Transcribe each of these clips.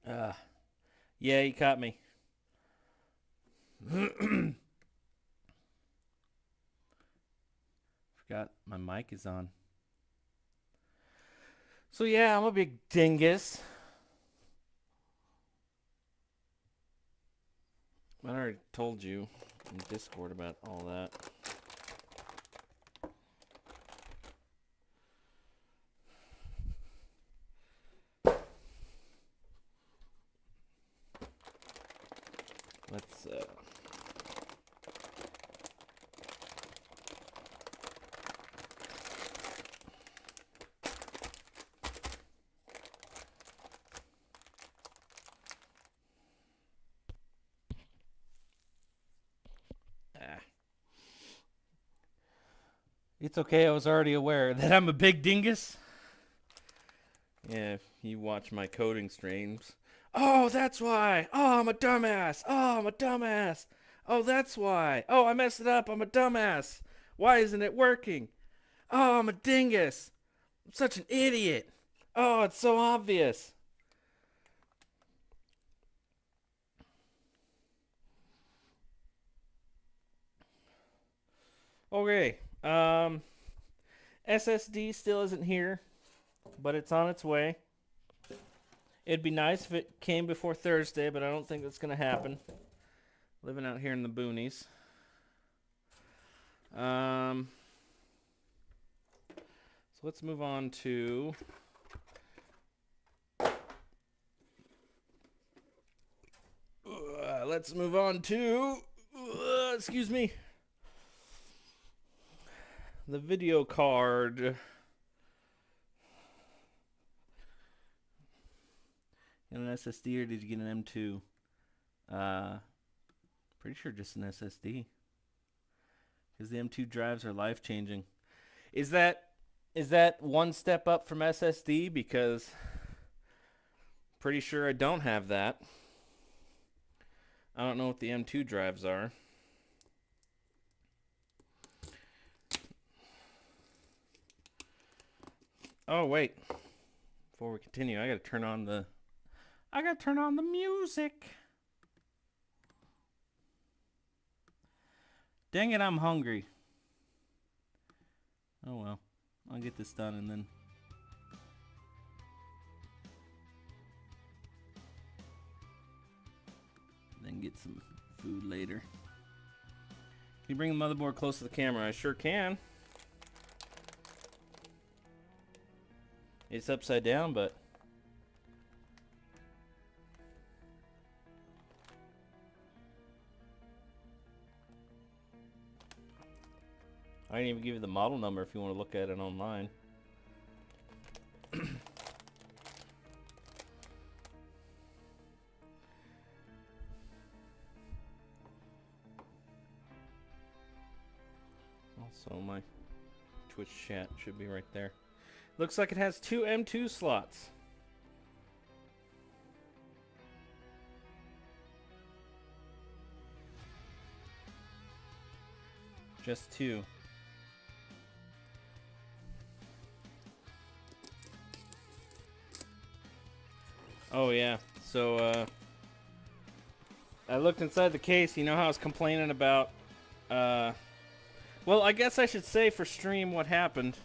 Uh, yeah, he caught me. Forgot my mic is on. So yeah, I'm a big dingus. I already told you in Discord about all that. Let's It's okay, I was already aware that I'm a big dingus. Yeah, if you watch my coding streams. Oh, that's why. Oh, I'm a dumbass. Oh, I'm a dumbass. Oh, that's why. Oh, I messed it up. I'm a dumbass. Why isn't it working? Oh, I'm a dingus. I'm such an idiot. Oh, it's so obvious. Okay. SSD still isn't here, but it's on its way. It'd be nice if it came before Thursday, but I don't think that's going to happen. Living out here in the boonies. So let's move on to excuse me, the video card. An SSD, or did you get an M2? Pretty sure just an SSD, because the M2 drives are life changing. Is that one step up from SSD? Because pretty sure I don't have that. I don't know what the M2 drives are. Oh wait, before we continue, I gotta turn on the music. Dang it, I'm hungry. Oh well, I'll get this done and then get some food later. Can you bring the motherboard close to the camera? I sure can. It's upside down, but I didn't even give you the model number if you want to look at it online. Also, my Twitch chat should be right there. Looks like it has 2 M2 slots. Just 2. Oh yeah, so I looked inside the case. You know how I was complaining about well, I guess I should say for stream what happened.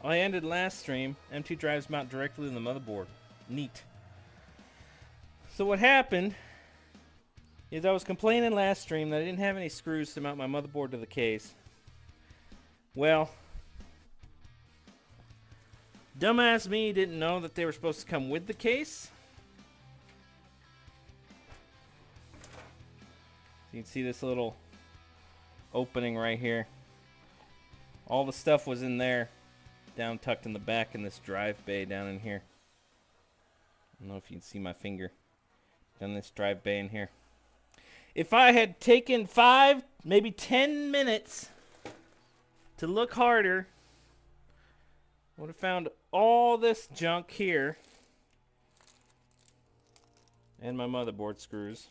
I ended last stream. M2 drives mount directly to the motherboard. Neat. So what happened is I was complaining last stream that I didn't have any screws to mount my motherboard to the case. Well, dumbass me didn't know that they were supposed to come with the case. You can see this little opening right here. All the stuff was in there, down tucked in the back in this drive bay down in here. I don't know if you can see my finger down this drive bay in here. If I had taken 5, maybe 10 minutes to look harder, I would have found all this junk here and my motherboard screws,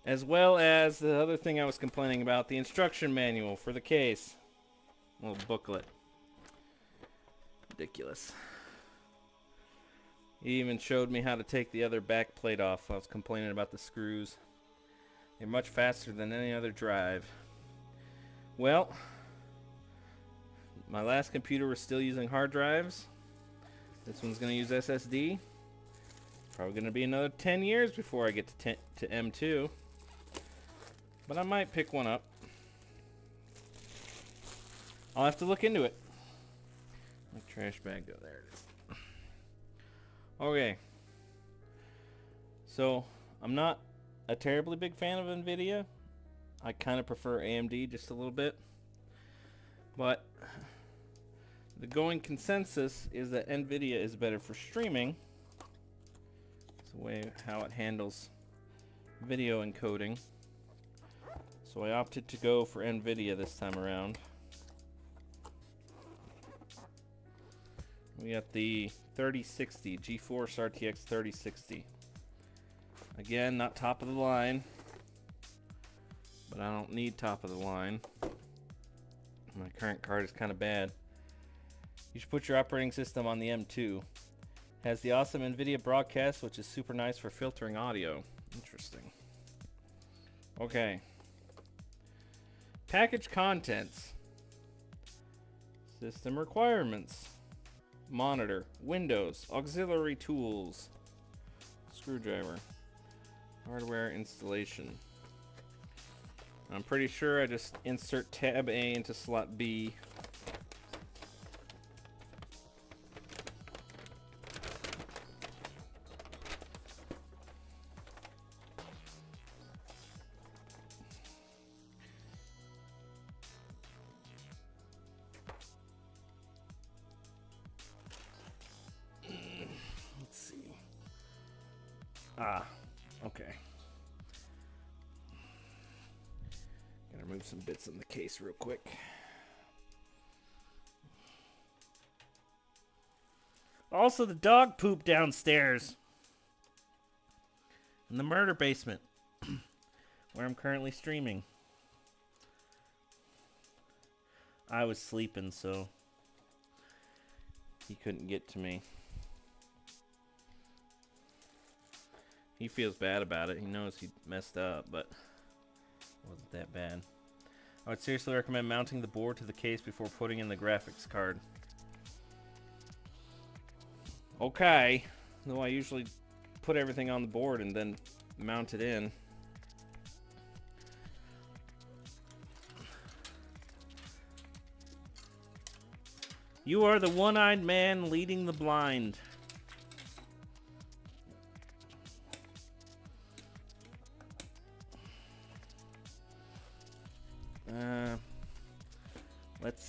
as well as the other thing I was complaining about, the instruction manual for the case. A little booklet. Ridiculous. He even showed me how to take the other back plate off. I was complaining about the screws. They're much faster than any other drive. Well, my last computer was still using hard drives. This one's going to use SSD. Probably going to be another 10 years before I get to M2. But I might pick one up. I'll have to look into it. My trash bag, go there. It is. Okay. So, I'm not a terribly big fan of NVIDIA. I kind of prefer AMD just a little bit. But the going consensus is that NVIDIA is better for streaming. It's the way how it handles video encoding. So I opted to go for NVIDIA this time around. We got the 3060, GeForce RTX 3060. Again, not top of the line, but I don't need top of the line. My current card is kind of bad. You should put your operating system on the M2. Has the awesome NVIDIA broadcast, which is super nice for filtering audio. Interesting. Okay. Package contents. System requirements. Monitor, Windows, auxiliary tools, screwdriver, hardware installation. I'm pretty sure I just insert tab A into slot B. Okay. Gotta remove some bits in the case real quick. Also, the dog poop downstairs in the murder basement where I'm currently streaming. I was sleeping, so he couldn't get to me. He feels bad about it. He knows he messed up, but it wasn't that bad. I would seriously recommend mounting the board to the case before putting in the graphics card. Okay. Though I usually put everything on the board and then mount it in. You are the one-eyed man leading the blind.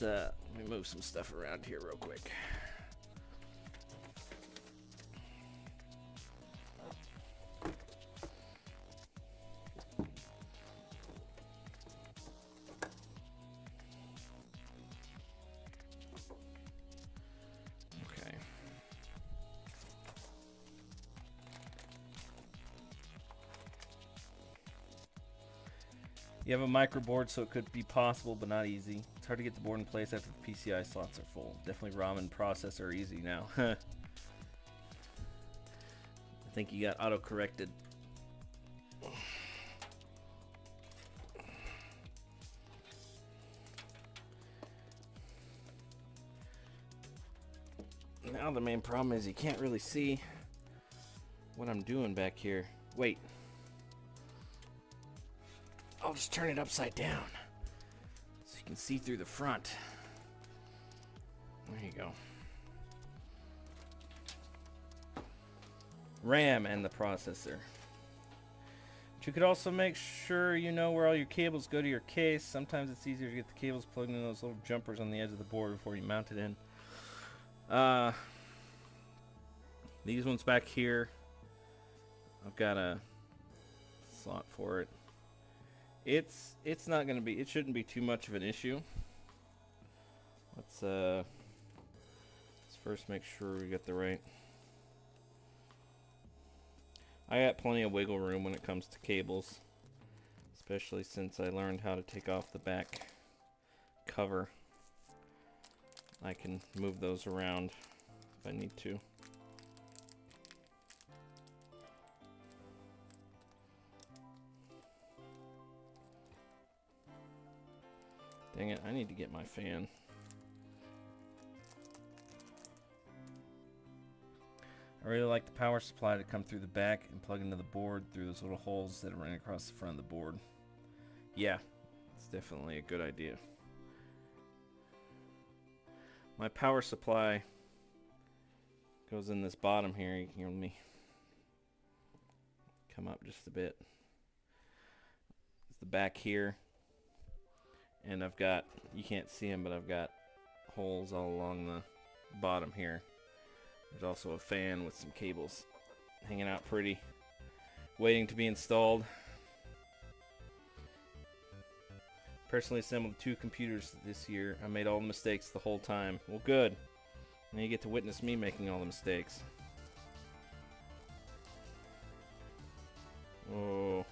Let me move some stuff around here real quick. Okay. You have a microboard, so it could be possible, but not easy. It's hard to get the board in place after the PCI slots are full. Definitely ROM and processor are easy now. I think you got auto-corrected. Now the main problem is you can't really see what I'm doing back here. Wait. I'll just turn it upside down so you can see through the front. There you go. RAM and the processor. But you could also make sure you know where all your cables go to your case. Sometimes it's easier to get the cables plugged into those little jumpers on the edge of the board before you mount it in. These ones back here, I've got a slot for it. It's not gonna be. It shouldn't be too much of an issue. Let's first make sure we get the right. I got plenty of wiggle room when it comes to cables, especially since I learned how to take off the back cover. I can move those around if I need to. Dang it, I need to get my fan. I really like the power supply to come through the back and plug into the board through those little holes that are running across the front of the board. Yeah, it's definitely a good idea. My power supply goes in this bottom here. You can hear me come up just a bit. It's the back here. And I've got, you can't see them, but I've got holes all along the bottom here. There's also a fan with some cables hanging out pretty, waiting to be installed. Personally assembled 2 computers this year. I made all the mistakes the whole time. Well, good. Now you get to witness me making all the mistakes. Oh,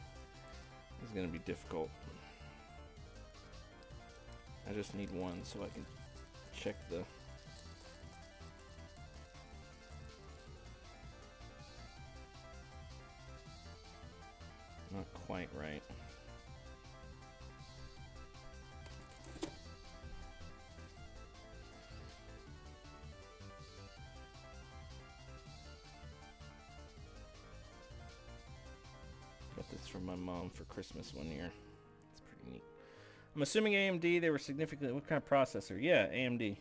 this is going to be difficult. I just need one so I can check the... Not quite right. Got this from my mom for Christmas one year. It's pretty neat. I'm assuming AMD, they were significantly... What kind of processor? Yeah, AMD. It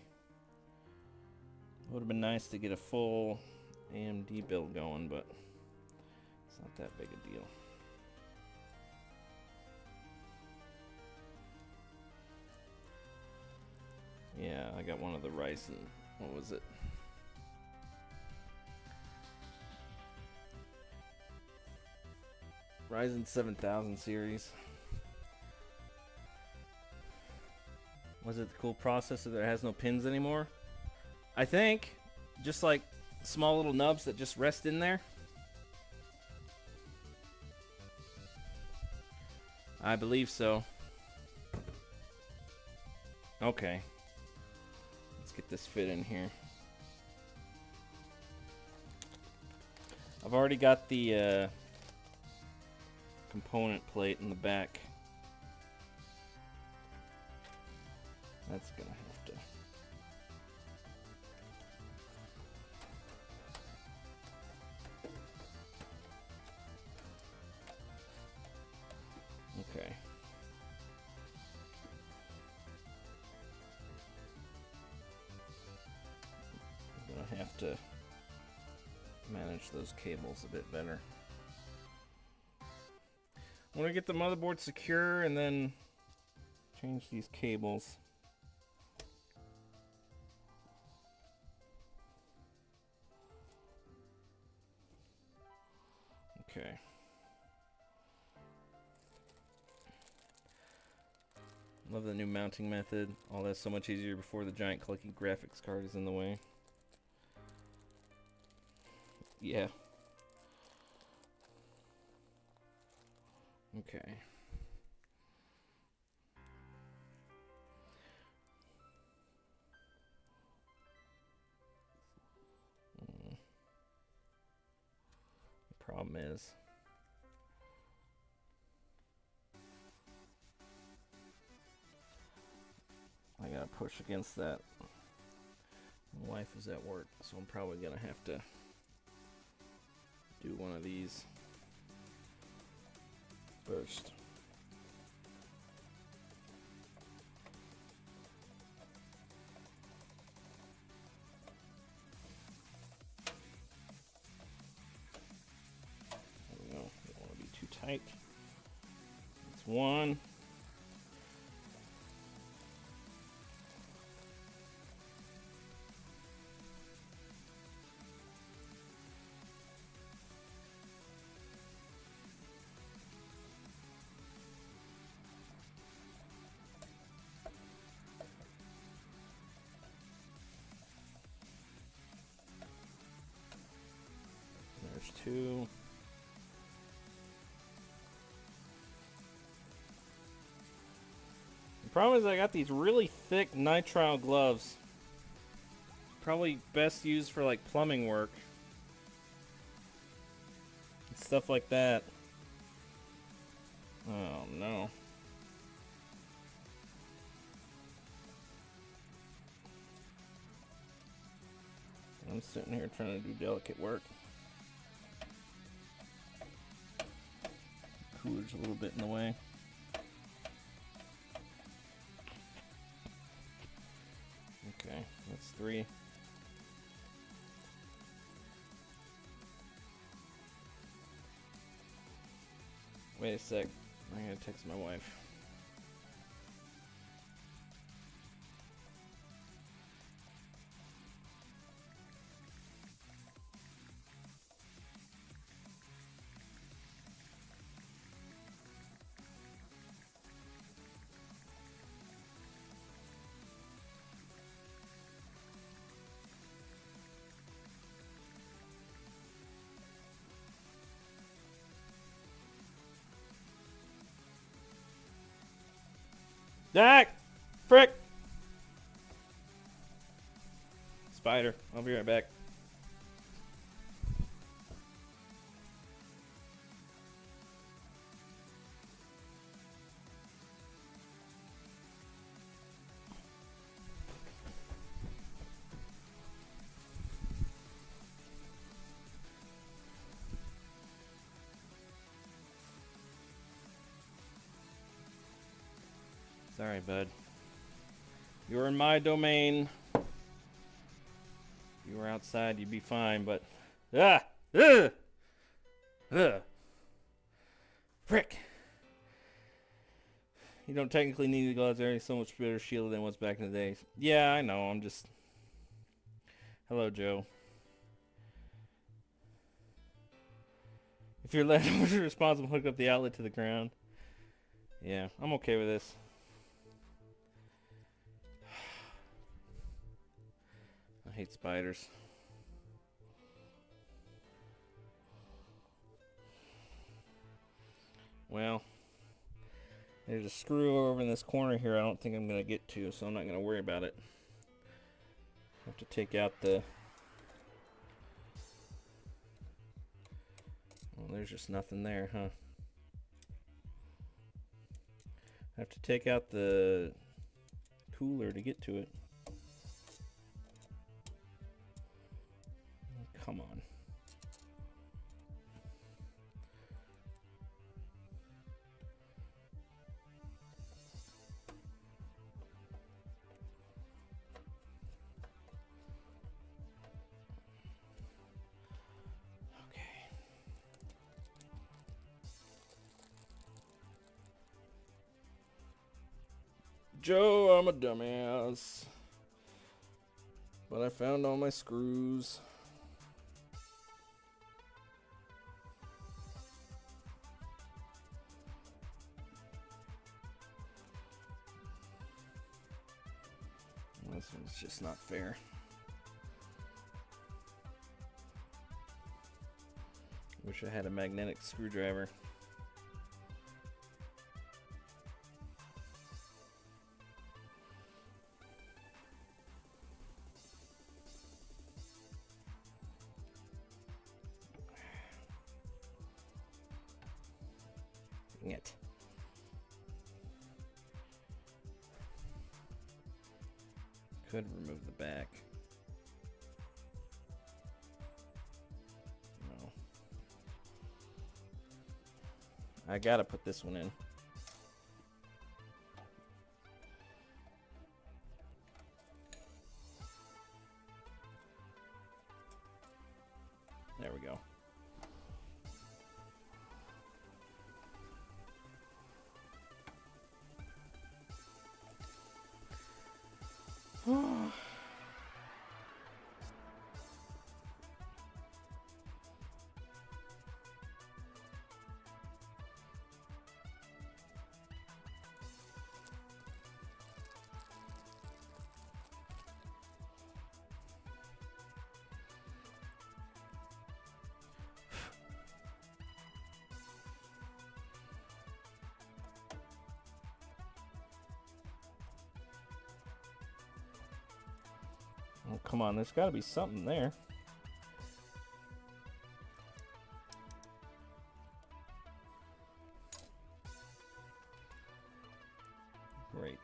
would have been nice to get a full AMD build going, but it's not that big a deal. Yeah, I got one of the Ryzen. What was it? Ryzen 7000 series. Was it the cool processor that has no pins anymore? I think. Just like small little nubs that just rest in there. I believe so. Okay. Let's get this fit in here. I've already got the component plate in the back. That's gonna have to... Okay. I'm gonna have to manage those cables a bit better. I want to get the motherboard secure and then change these cables. Okay. Love the new mounting method. All that's so much easier before the giant clunky graphics card is in the way. Yeah. Okay. The problem is I gotta push against that. My wife is at work, so I'm probably gonna have to do one of these first. There we go. Don't want to be too tight. That's one. There's two. The problem is I got these really thick nitrile gloves. Probably best used for like plumbing work and stuff like that. Oh no. I'm sitting here trying to do delicate work. Cooler's a little bit in the way. Okay, that's 3. Wait a sec. I gotta text my wife. Dak! Frick! Spider. I'll be right back. Sorry, bud. You're in my domain. If you were outside, you'd be fine, but... Frick! You don't technically need the gloves. They're so much better shielded than what's back in the day. Yeah, I know. I'm just... Hello, Joe. If your landlord is responsible, hook up the outlet to the ground. Yeah, I'm okay with this. I hate spiders. Well, there's a screw over in this corner here I don't think I'm going to get to, so I'm not going to worry about it. I have to take out the... Well, there's just nothing there, huh? I have to take out the cooler to get to it. Come on. Joe, I'm a dumbass. But I found all my screws. This one's just not fair. Wish I had a magnetic screwdriver. Dang it. Could remove the back. No. I gotta put this one in. There we go. Oh, come on, there's got to be something there. Great.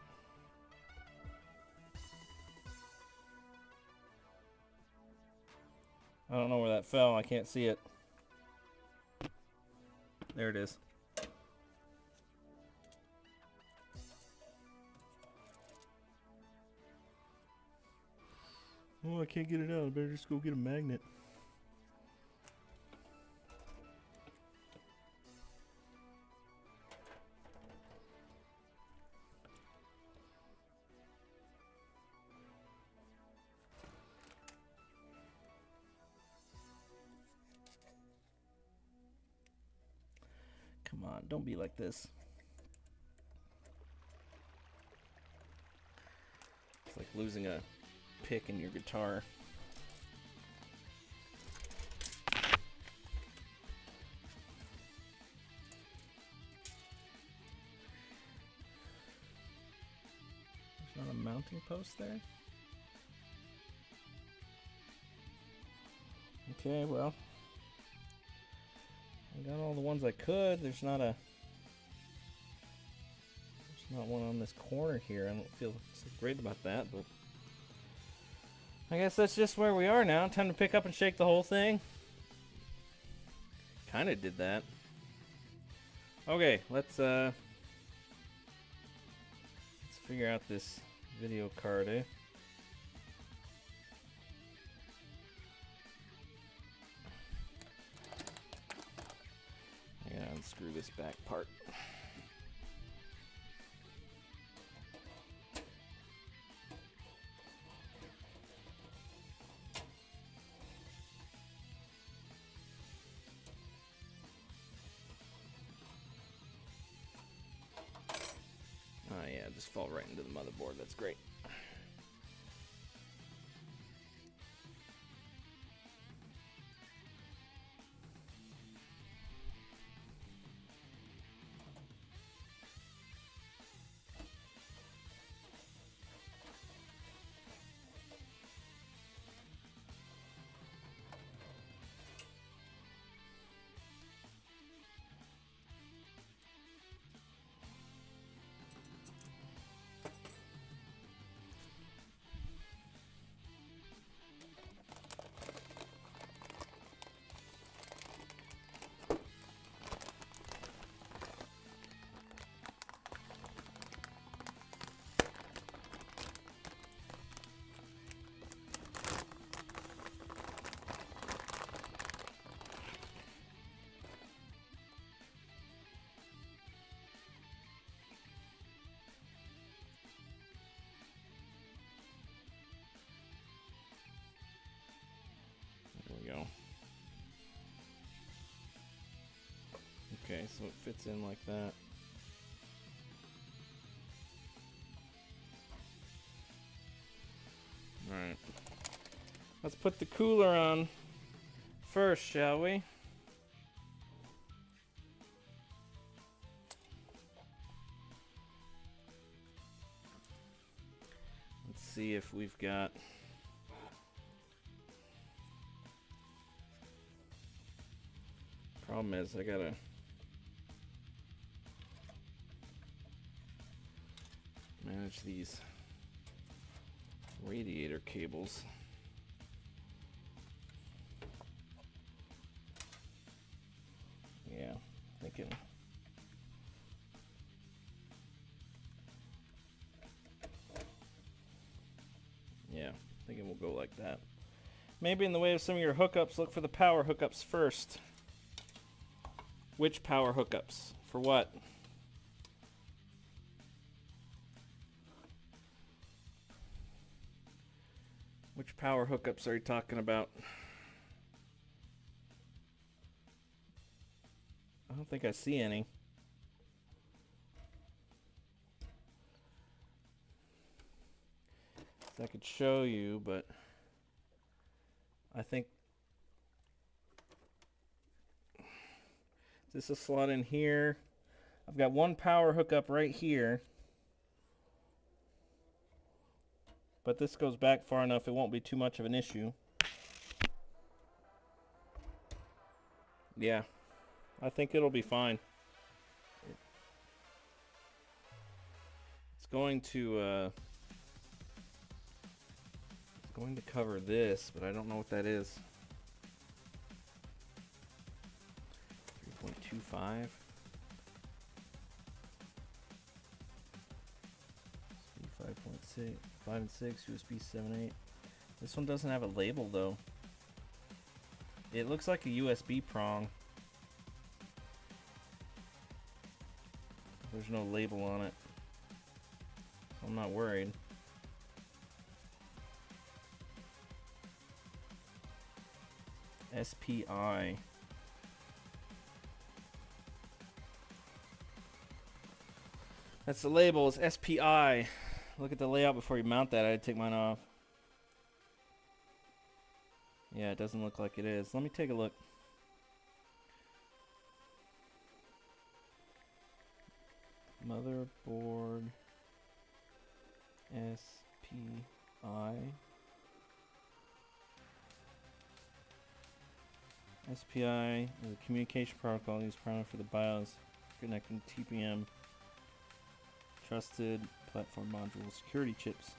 I don't know where that fell. I can't see it. There it is. Oh, I can't get it out. I better just go get a magnet. Come on, don't be like this. It's like losing a pick in your guitar. There's not a mounting post there? Okay, well, I got all the ones I could. There's not one on this corner here. I don't feel so great about that, but I guess that's just where we are now. Time to pick up and shake the whole thing. Kind of did that. Okay, let's figure out this video card, eh? I gotta unscrew this back part. Oh yeah, just fall right into the motherboard. That's great. Go. Okay, so it fits in like that. Alright. Let's put the cooler on first, shall we? Let's see if we've got... Problem is, I gotta manage these radiator cables. Yeah, thinking. Yeah, thinking we'll go like that. Maybe in the way of some of your hookups, look for the power hookups first. Which power hookups? For what? Which power hookups are you talking about? I don't think I see any. I could show you, but I think this is a slot in here. I've got one power hookup right here, but this goes back far enough it won't be too much of an issue. Yeah, I think it'll be fine. It's going to cover this, but I don't know what that is. 2.5. USB 5.6, 5 and 6, USB 7.8. This one doesn't have a label though. It looks like a USB prong. There's no label on it, so I'm not worried. SPI. That's the label, it's SPI. Look at the layout before you mount that. I'd take mine off. Yeah, it doesn't look like it is. Let me take a look. Motherboard SPI. SPI is a communication protocol used primarily for the BIOS, connecting TPM, trusted platform module, security chips.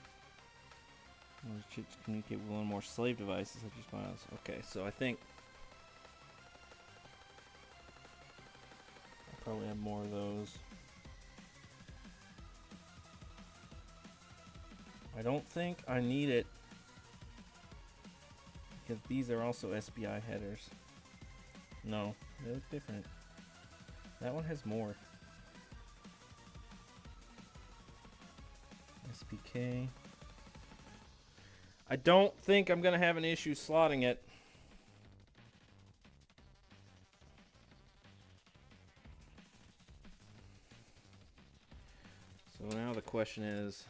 Those chips communicate with one or more slave devices such as BIOS. Okay, so I think I probably have more of those. I don't think I need it because these are also SPI headers. No, they look different. That one has more. SPK. I don't think I'm going to have an issue slotting it. So now the question is,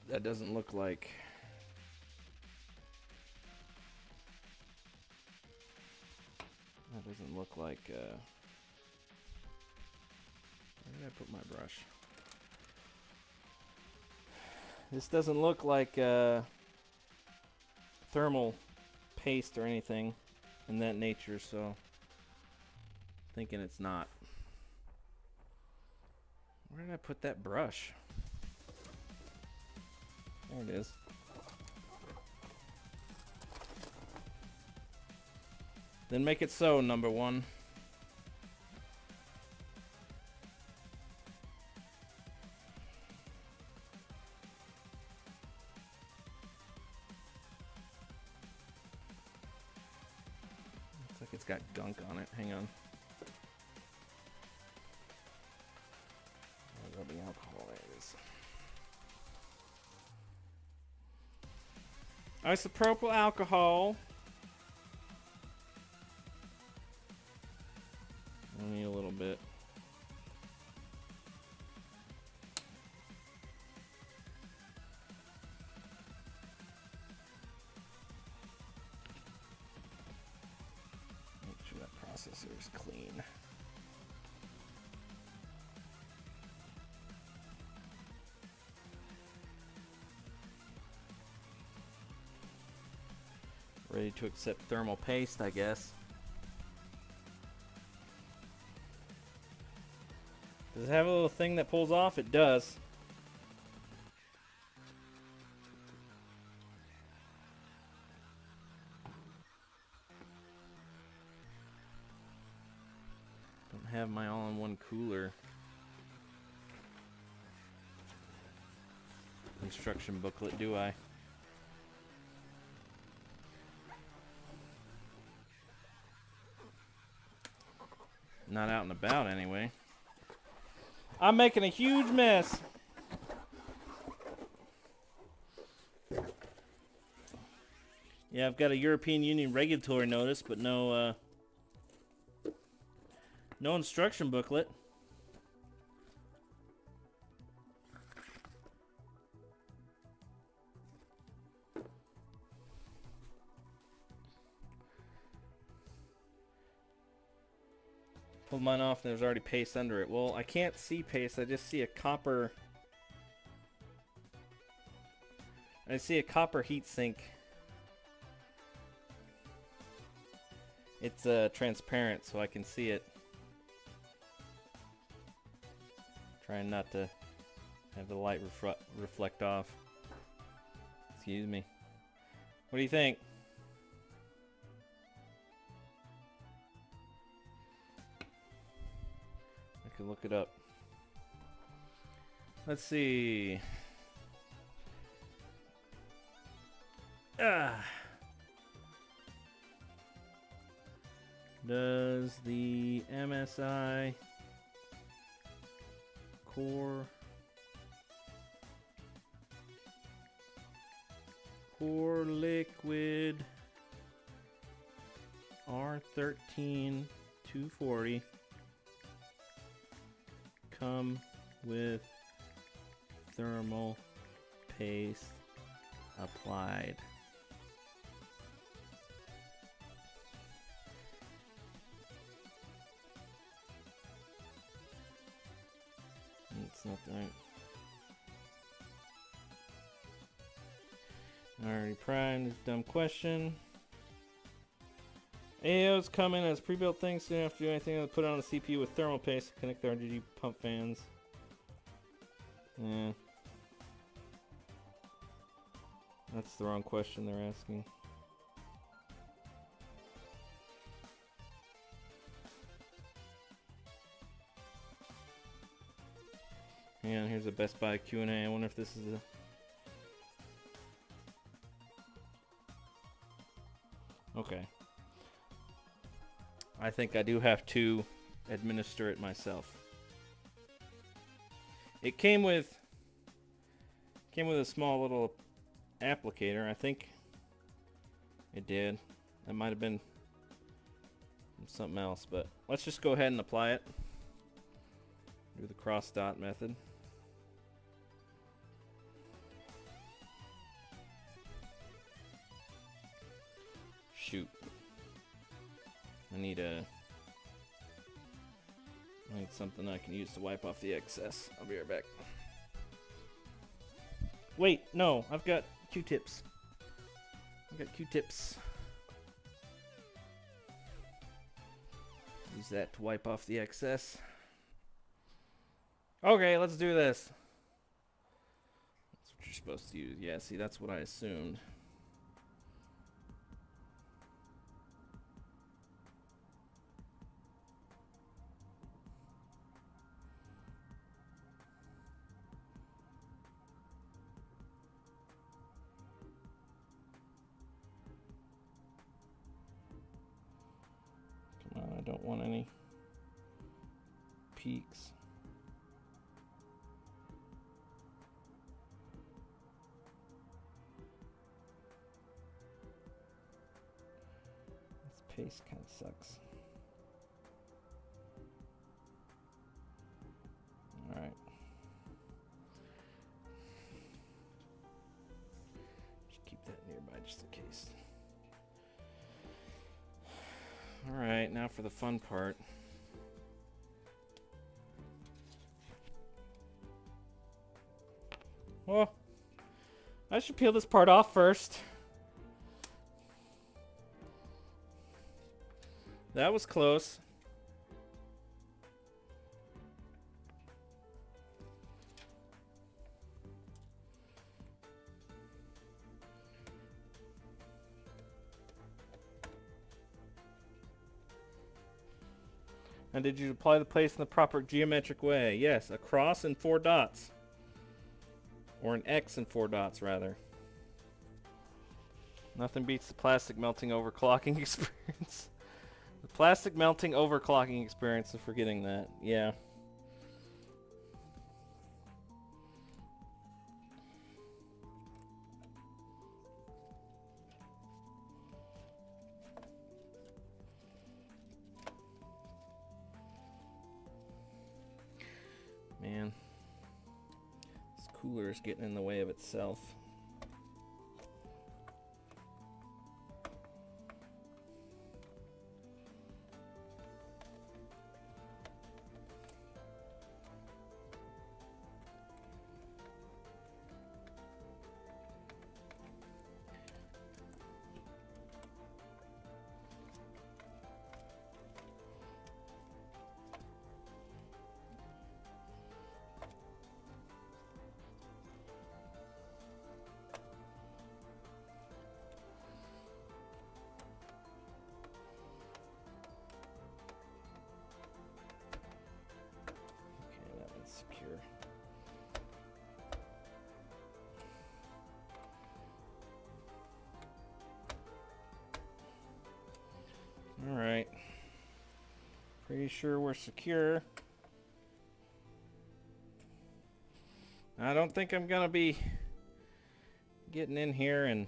that doesn't look like where did I put my brush? This doesn't look like thermal paste or anything in that nature, so I'm thinking it's not. Where did I put that brush? There it is. Then make it so, number one. Looks like it's got gunk on it. Hang on. Rubbing alcohol. There it is. Isopropyl alcohol. Only a little bit. Make sure that processor is clean. Ready to accept thermal paste, I guess. Does it have a little thing that pulls off? It does. Don't have my all-in-one cooler instruction booklet, do I? Not out and about, anyway. I'm making a huge mess. Yeah, I've got a European Union regulatory notice, but no instruction booklet. Pulled mine off and there's already paste under it. Well, I can't see paste. I just see a copper. I see a copper heatsink. It's transparent, so I can see it. Trying not to have the light reflect off. Excuse me. What do you think? I can look it up. Let's see. Does the MSI core liquid R13 240 come with thermal paste applied? That's not the right. Already primed. Dumb question. AOs come in as pre-built things, so you don't have to do anything to put it on the CPU with thermal paste to connect the RGB pump fans. Yeah. That's the wrong question they're asking. Yeah, here's a Best Buy Q&A. I wonder if this is a... Okay. I think I do have to administer it myself. It came with a small little applicator. I think it did. That might have been something else, but let's just go ahead and apply it. Do the cross dot method. Shoot. I need something I can use to wipe off the excess. I'll be right back. Wait, no, I've got Q-tips. Use that to wipe off the excess. Okay, let's do this. That's what you're supposed to use. Yeah, see, that's what I assumed. Come on, I don't want any peaks. Paste kind of sucks. All right. Just keep that nearby just in case. All right, now for the fun part. Well, I should peel this part off first. That was close. And did you apply the paste in the proper geometric way? Yes, a cross and 4 dots. Or an X and 4 dots, rather. Nothing beats the plastic melting overclocking experience. The plastic melting overclocking experience of forgetting that. Yeah. Man. This cooler is getting in the way of itself. Pretty sure we're secure. I don't think I'm gonna be getting in here and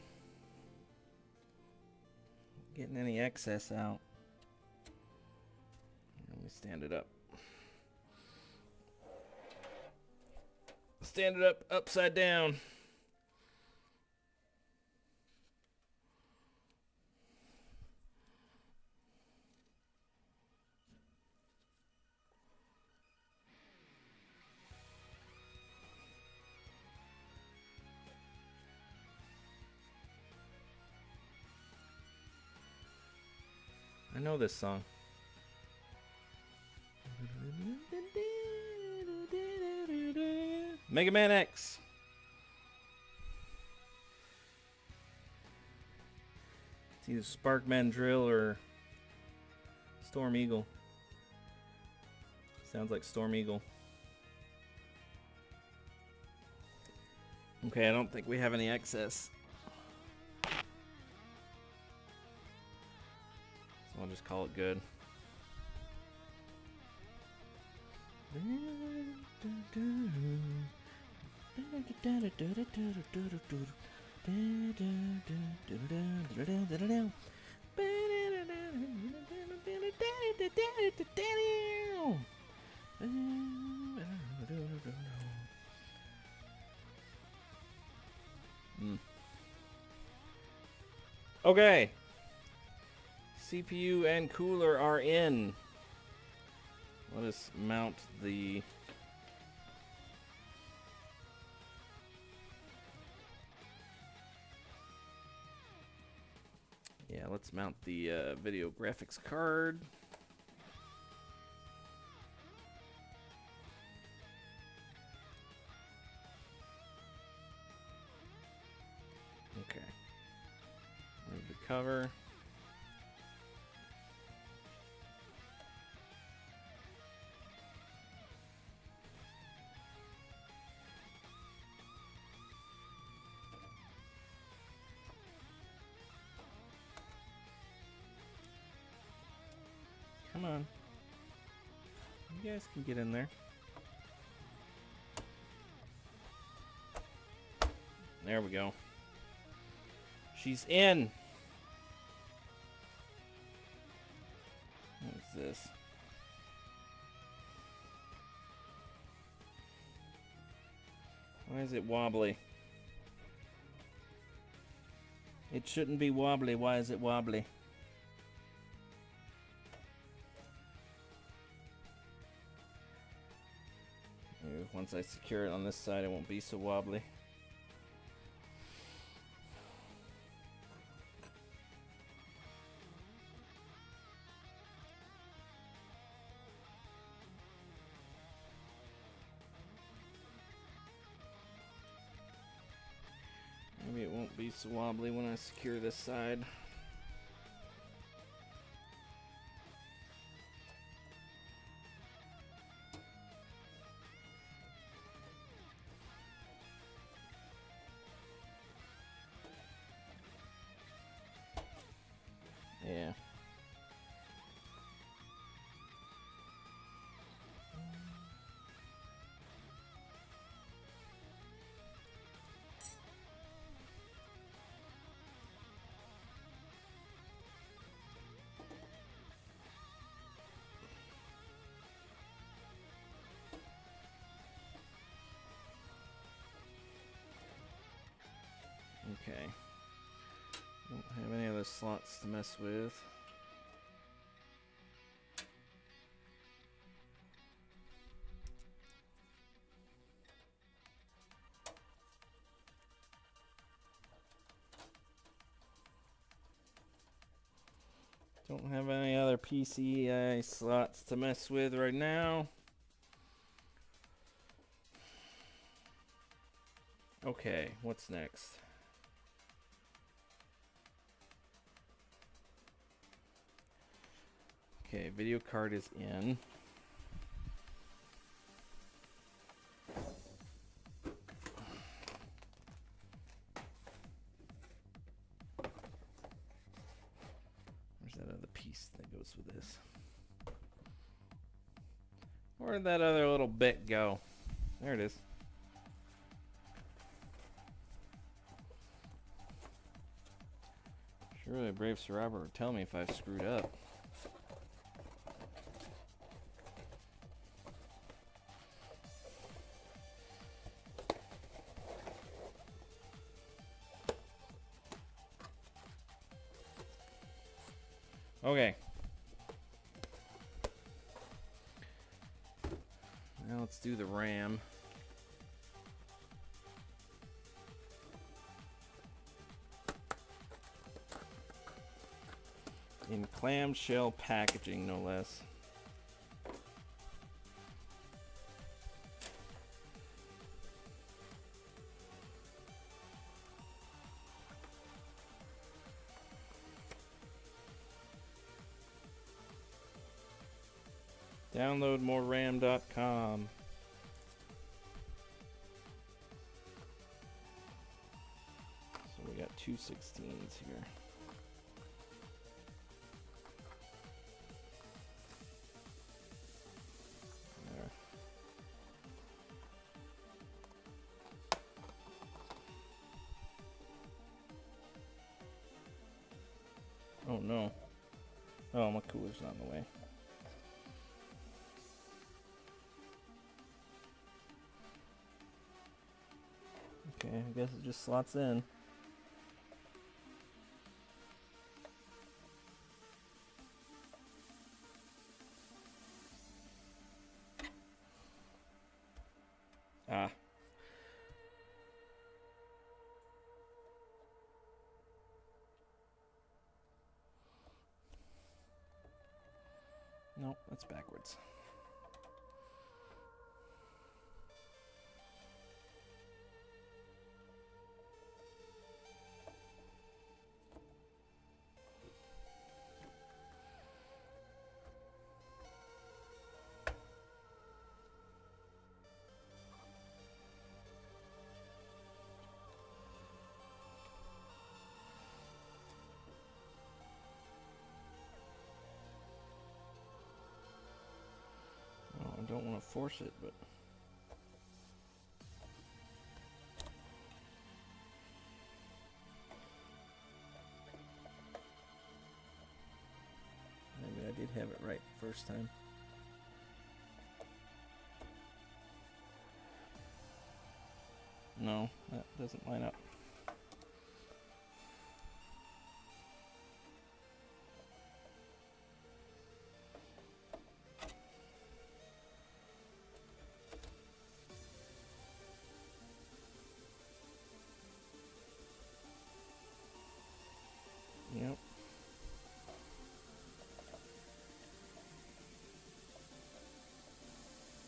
getting any excess out. Let me stand it up. Stand it up upside down. I know this song. Mega Man X. It's either Sparkman Drill or Storm Eagle. Sounds like Storm Eagle. Okay, I don't think we have any excess. So I'll just call it good. Okay. CPU and cooler are in. Let us mount the let's mount the video graphics card. Okay. Move the cover. Come on. You guys can get in there. There we go. She's in. What's this? Why is it wobbly? It shouldn't be wobbly. Why is it wobbly? Maybe once I secure it on this side, it won't be so wobbly. Maybe it won't be so wobbly when I secure this side. Yeah. Okay. Don't have any other slots to mess with. Don't have any other PCI slots to mess with right now. Okay, what's next? Okay, video card is in. Where's that other piece that goes with this? Where'd that other little bit go? There it is. Surely Brave Sir Robert would tell me if I've screwed up. Okay. Now let's do the ram. In clamshell packaging, no less. Download more ram.com. So we got 2 16s here. There. Oh no. Oh, my cooler's not in the way. Okay, I guess it just slots in. Ah. Nope, that's backwards. I don't want to force it, but maybe I did have it right the first time. No, that doesn't line up. Yep.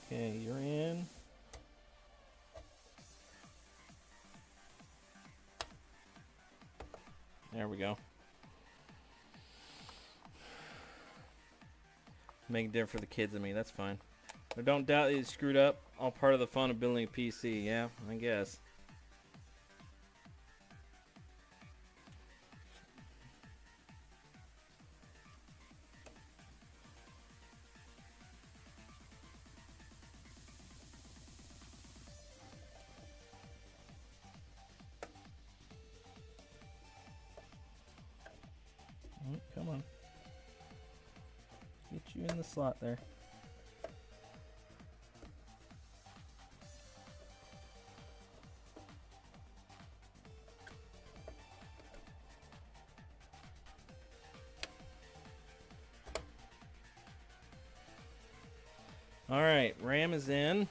Okay, you're in. There we go. Making dinner for the kids and me, that's fine. But don't doubt you screwed up. All part of the fun of building a PC, yeah, I guess. Come on. Get you in the slot there. All right, RAM is in.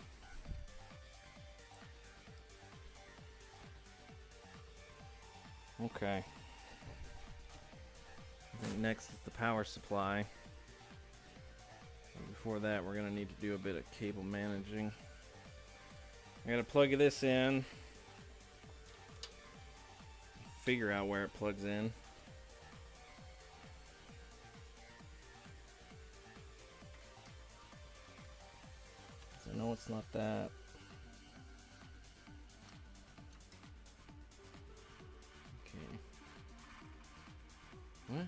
Okay. I think next is the power supply. And before that, we're going to need to do a bit of cable managing. I got to plug this in. Figure out where it plugs in. I know it's not that. Okay. What?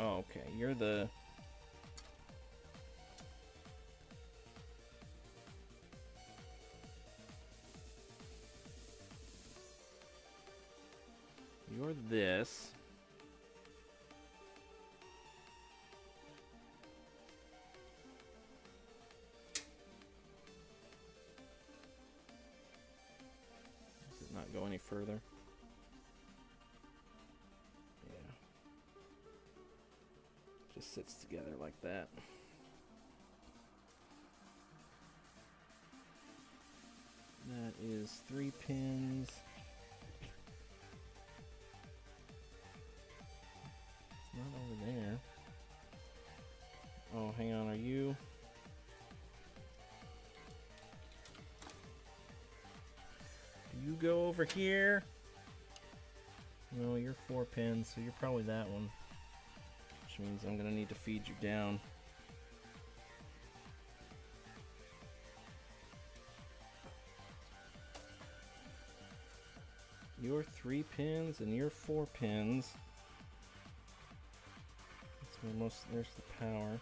Oh, okay. You're the... You're this. Does it not go any further? Yeah. Just sits together like that. That is 3 pins. It's not over there. Oh, hang on, are you? Do you go over here? No, you're 4 pins, so you're probably that one. Which means I'm gonna need to feed you down. You're 3 pins and you're 4 pins. That's where there's the power.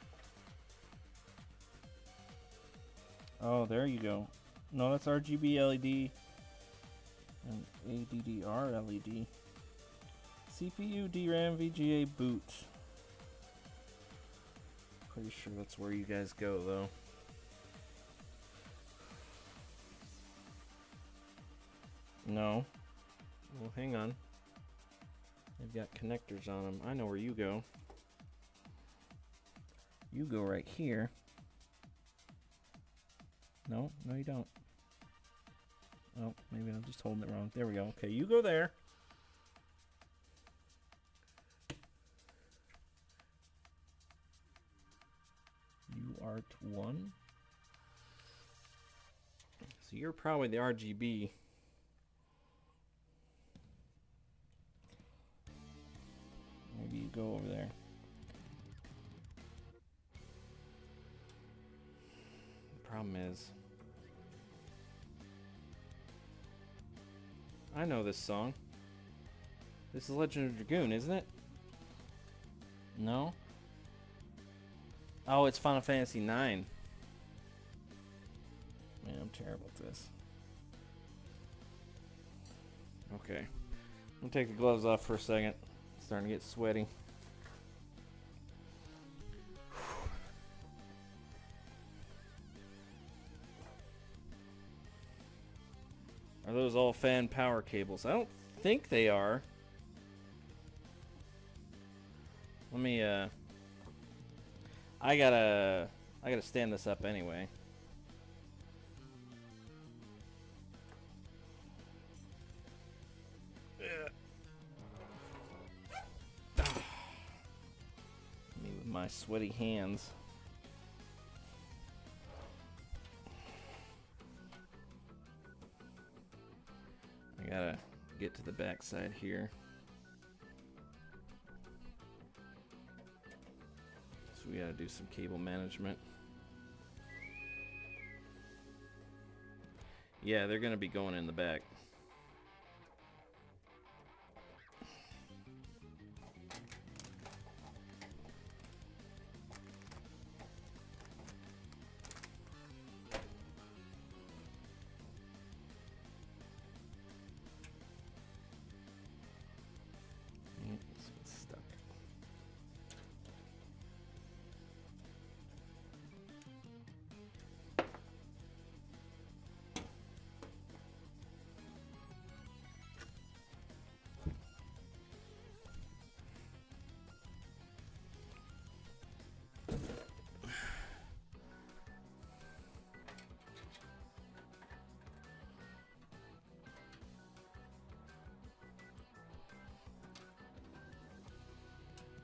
Oh, there you go. No, that's RGB LED and ADDR LED. CPU, DRAM, VGA, boot. Pretty sure that's where you guys go, though. No. Well, hang on. They've got connectors on them. I know where you go. You go right here. No, no you don't. Oh, maybe I'm just holding it wrong. There we go. Okay, you go there. You are 1. So you're probably the RGB. Maybe you go over there. The problem is, I know this song. This is Legend of Dragoon, isn't it? No? Oh, it's Final Fantasy 9. Man, I'm terrible at this. Okay. I'm gonna take the gloves off for a second. It's starting to get sweaty. Are those all fan power cables? I don't think they are. Let me I gotta stand this up anyway. Me with my sweaty hands. I gotta get to the back side here. So we gotta do some cable management. Yeah, they're gonna be going in the back. It's stuck.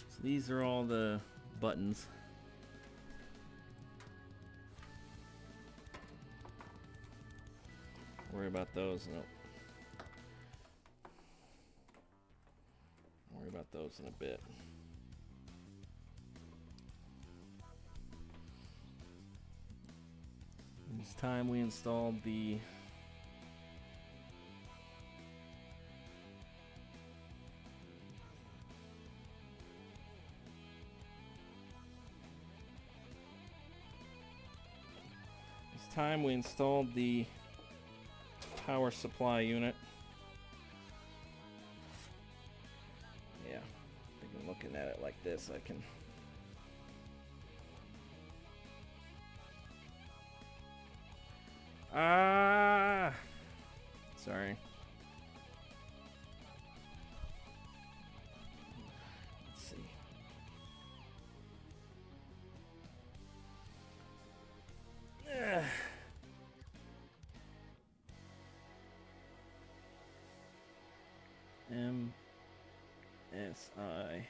So these are all the buttons. Worry about those. Nope. Worry about those in a bit. It's time we installed the time we installed the power supply unit. Yeah, I think I'm looking at it like this. I can. Sorry. Let's see. MSI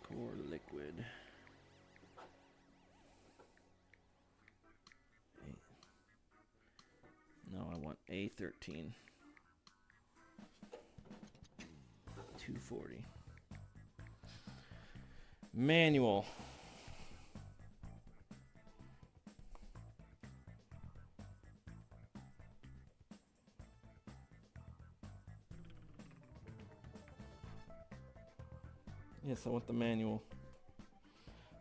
core liquid. No, I want A13. 240. Manual. Yes, I want the manual.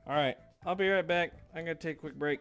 All right, I'll be right back. I'm gonna take a quick break.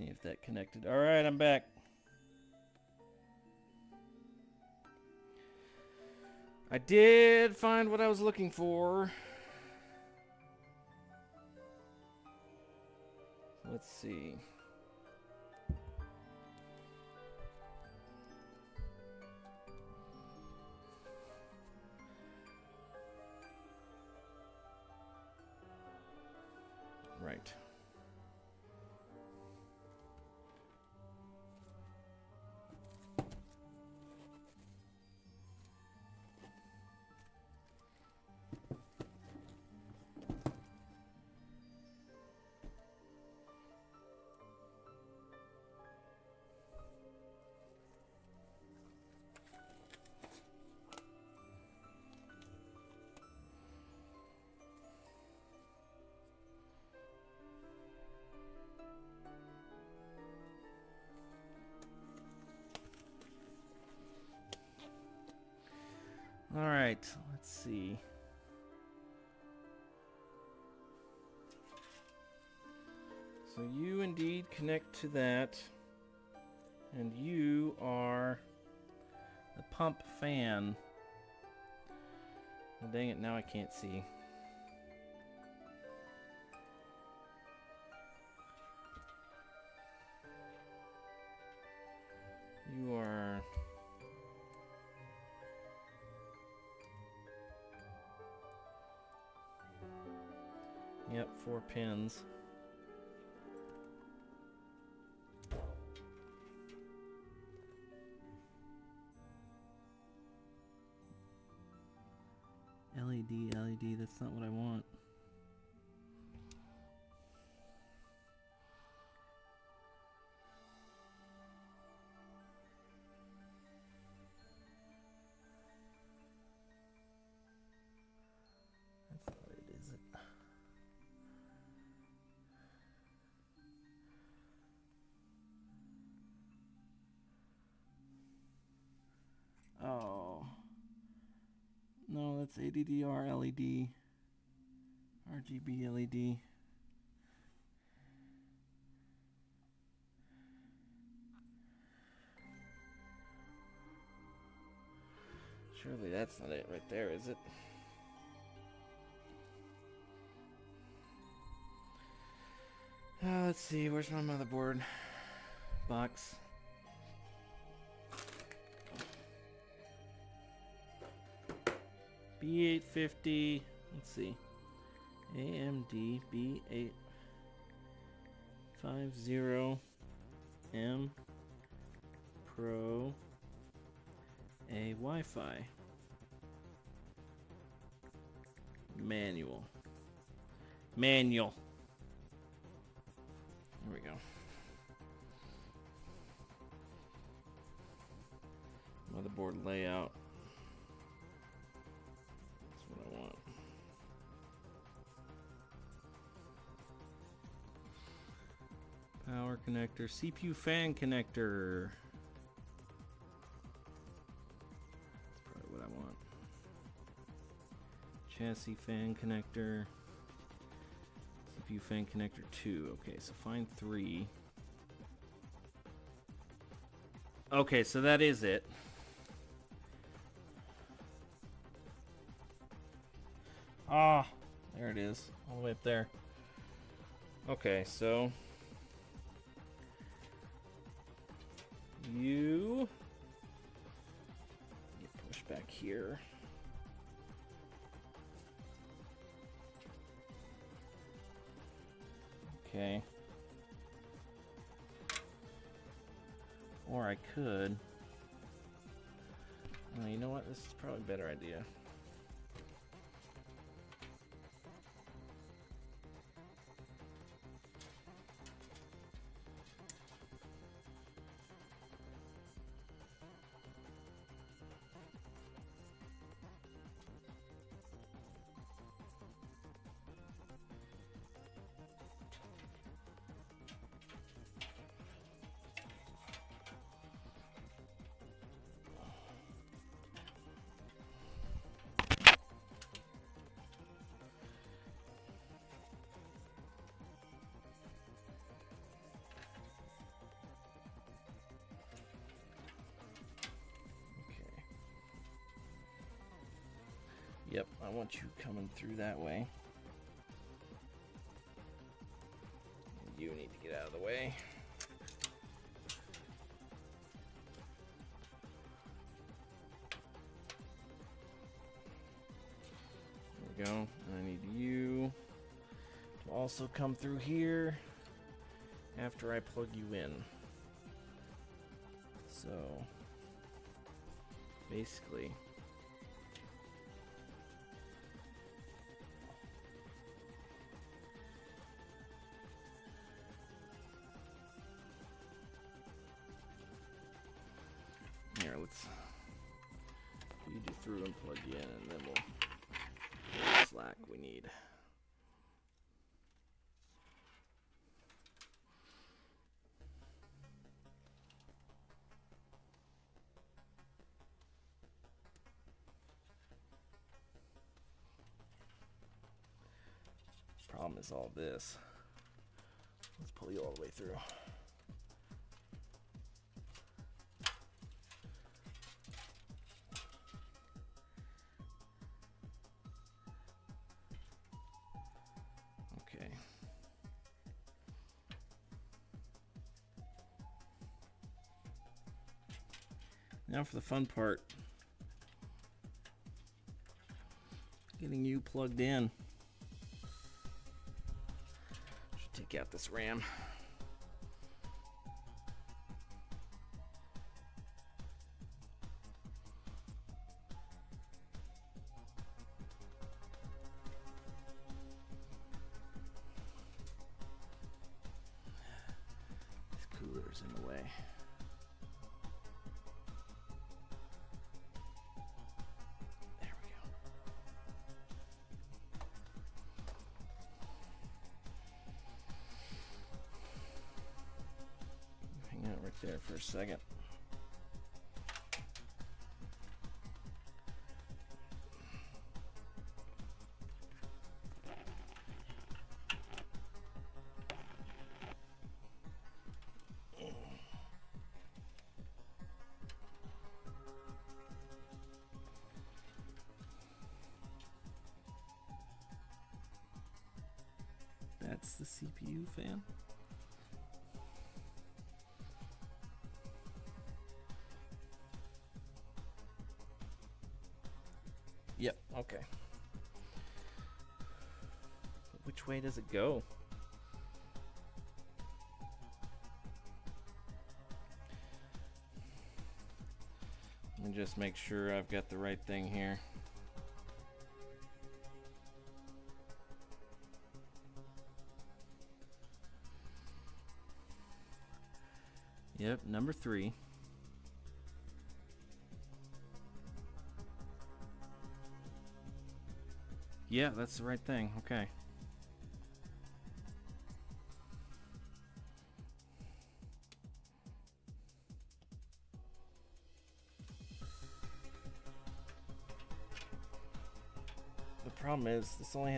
See if that connected. All right, I'm back. I did find what I was looking for. Let's see. Right. All right, let's see. So you indeed connect to that, and you are the pump fan. Well, dang it, now I can't see. You are... Yep, 4 pins. LED, that's not what I want. That's not it, is it? Oh. No, that's ADDR LED. RGB LED. Surely that's not it right there, is it? Let's see, where's my motherboard box? B850, let's see. AMD B850M Pro A Wi-Fi. Manual. There we go. Motherboard layout. That's what I want. Power connector, CPU fan connector. That's probably what I want. Chassis fan connector. CPU fan connector 2. Okay, so find 3. Okay, so that is it. Ah, there it is. All the way up there. Okay, so you get pushed back here. Okay. Or I could. Oh, you know what? This is probably a better idea. Yep, I want you coming through that way. You need to get out of the way. There we go. I need you to also come through here after I plug you in. So basically, here, let's feed you through and plug you in, and then we'll get the slack we need. Problem is all this. Let's pull you all the way through. Okay. Now for the fun part. Getting you plugged in. Should take out this RAM. This cooler's in the way. There for a second. That's the CPU fan. Yep, okay. Which way does it go? Let me just make sure I've got the right thing here. Yep, number 3. Yeah, that's the right thing. Okay. The problem is this only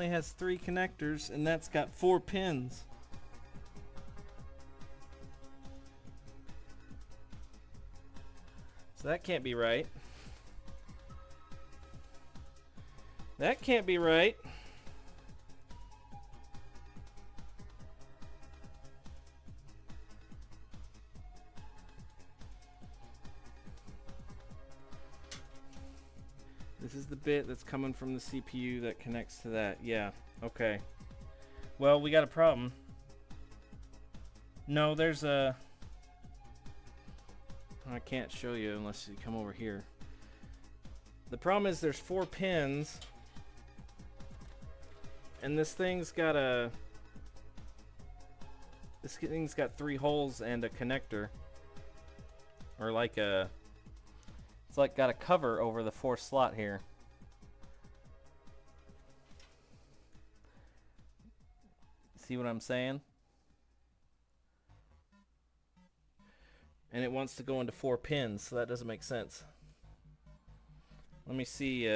has 3 connectors, and that's got 4 pins. So that can't be right. That can't be right. This is the bit that's coming from the CPU that connects to that. Yeah, okay. Well, we got a problem. No, there's a... I can't show you unless you come over here. The problem is there's 4 pins. And this thing's got 3 holes and a connector. Or like a... It's like got a cover over the 4th slot here. See what I'm saying? And it wants to go into 4 pins, so that doesn't make sense. Let me see.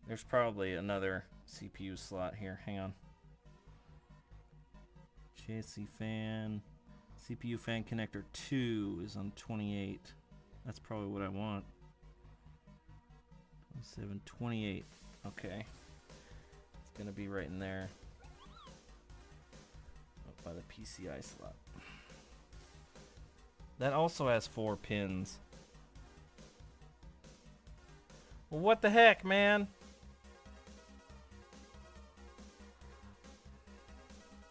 There's probably another CPU slot here. Hang on. Chassis fan, CPU fan connector 2 is on 28. That's probably what I want. 728. Okay. It's gonna be right in there. Up by the PCI slot. That also has 4 pins. Well, what the heck, man?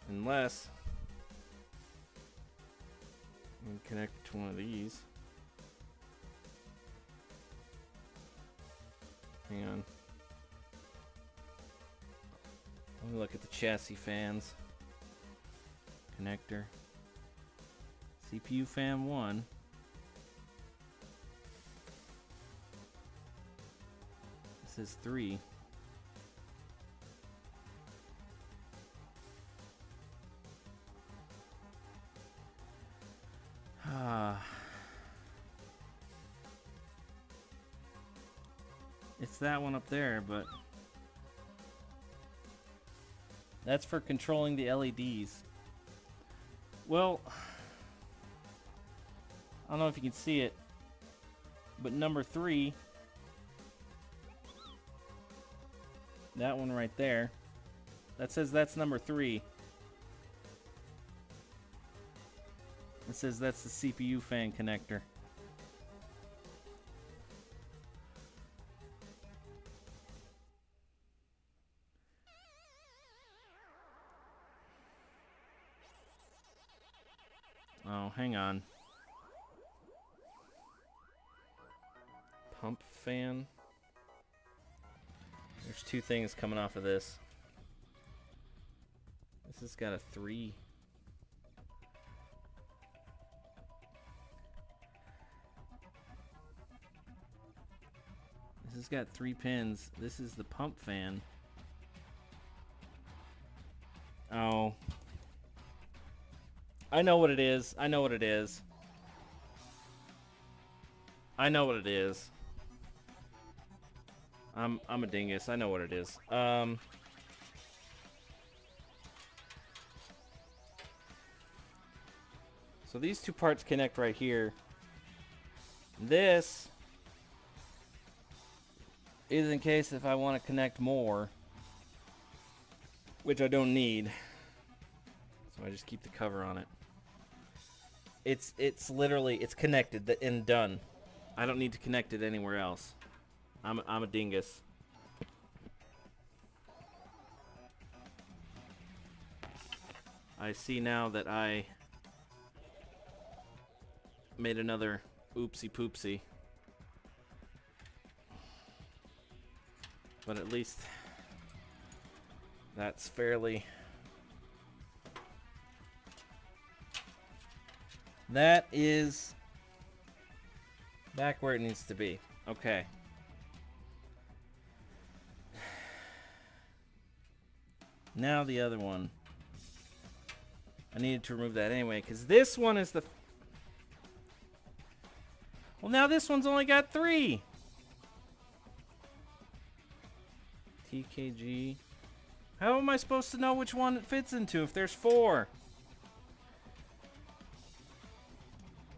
Unless we can connect it to one of these. Hang on. Let me look at the chassis fans. Connector. CPU fan 1. This is 3. It's that one up there, but that's for controlling the LEDs. Well, I don't know if you can see it, but number 3, that one right there, that says that's number 3. It says that's the CPU fan connector. Oh, hang on. Pump fan. There's 2 things coming off of this. This has got a 3. This has got 3 pins. This is the pump fan. Oh. I know what it is. I know what it is. I know what it is. I'm a dingus. I know what it is. So these 2 parts connect right here. This is in case if I want to connect more, which I don't need. So I just keep the cover on it. It's literally, it's connected and done. I don't need to connect it anywhere else. I'm a dingus. I see now that I made another oopsie poopsie. But at least that's fairly... That is back where it needs to be. Okay. Now the other one. I needed to remove that anyway, because this one is the... Well, now this one's only got 3. TKG. How am I supposed to know which one it fits into if there's 4?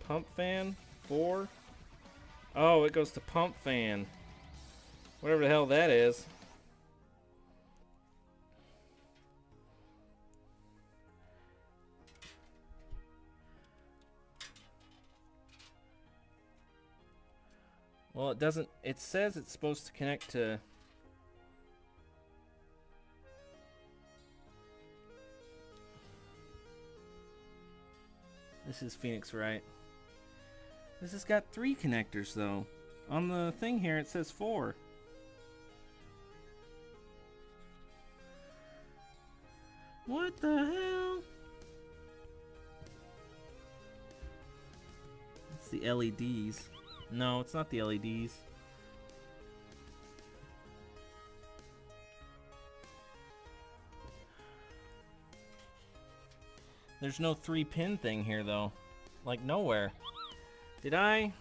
Pump fan, 4. Oh, it goes to pump fan. Whatever the hell that is. Well, it doesn't, it says it's supposed to connect to... This is Phoenix, right? This has got 3 connectors, though. On the thing here, it says 4. What the hell? It's the LEDs. No, it's not the LEDs. There's no 3-pin thing here, though. Like, nowhere. Did I?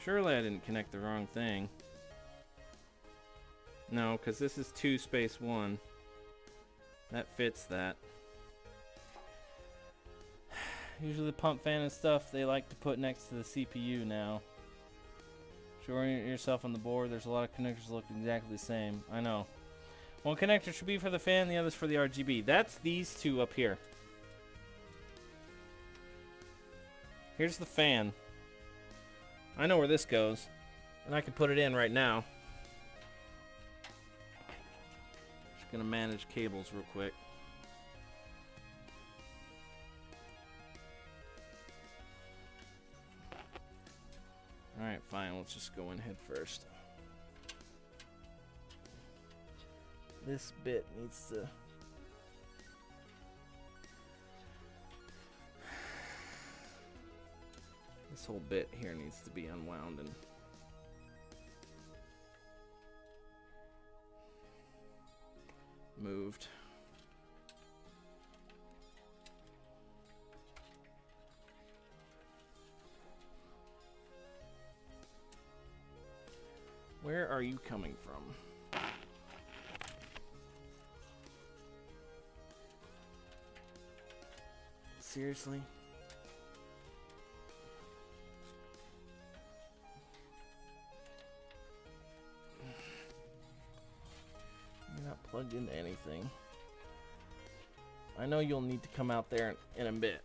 Surely I didn't connect the wrong thing. No, because this is 2 space 1. That fits that. Usually the pump fan and stuff they like to put next to the CPU now. If you orient yourself on the board, there's a lot of connectors that look exactly the same. I know. One connector should be for the fan, the other's for the RGB. That's these two up here. Here's the fan. I know where this goes, and I can put it in right now. Just gonna manage cables real quick. Alright, fine, let's just go in head first. This bit needs to... This whole bit here needs to be unwound and... moved. Where are you coming from? Seriously? You're not plugged into anything. I know you'll need to come out there in a bit.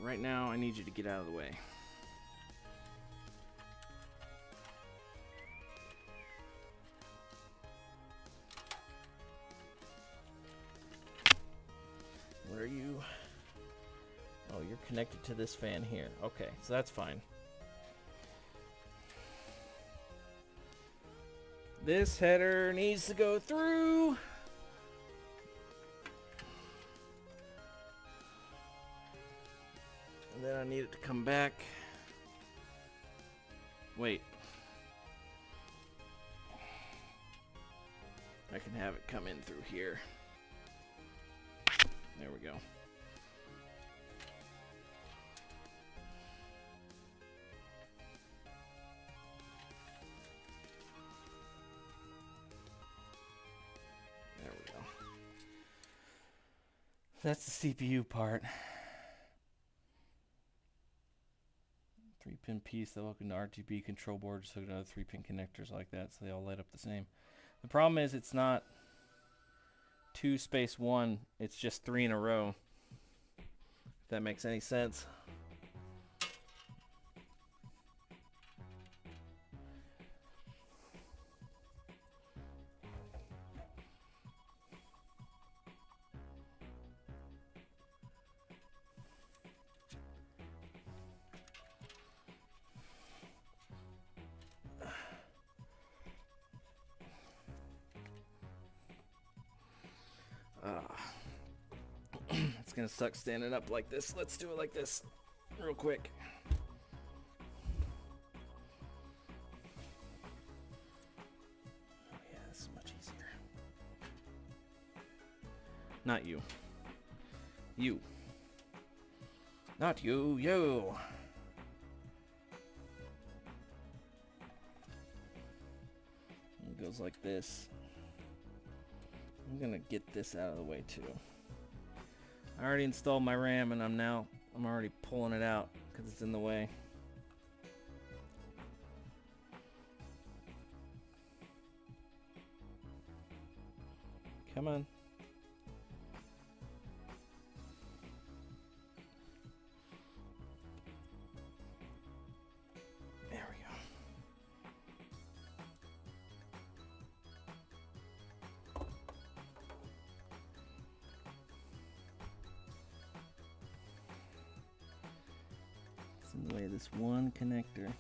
Right now, I need you to get out of the way. Where are you? Oh, you're connected to this fan here. Okay, so that's fine. This header needs to go through. And then I need it to come back. Wait. I can have it come in through here. There we go. There we go. That's the CPU part. 3-pin piece that will hook into RGB control board, just hook it to other 3-pin connectors like that, so they all light up the same. The problem is it's not 2 space 1, it's just 3 in a row. If that makes any sense. It's gonna suck standing up like this. Let's do it like this real quick. Oh yeah, this is much easier. Not you. You. Not you. You. It goes like this. I'm gonna get this out of the way too. I already installed my RAM and I'm already pulling it out because it's in the way. Come on. There we go. It's in the way of this one connector.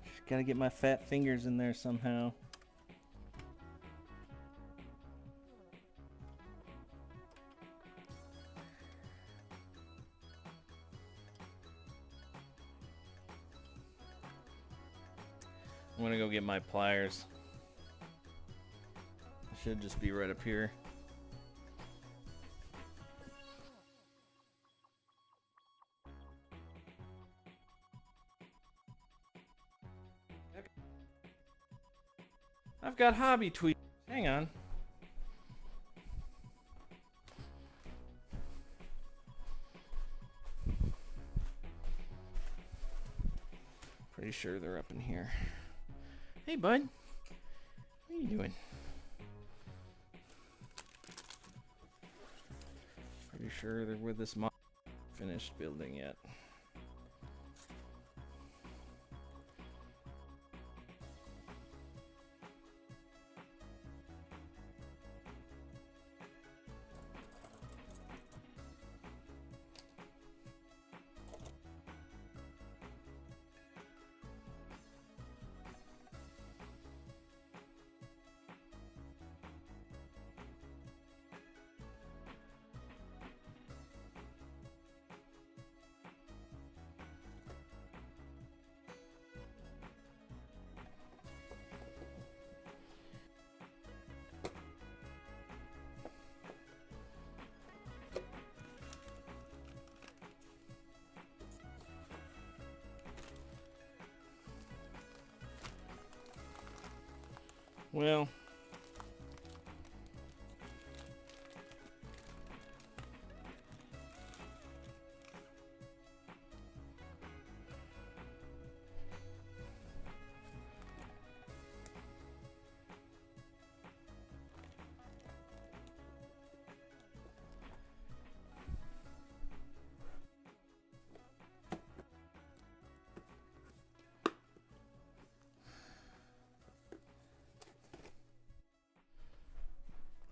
Just gotta get my fat fingers in there somehow. I'm gonna go get my pliers. I should just be right up here. I've got hobby tweet. Hang on. Pretty sure they're up in here. Hey, bud. What are you doing? Pretty sure they're with this finished building yet. Well,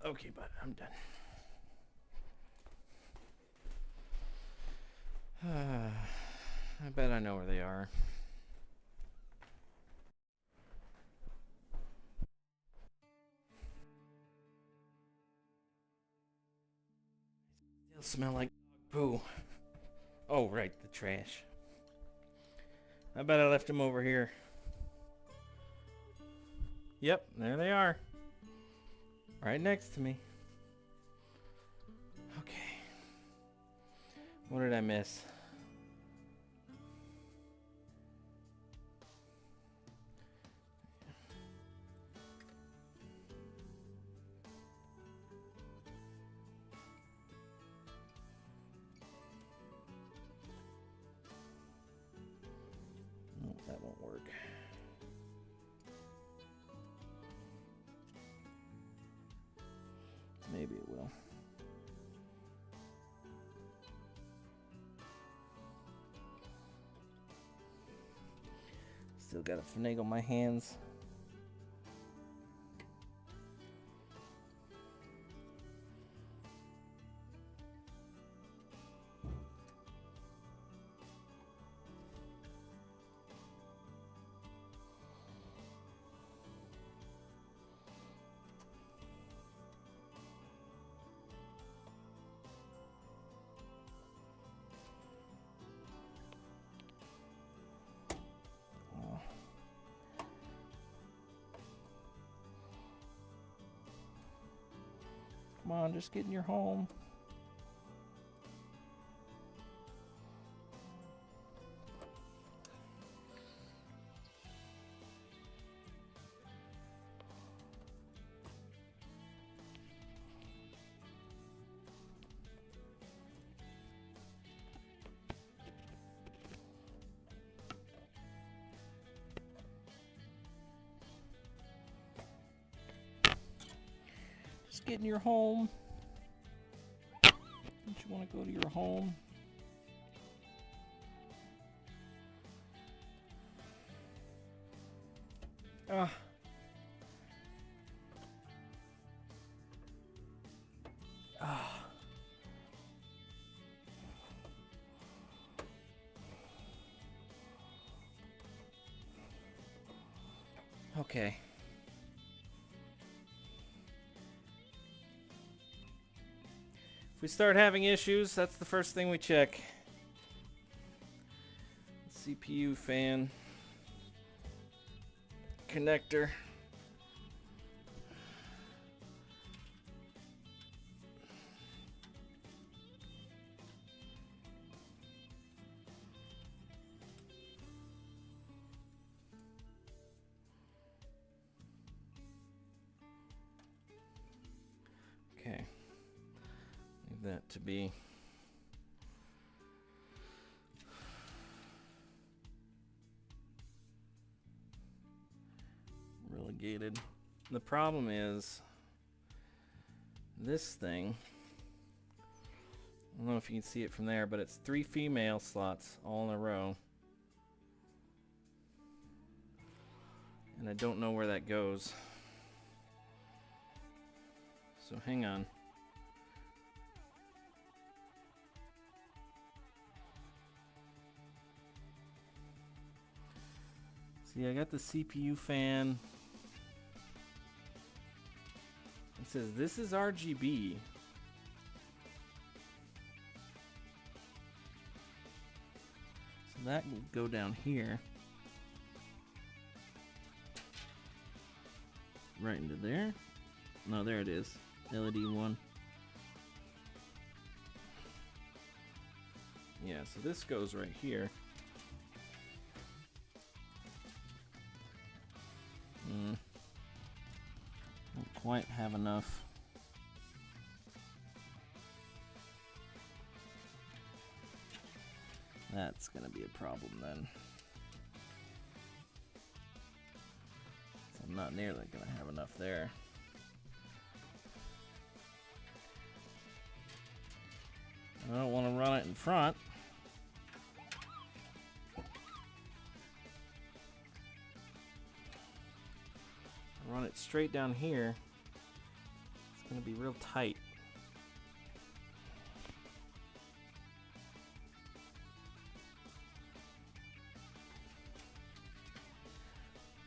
okay, bud, I'm done. I bet I know where they are. They'll smell like poo. Oh, right, the trash. I bet I left them over here. Yep, there they are. Right next to me. Okay. What did I miss? Nope, that won't work. Maybe it will. Still gotta finagle my hands. Come on, just get in your home. Just get in your home. Don't you want to go to your home? Okay. If we start having issues, that's the first thing we check. CPU fan connector. Okay. Leave that to be. Relegated. The problem is this thing. I don't know if you can see it from there, but it's 3 female slots all in a row. And I don't know where that goes. So hang on. See, I got the CPU fan. It says this is RGB. So that will go down here. Right into there. No, there it is. LED 1. Yeah, so this goes right here. Don't quite have enough. That's gonna be a problem then. So I'm not nearly gonna have enough there. I don't want to run it in front. Run it straight down here. It's going to be real tight.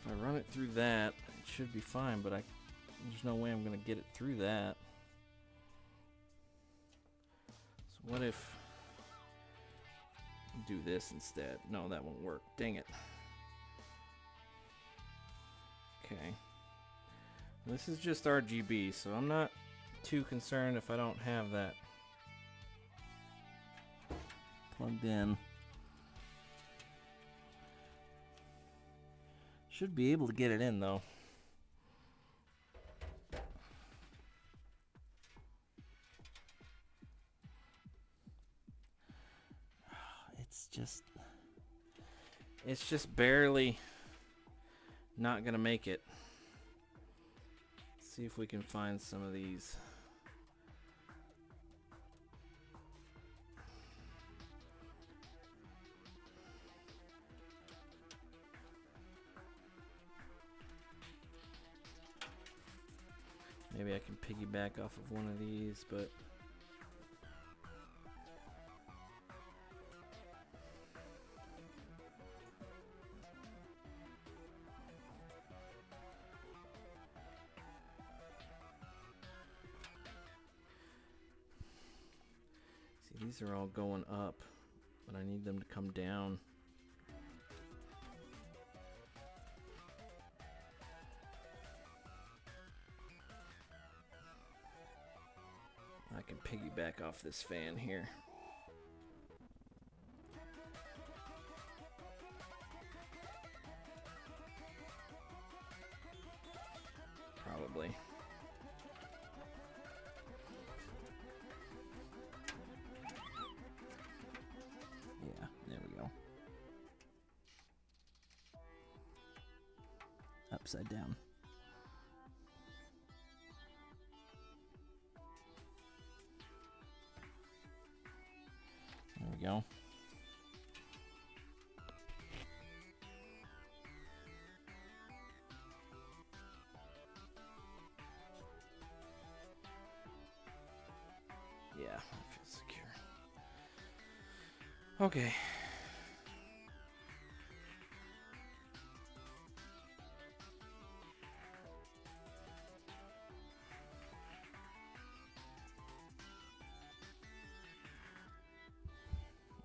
If I run it through that, it should be fine, but there's no way I'm going to get it through that. So what if I do this instead? No, that won't work. Dang it. Okay. This is just RGB, so I'm not too concerned if I don't have that plugged in. Should be able to get it in though. It's just barely not gonna make it. See if we can find some of these. Maybe I can piggyback off of one of these, but see, these are all going up, but I need them to come down. I can piggyback off this fan here. Probably. Yeah, there we go. Upside down. There we go. Yeah, I feel secure. Okay.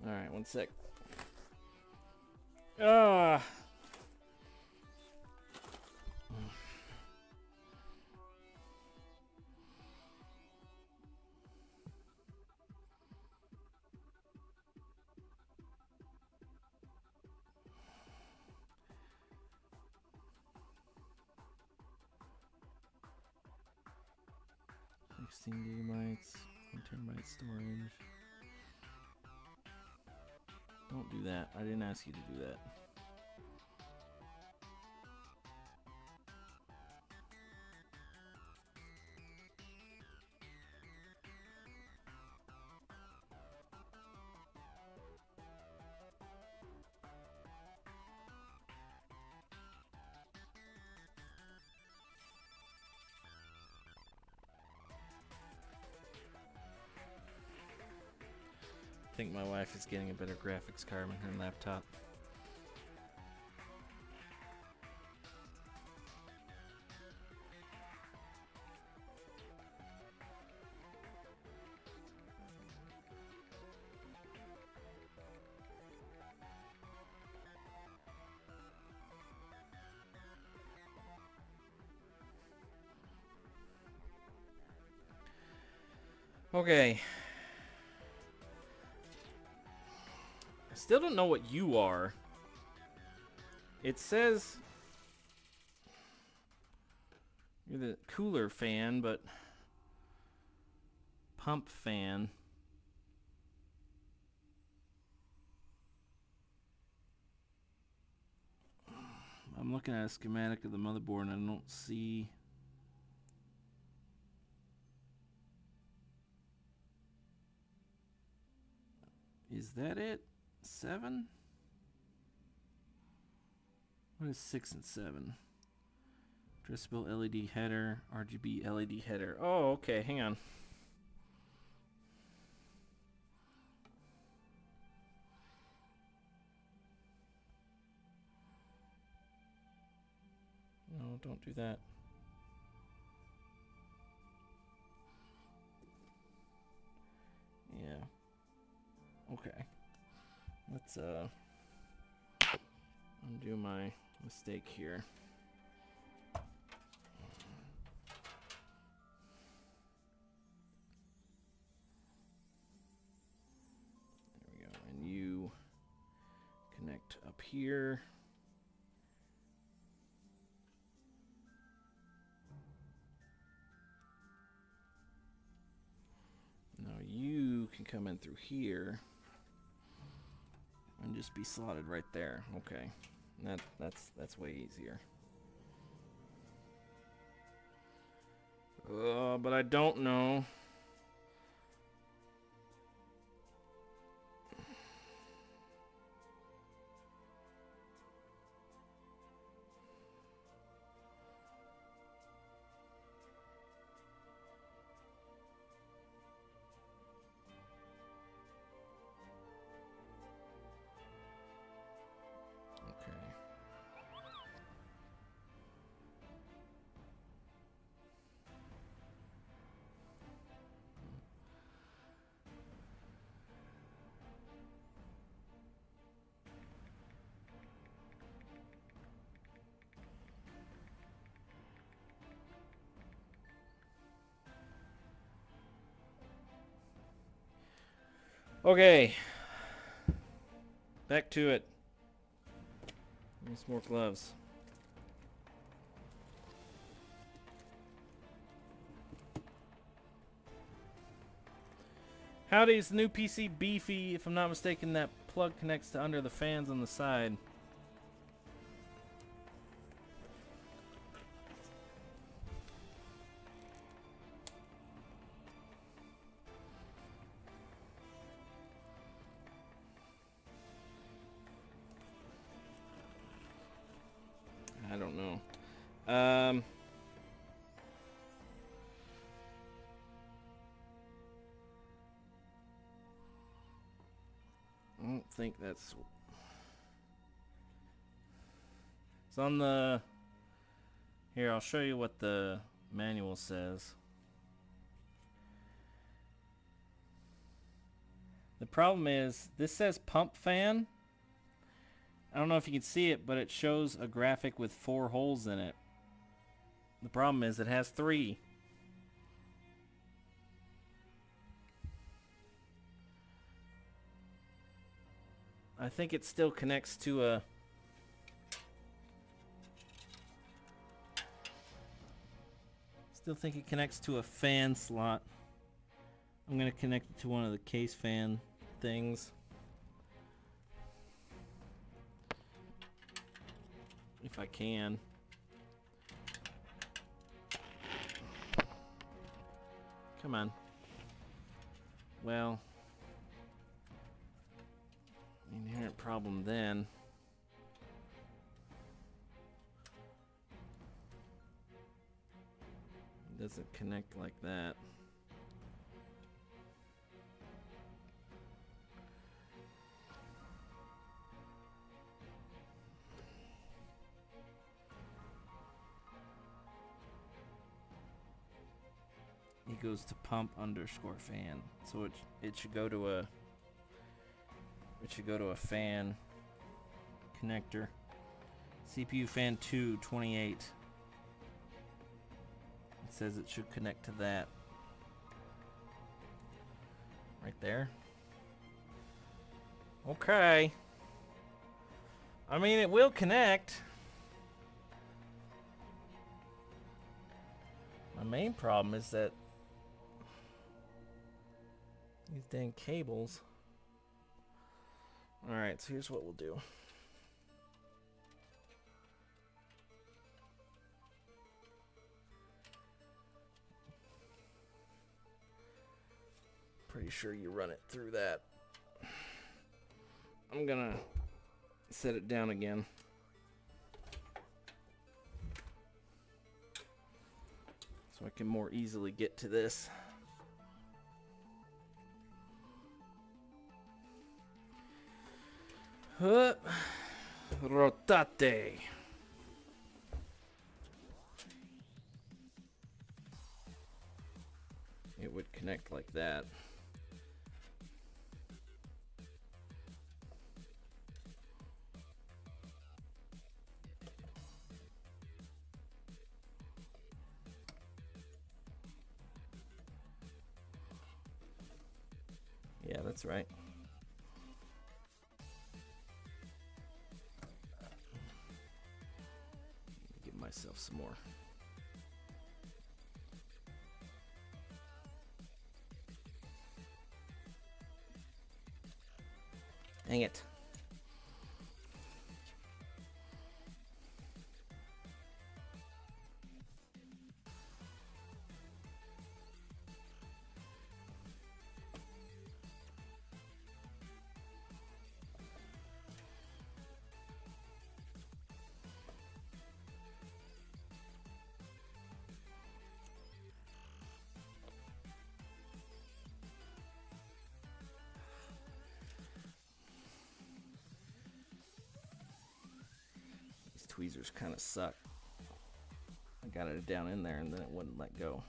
All right, one sec. Ah. 16 gigabytes, 1 terabyte storage. Don't do that. I didn't ask you to do that. I think my wife is getting a better graphics card on her laptop. Okay. I still don't know what you are. It says you're the cooler fan, but pump fan. I'm looking at a schematic of the motherboard and I don't see. Is that it? 7? What is 6 and 7? Addressable LED header, RGB LED header. Oh, okay, hang on. No, don't do that. Yeah. Okay. Let's undo my mistake here. There we go. And you connect up here. Now you can come in through here and just be slotted right there. Okay. That's way easier. But I don't know. Okay. Back to it. Need some more gloves. Howdy, is the new PC beefy? If I'm not mistaken, that plug connects to under the fans on the side. I don't know. I don't think that's... It's on the... Here, I'll show you what the manual says. The problem is, this says pump fan. I don't know if you can see it, but it shows a graphic with 4 holes in it. The problem is it has 3. I think it still connects to a... still think it connects to a fan slot. I'm going to connect it to one of the case fan things. If I can. Come on. Well, inherent problem then. It doesn't connect like that. It goes to pump underscore fan, so it should go to a fan connector. CPU fan 2 28. It says it should connect to that right there. Okay. I mean, it will connect. My main problem is that these dang cables. Alright, so here's what we'll do. Pretty sure you run it through that. I'm gonna set it down again. So I can more easily get to this. Rotate. It would connect like that. Yeah, that's right. Give myself some more. Dang it. Tweezers kind of suck. I got it down in there and then it wouldn't let go.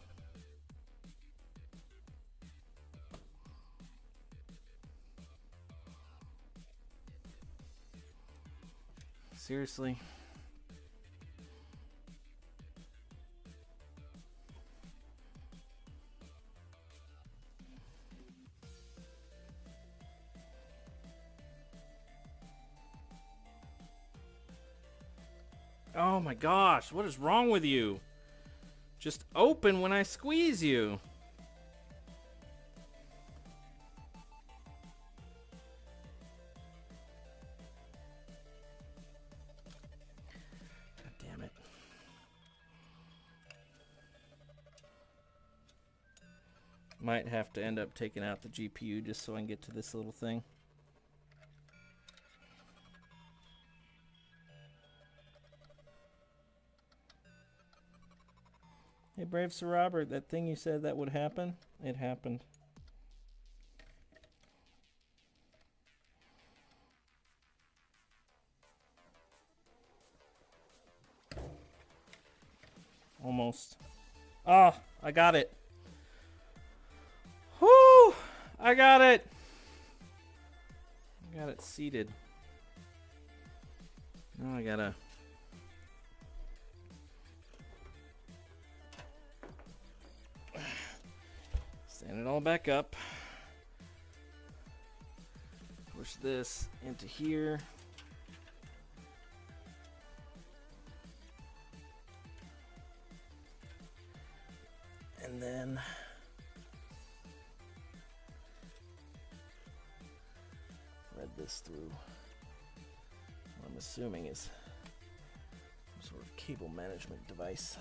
Seriously? Oh my gosh, what is wrong with you? Just open when I squeeze you. God damn it. Might have to end up taking out the GPU just so I can get to this little thing. Hey, Brave Sir Robert, that thing you said that would happen, it happened. Almost. Ah, I got it. Whoo! I got it. I got it seated. Now I gotta... stand it all back up. Push this into here. And then thread this through what I'm assuming is some sort of cable management device.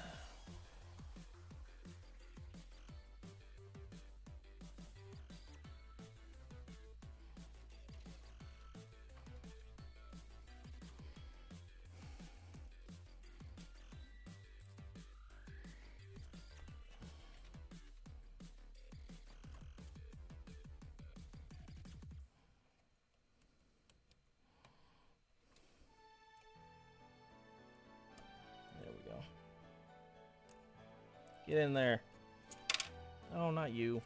Get in there. Oh, not you.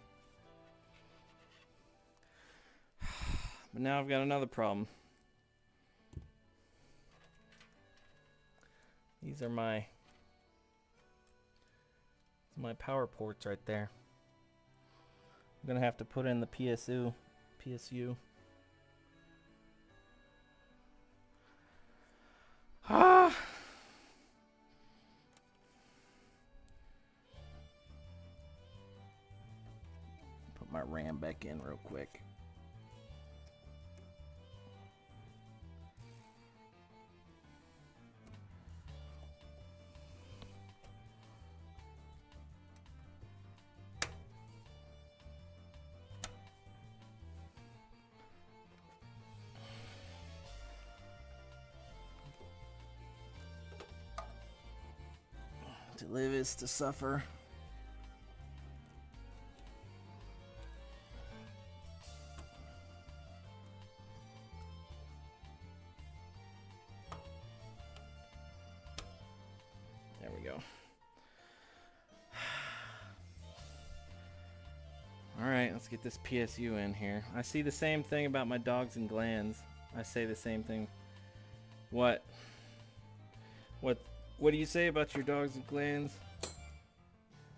But now I've got another problem. These are my power ports right there. I'm gonna have to put in the PSU. Ah. Put my RAM back in real quick. To live is to suffer. There we go. All right, let's get this PSU in here. I see the same thing about my dogs and glands. I say the same thing. What do you say about your dogs and glands?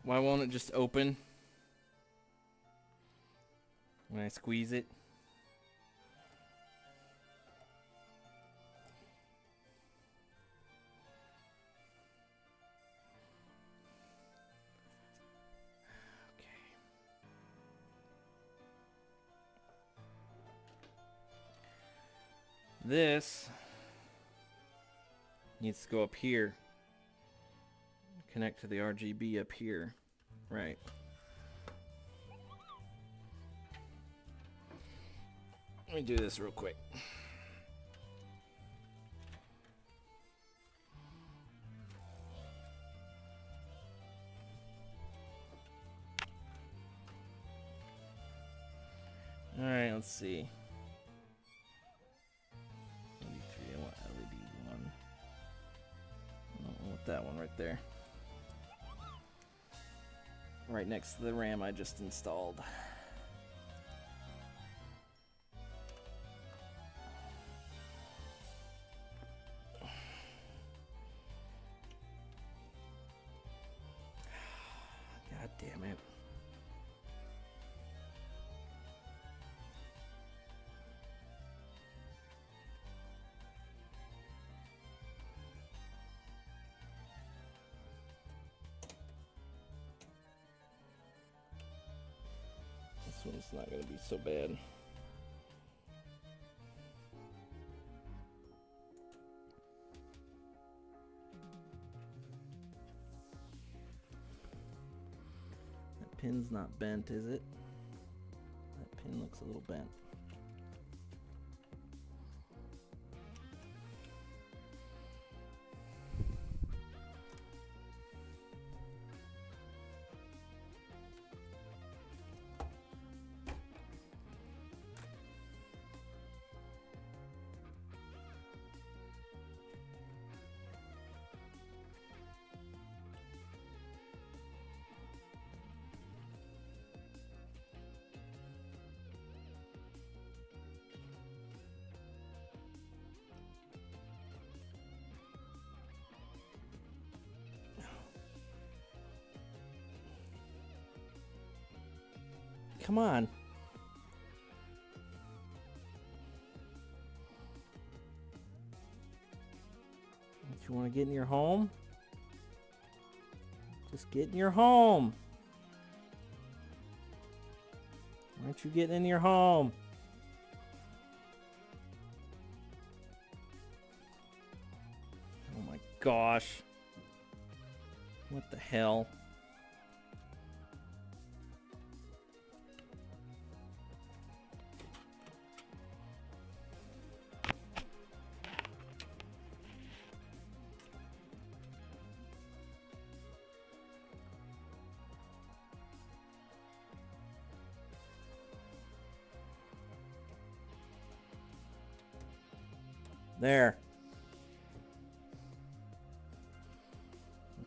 Why won't it just open when I squeeze it? This needs to go up here. Connect to the RGB up here. Right. Let me do this real quick. All right, let's see. I want LED one. I want that one right there. Right next to the RAM I just installed. God damn it. This one's not going to be so bad. That pin's not bent, is it? That pin looks a little bent. Come on. Don't you want to get in your home? Just get in your home. Aren't you getting in your home? Oh my gosh. What the hell? There.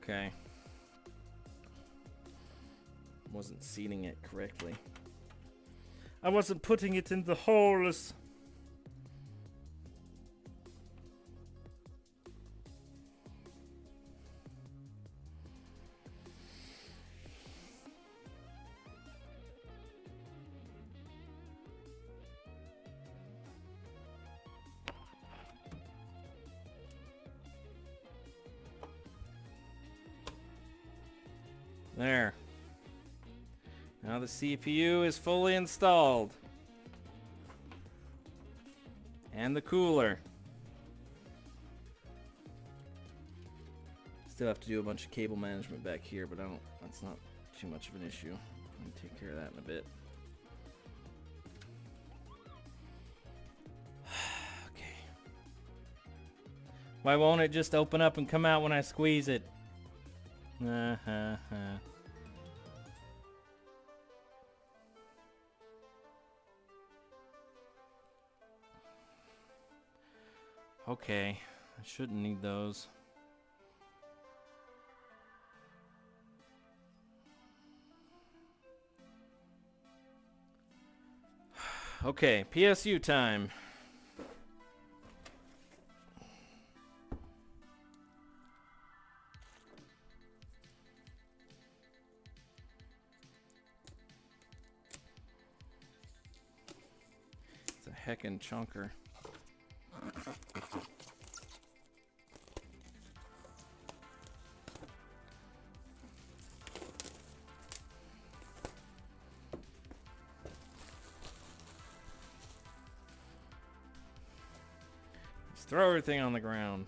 Okay. Wasn't seating it correctly. I wasn't putting it in the holes. There. Now the CPU is fully installed. And the cooler. Still have to do a bunch of cable management back here, but that's not too much of an issue. I'll take care of that in a bit. Okay. Why won't it just open up and come out when I squeeze it? Okay, I shouldn't need those. Okay, PSU time. It's a heckin' chunker. Let's throw everything on the ground.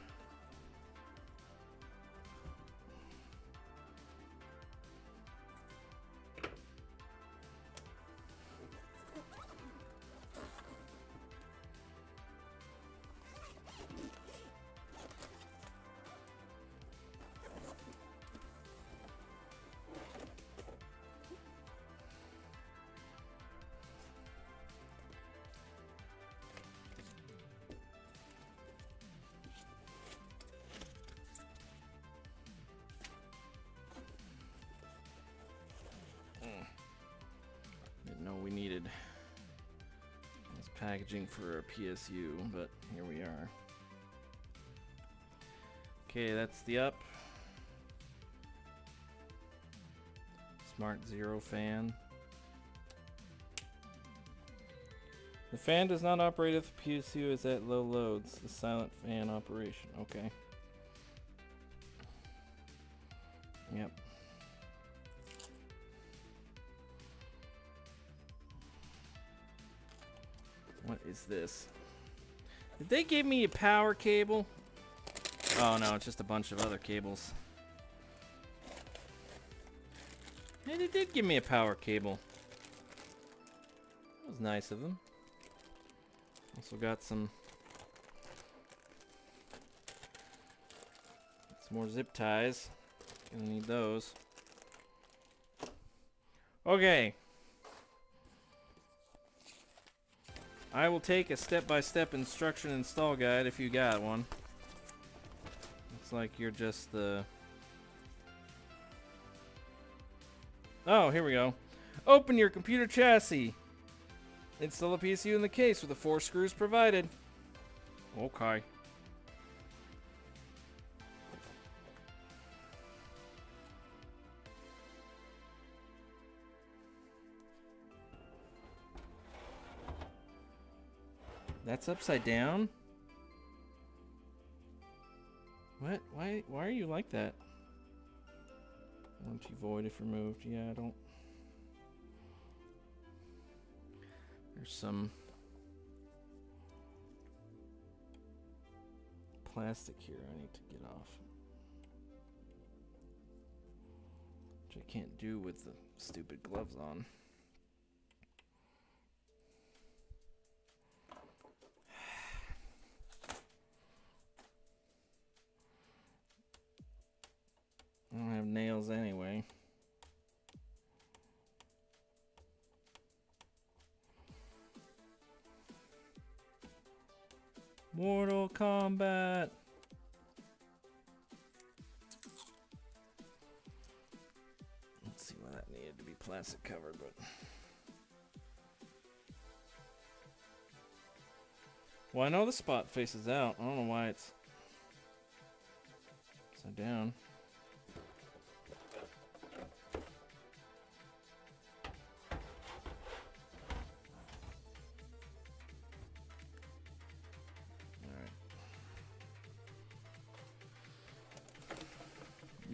Didn't know we needed this packaging for a PSU, but here we are. Okay, that's the up. Smart Zero fan. The fan does not operate if the PSU is at low loads. The silent fan operation. Okay. Yep. What is this? Did they give me a power cable? Oh no, it's just a bunch of other cables. Hey, they did give me a power cable. That was nice of them. Also got some more zip ties. Gonna need those. Okay. I will take a step-by-step instruction install guide if you got one. Looks like you're just the... Oh, here we go. Open your computer chassis. Install a PSU in the case with the 4 screws provided. Okay. That's upside down? What? Why are you like that? Empty void if removed. Yeah, I don't... There's some plastic here I need to get off, which I can't do with the stupid gloves on. I don't have nails anyway. Mortal Kombat. Let's see why that needed to be plastic covered, but well, I know the spot faces out. I don't know why it's upside down.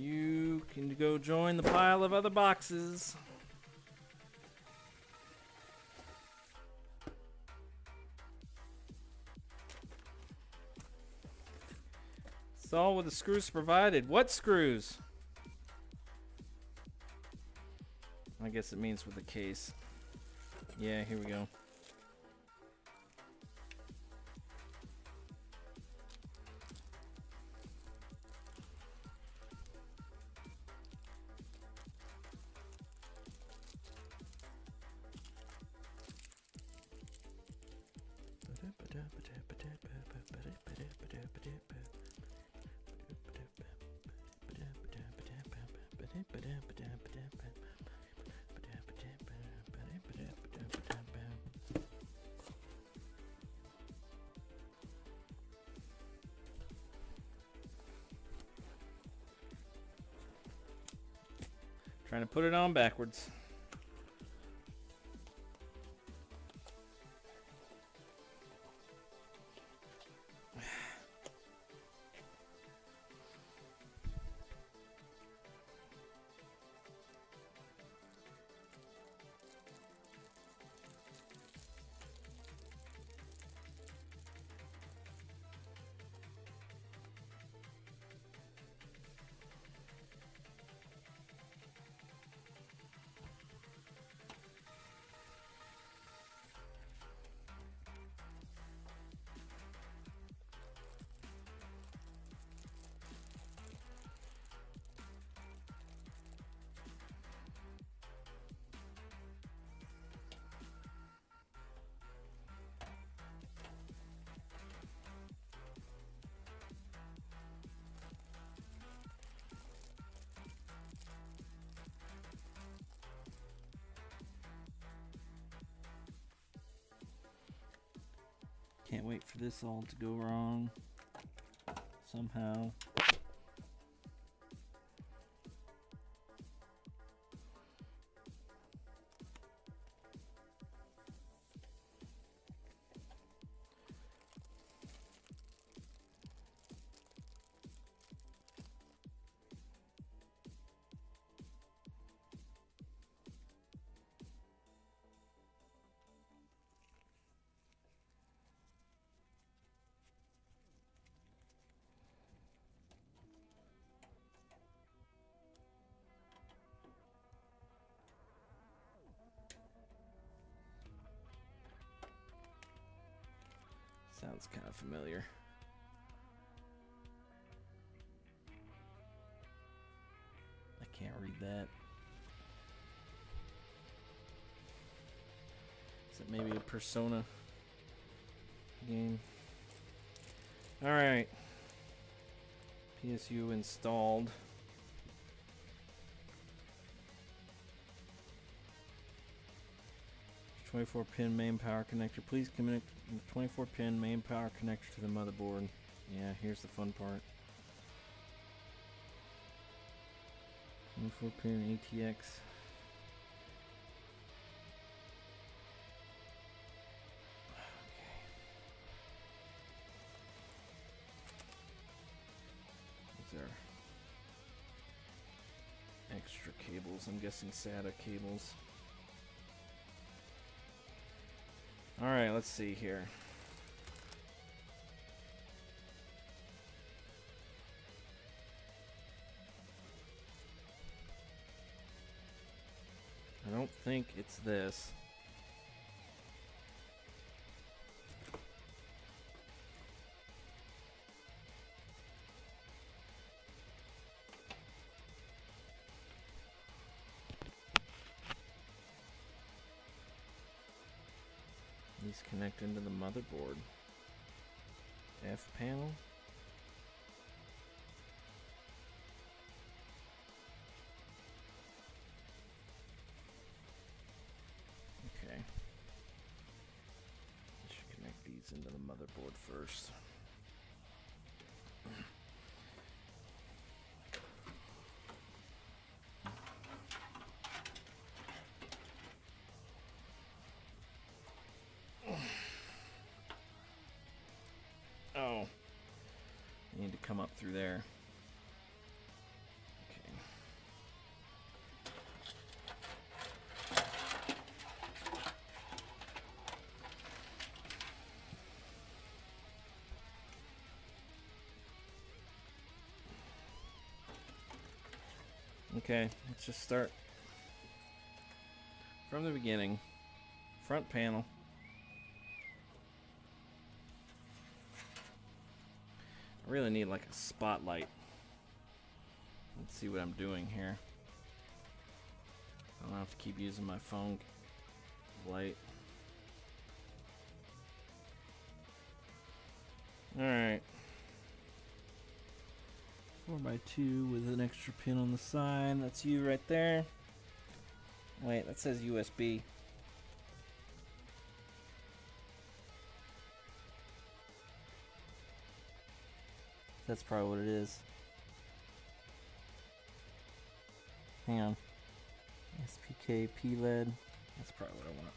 You can go join the pile of other boxes. It's all with the screws provided. What screws? I guess it means with the case. Yeah, here we go. Trying to put it on backwards. Can't wait for this all to go wrong somehow. Sounds kind of familiar. I can't read that. Is it maybe a Persona game? Alright. PSU installed. .24-pin main power connector. Please connect the 24-pin main power connector to the motherboard. Yeah, here's the fun part. 24-pin ATX. These are extra cables. I'm guessing SATA cables. Alright, let's see here. I don't think it's this. These connect into the motherboard. F panel. Okay. I should connect these into the motherboard first. Oh, I need to come up through there. Okay, let's just start from the beginning. Front panel. I really need like a spotlight. Let's see what I'm doing here. I don't have to keep using my phone light. Alright. 4x2 with an extra pin on the side. That's you right there. Wait, that says USB. That's probably what it is. Hang on. SPK P-LED. That's probably what I want.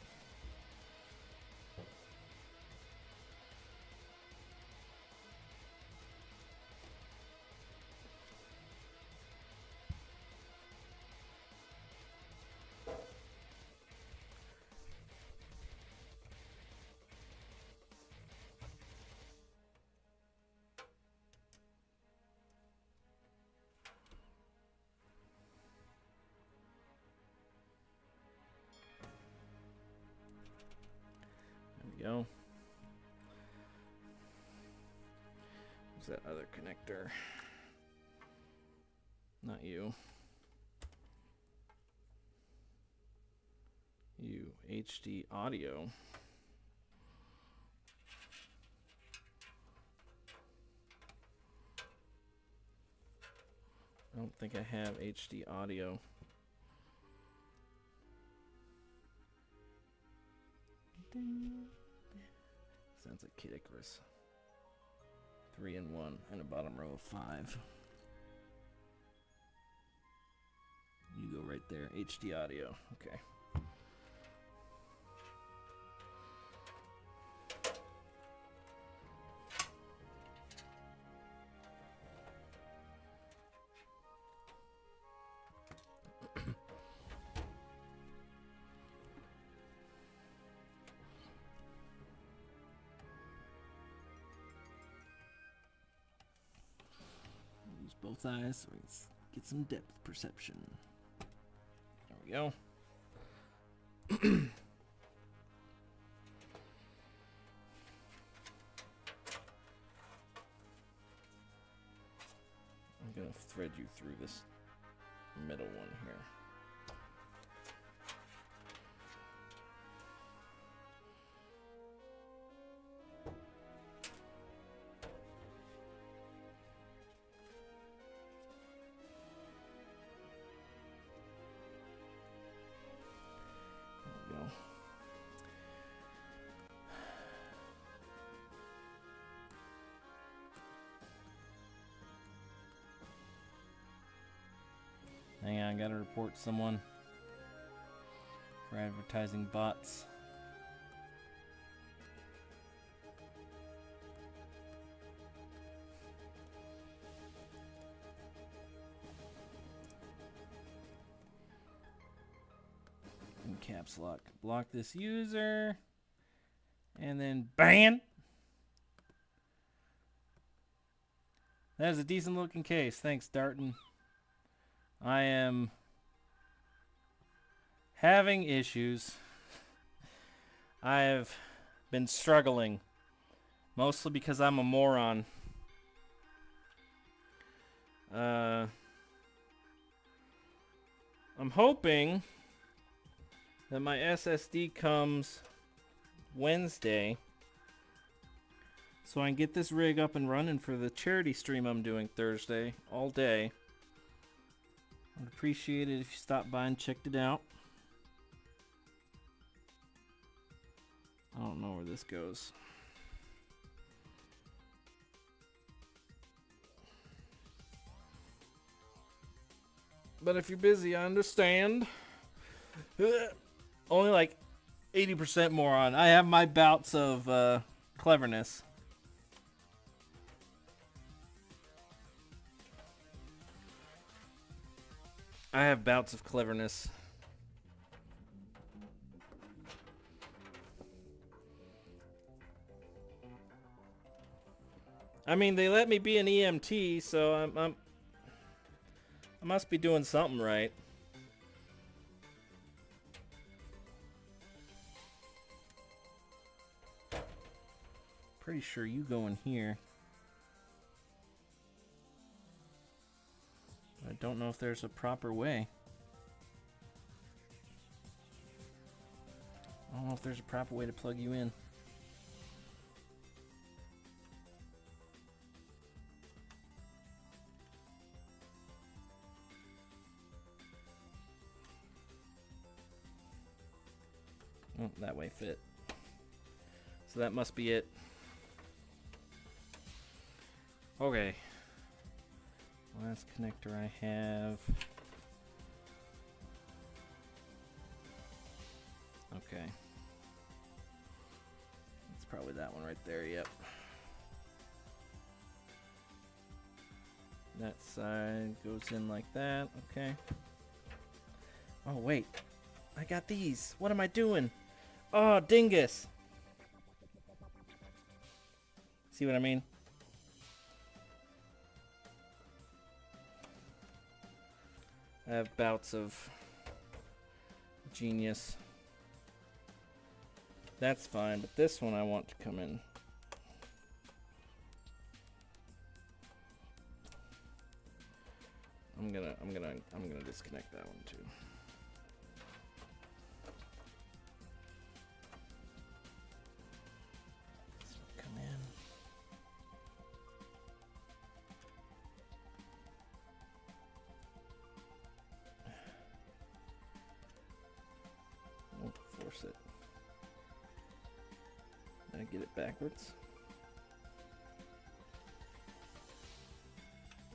Go. Where's that other connector? Not you. You, HD audio. I don't think I have HD audio. Sounds like Kid Icarus. 3 and 1 and a bottom row of 5. You go right there. HD audio. Okay. Both eyes so we can get some depth perception. There we go. I'm gonna thread you through this middle one here. Hang on, I gotta report someone for advertising bots. In caps lock. Block this user. And then bang! That is a decent looking case. Thanks, Darton. I am having issues. I have been struggling. Mostly because I'm a moron. I'm hoping that my SSD comes Wednesday so I can get this rig up and running for the charity stream I'm doing Thursday all day. I'd appreciate it if you stopped by and checked it out. I don't know where this goes. But if you're busy, I understand. Only like 80% moron. I have my bouts of cleverness. I have bouts of cleverness. I mean, they let me be an EMT, so I must be doing something right. Pretty sure you go in here. I don't know if there's a proper way. I don't know if there's a proper way to plug you in. Oh, that way fit. So that must be it. Okay. Last connector I have. Okay. It's probably that one right there, yep. That side goes in like that, okay. Oh, wait. I got these. What am I doing? Oh, dingus. See what I mean? I have bouts of genius. That's fine, but this one I want to come in. I'm gonna disconnect that one too. This will come in. Won't force it. Did I get it backwards?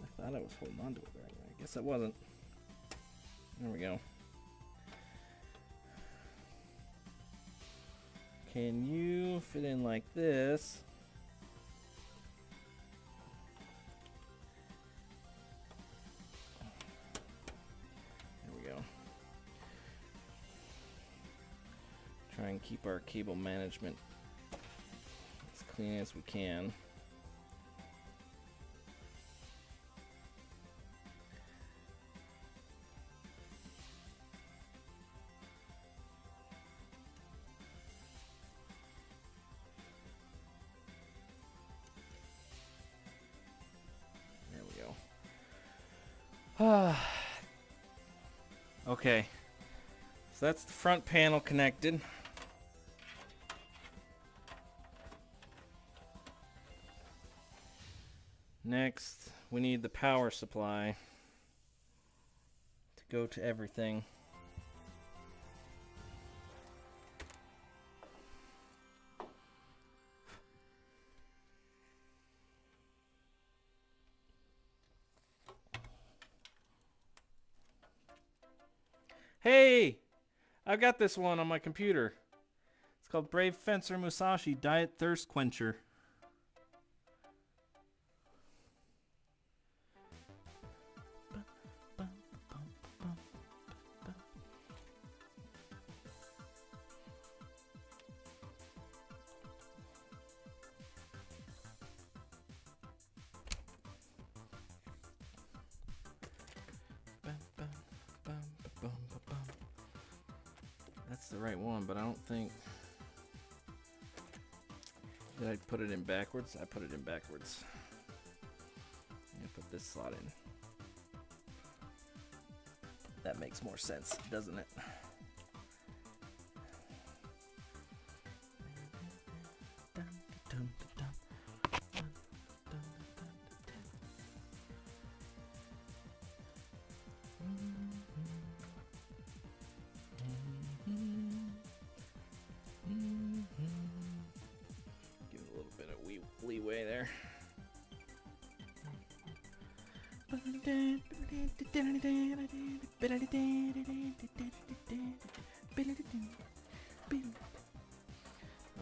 I thought I was holding on to it the right way. I guess I wasn't. There we go. Can you fit in like this? There we go. Try and keep our cable management as clean as we can. Okay, so that's the front panel connected. Next, we need the power supply to go to everything. Hey! I've got this one on my computer. It's called Brave Fencer Musashi Diet Thirst Quencher. That's the right one, but I don't think... Did I put it in backwards? I put it in backwards. I'm gonna put this slot in. That makes more sense, doesn't it? Give it a little bit of leeway there.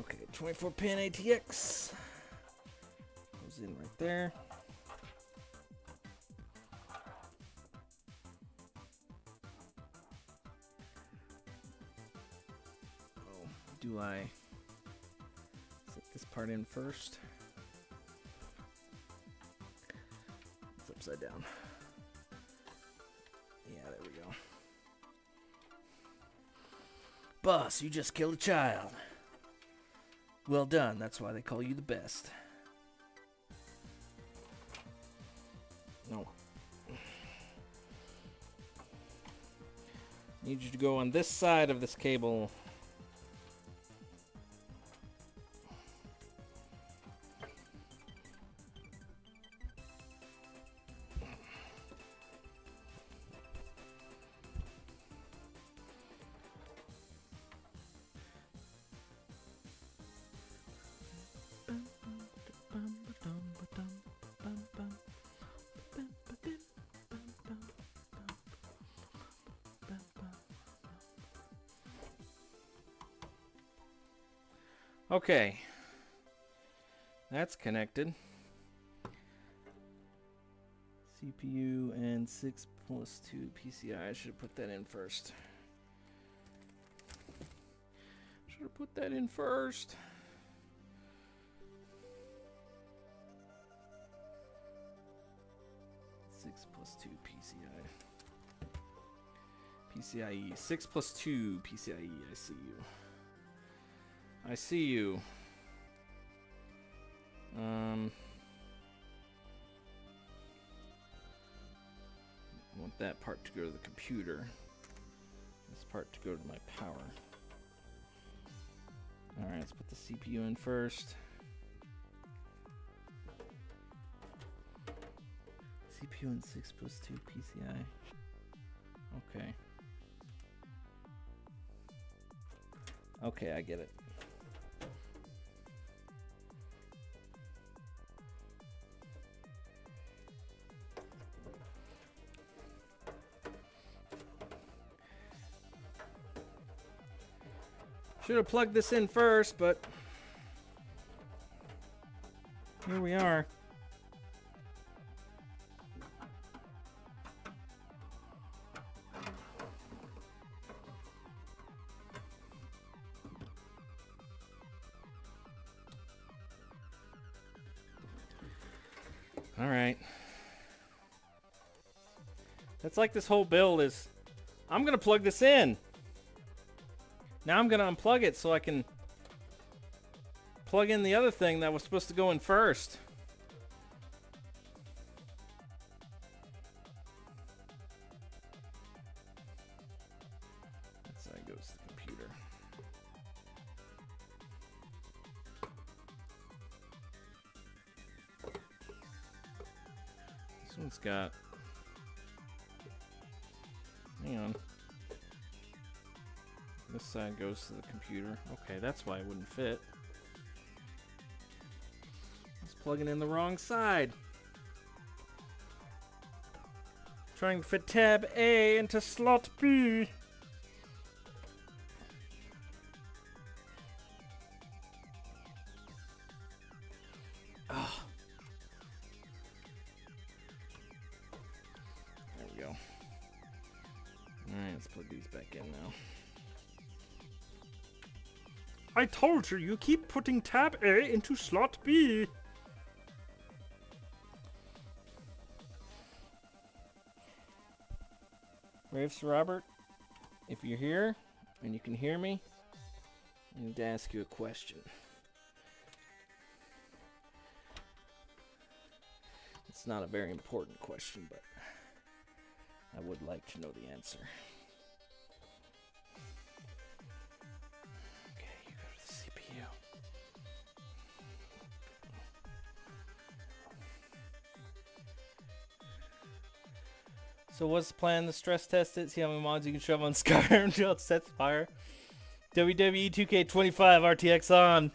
Okay, 24 pin ATX goes in right there. Oh, do I set this part in first? It's upside down. Yeah, there we go. Boss, you just killed a child. Well done. That's why they call you the best. No. Need you to go on this side of this cable. Okay, that's connected. CPU and 6 plus 2 PCI. I should have put that in first. Should have put that in first. Six plus 2 PCI. PCIe. 6 plus 2 PCIe. I see you. I see you. I want that part to go to the computer. This part to go to my power. Alright, let's put the CPU in first. CPU and 6 plus 2 PCI. Okay. Okay, I get it. Should have plugged this in first, but here we are. All right. That's like this whole build is, I'm going to plug this in. Now I'm going to unplug it so I can plug in the other thing that was supposed to go in first. That side goes to the computer. This one's got... Hang on. This side goes to the computer. Okay, that's why it wouldn't fit. I was plugging in the wrong side. Trying to fit tab A into slot B. Oh. There we go. Alright, let's plug these back in now. I told you, you keep putting tab A into slot B. Raves Robert, if you're here, and you can hear me, I need to ask you a question. It's not a very important question, but I would like to know the answer. Okay, you go to the CPU. So what's the plan? The stress test it, see how many mods you can shove on Skyrim until it sets fire. WWE 2K25 RTX on.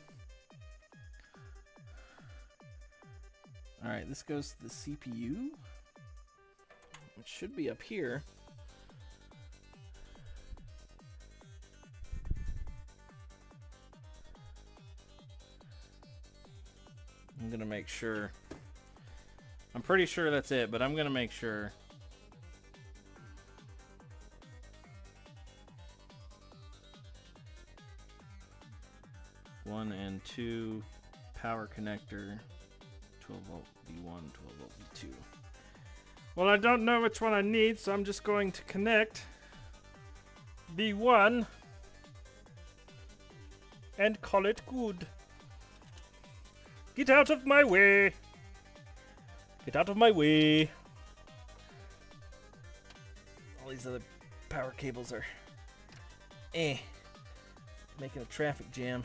Alright, this goes to the CPU, which should be up here. I'm gonna make sure. I'm pretty sure that's it, but I'm gonna make sure. One and two, power connector, 12 volt V1, 12 volt V2. Well, I don't know which one I need, so I'm just going to connect V1 and call it good. Get out of my way! Get out of my way! All these other power cables are making a traffic jam.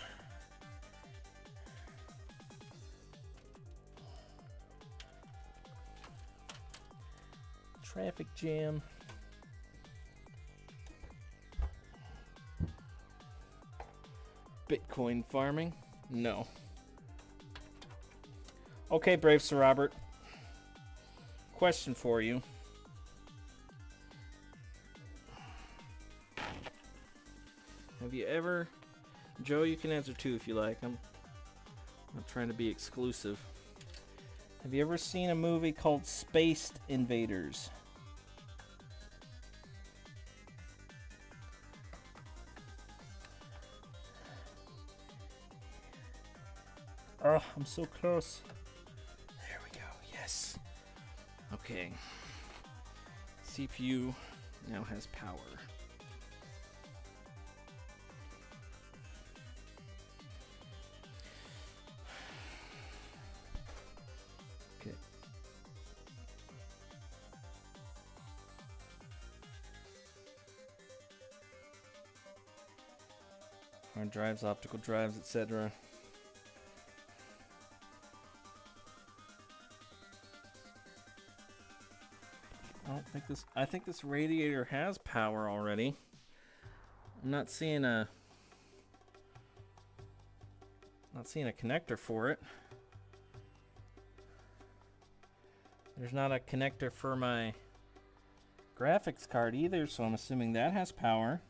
Traffic jam. Bitcoin farming? No. Okay, Brave Sir Robert. Question for you. Have you ever... Joe, you can answer too if you like. I'm not trying to be exclusive. Have you ever seen a movie called Spaced Invaders? Oh, I'm so close. There we go. Yes. Okay. CPU now has power. Okay. Hard drives, optical drives, etc. I think this radiator has power already. I'm not seeing a connector for it. There's not a connector for my graphics card either, so I'm assuming that has power.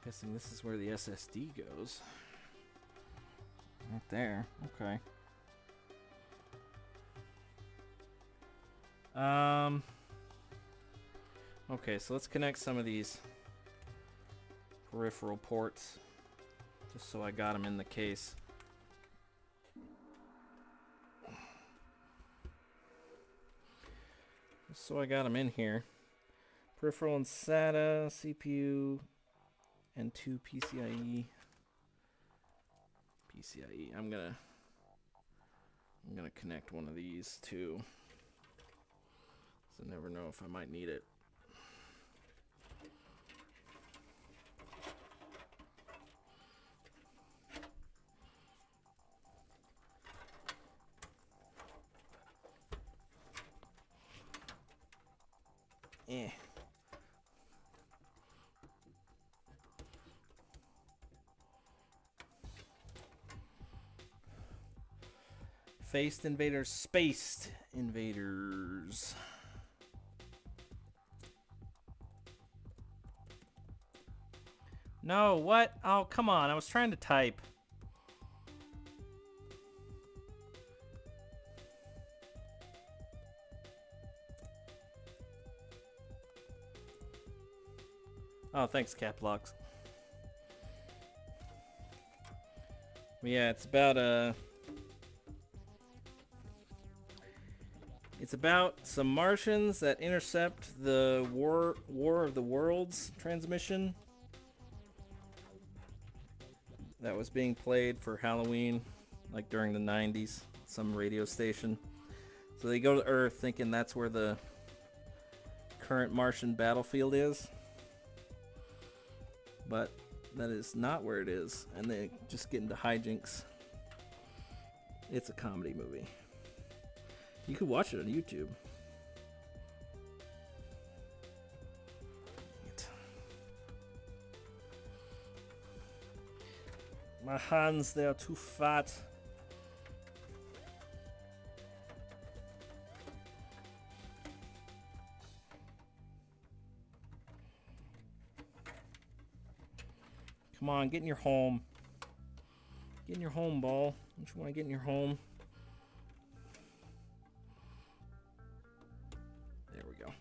Guessing this is where the SSD goes. Right there. Okay. Okay, so let's connect some of these peripheral ports, just so I got them in the case. Just so I got them in here. Peripheral and SATA, CPU, and 2 PCIe. I'm gonna connect one of these too. So I never know if I might need it. Faced invaders, spaced invaders. No, what? Oh, come on. I was trying to type. Oh, thanks, Caplocks. Yeah, it's about it's about some Martians that intercept the War of the Worlds transmission that was being played for Halloween, like during the 90s, some radio station. So they go to Earth thinking that's where the current Martian battlefield is. But that is not where it is, and they just get into hijinks. It's a comedy movie. You could watch it on YouTube. My hands, they are too fat. Come on, get in your home. Get in your home, ball. Don't you want to get in your home? There we go.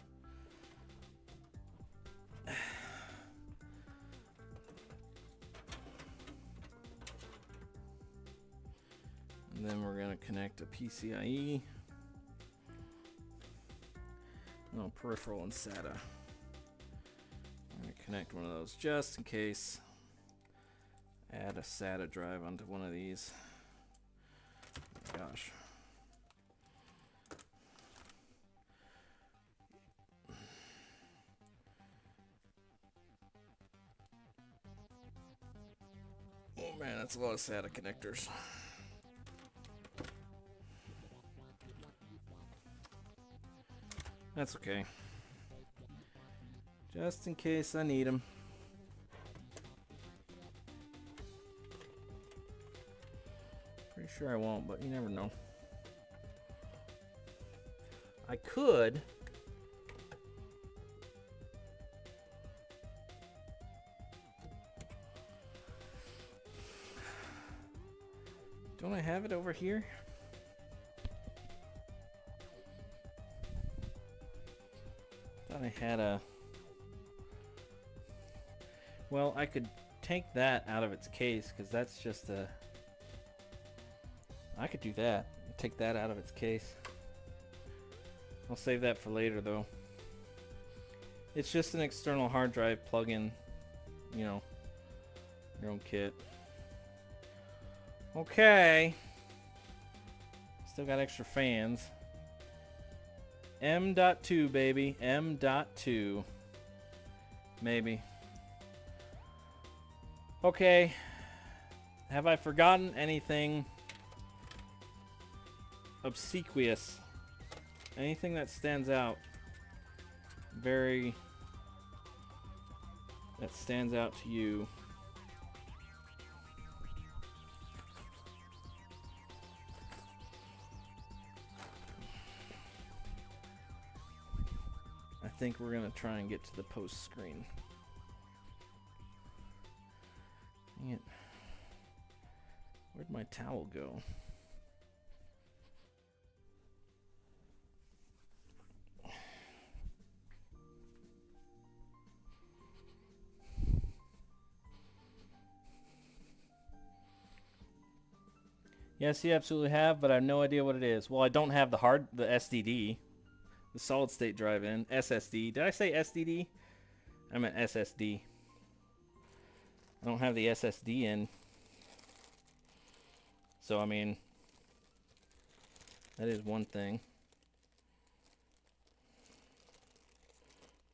And then we're going to connect a PCIe. No, peripheral and SATA. I'm going to connect one of those just in case. Add a SATA drive onto one of these. Gosh. Oh man, that's a lot of SATA connectors. That's okay. Just in case I need them. Pretty sure I won't, but you never know. I could. Don't I have it over here? Thought I had a... Well, I could take that out of its case, because that's just a... I could do that. Take that out of its case. I'll save that for later, though. It's just an external hard drive plug-in, you know, your own kit. Okay. Still got extra fans. M.2, baby. M.2. Maybe. Okay. Have I forgotten anything obsequious? Anything that stands out? That stands out to you? I think we're gonna try and get to the post screen. Dang it. Where'd my towel go? Yes, you absolutely have, but I have no idea what it is. Well, I don't have the SDD, the solid state drive in, SSD. Did I say SDD? I meant SSD. I don't have the SSD in. So, I mean, that is one thing.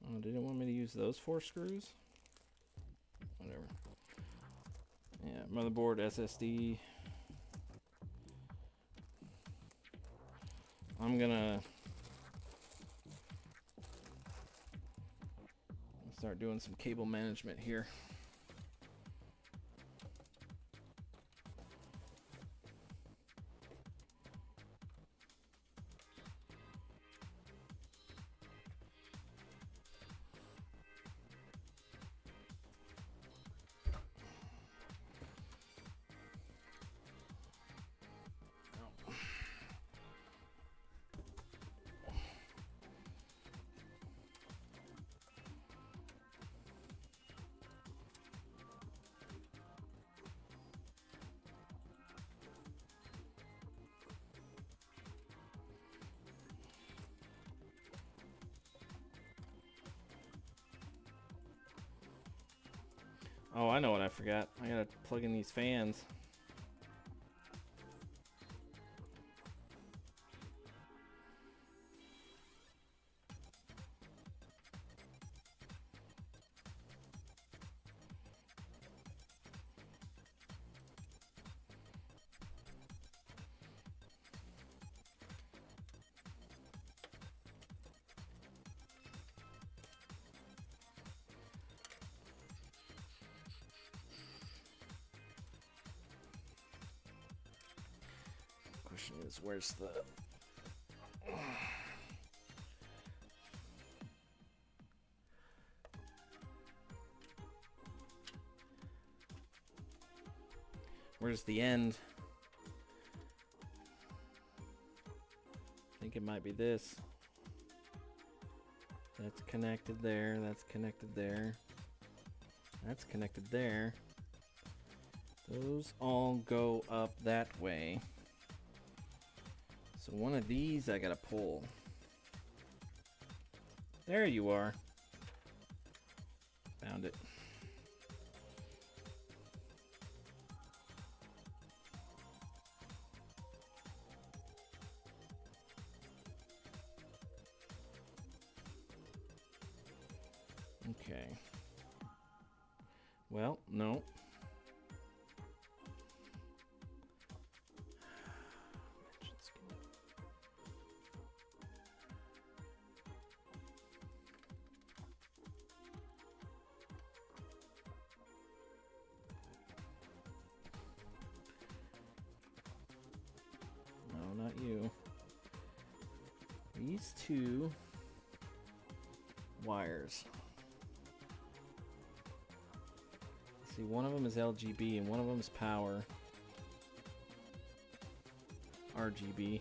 Oh, did it want me to use those 4 screws? Whatever. Yeah, motherboard, SSD. I'm gonna start doing some cable management here. Oh, I know what I forgot. I gotta plug in these fans. Question is, where's the... Where's the end? I think it might be this. That's connected there, that's connected there. That's connected there. Those all go up that way. So one of these I gotta pull. There you are. Found it. Okay. Well, no. No, not you. These two wires. See, one of them is LGB and one of them is power. RGB.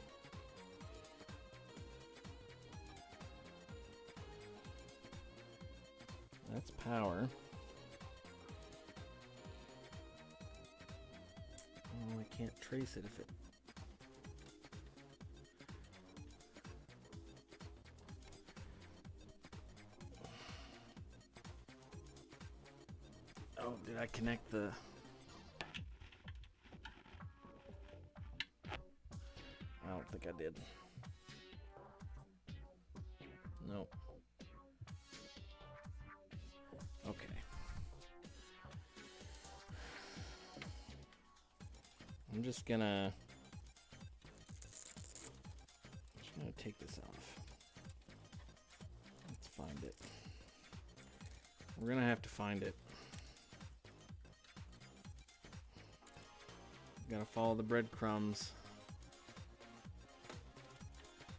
That's power. Oh, I can't trace it if it... Oh, did I connect the... I don't think I did. Nope. Okay. I'm just gonna take this off. Let's find it. We're gonna have to find it. Gotta follow the breadcrumbs.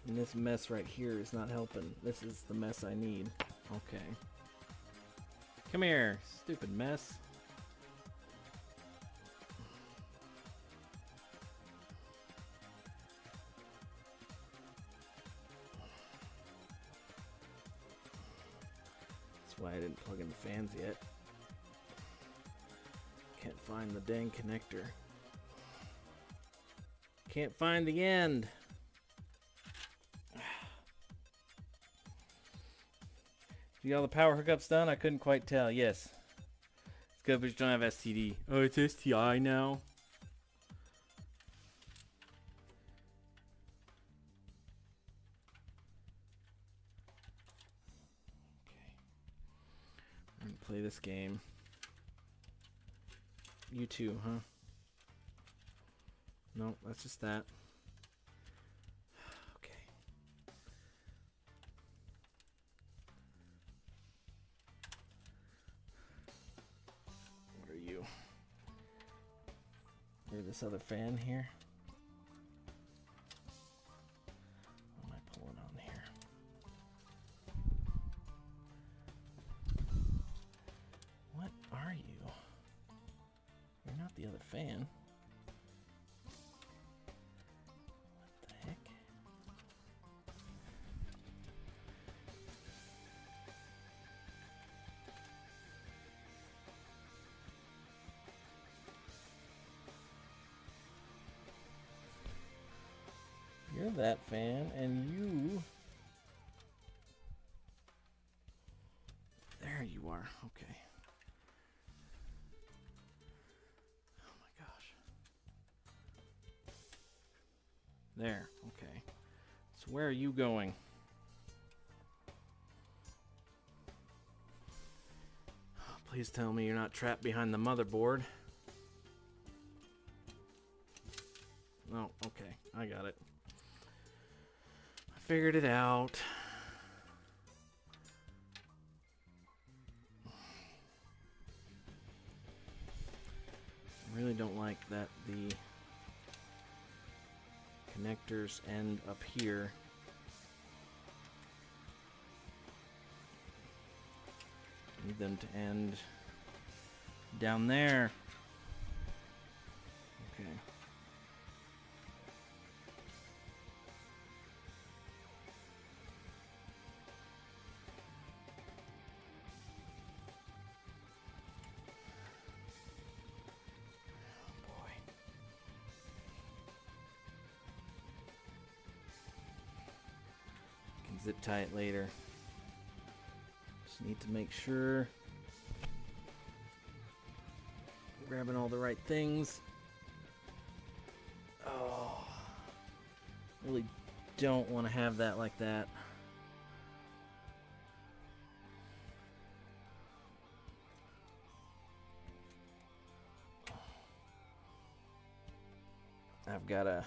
And this mess right here is not helping. This is the mess I need. Okay. Come here, stupid mess. That's why I didn't plug in the fans yet. Can't find the dang connector. Can't find the end. You got all the power hookups done? I couldn't quite tell. Yes. It's good, but you don't have STD. Oh, it's STI now. Okay. I'm gonna play this game. You too, huh? No, that's just that. Okay. What are you? You're this other fan here? What am I pulling on here? What are you? You're not the other fan. You're that fan, and you... There you are. Okay. There, okay. So where are you going? Please tell me you're not trapped behind the motherboard. Oh, okay. I got it. I figured it out. I really don't like that the connectors end up here. Need them to end down there. Okay. Zip tie it later. Just need to make sure I'm grabbing all the right things. Oh, really don't want to have that like that. I've got to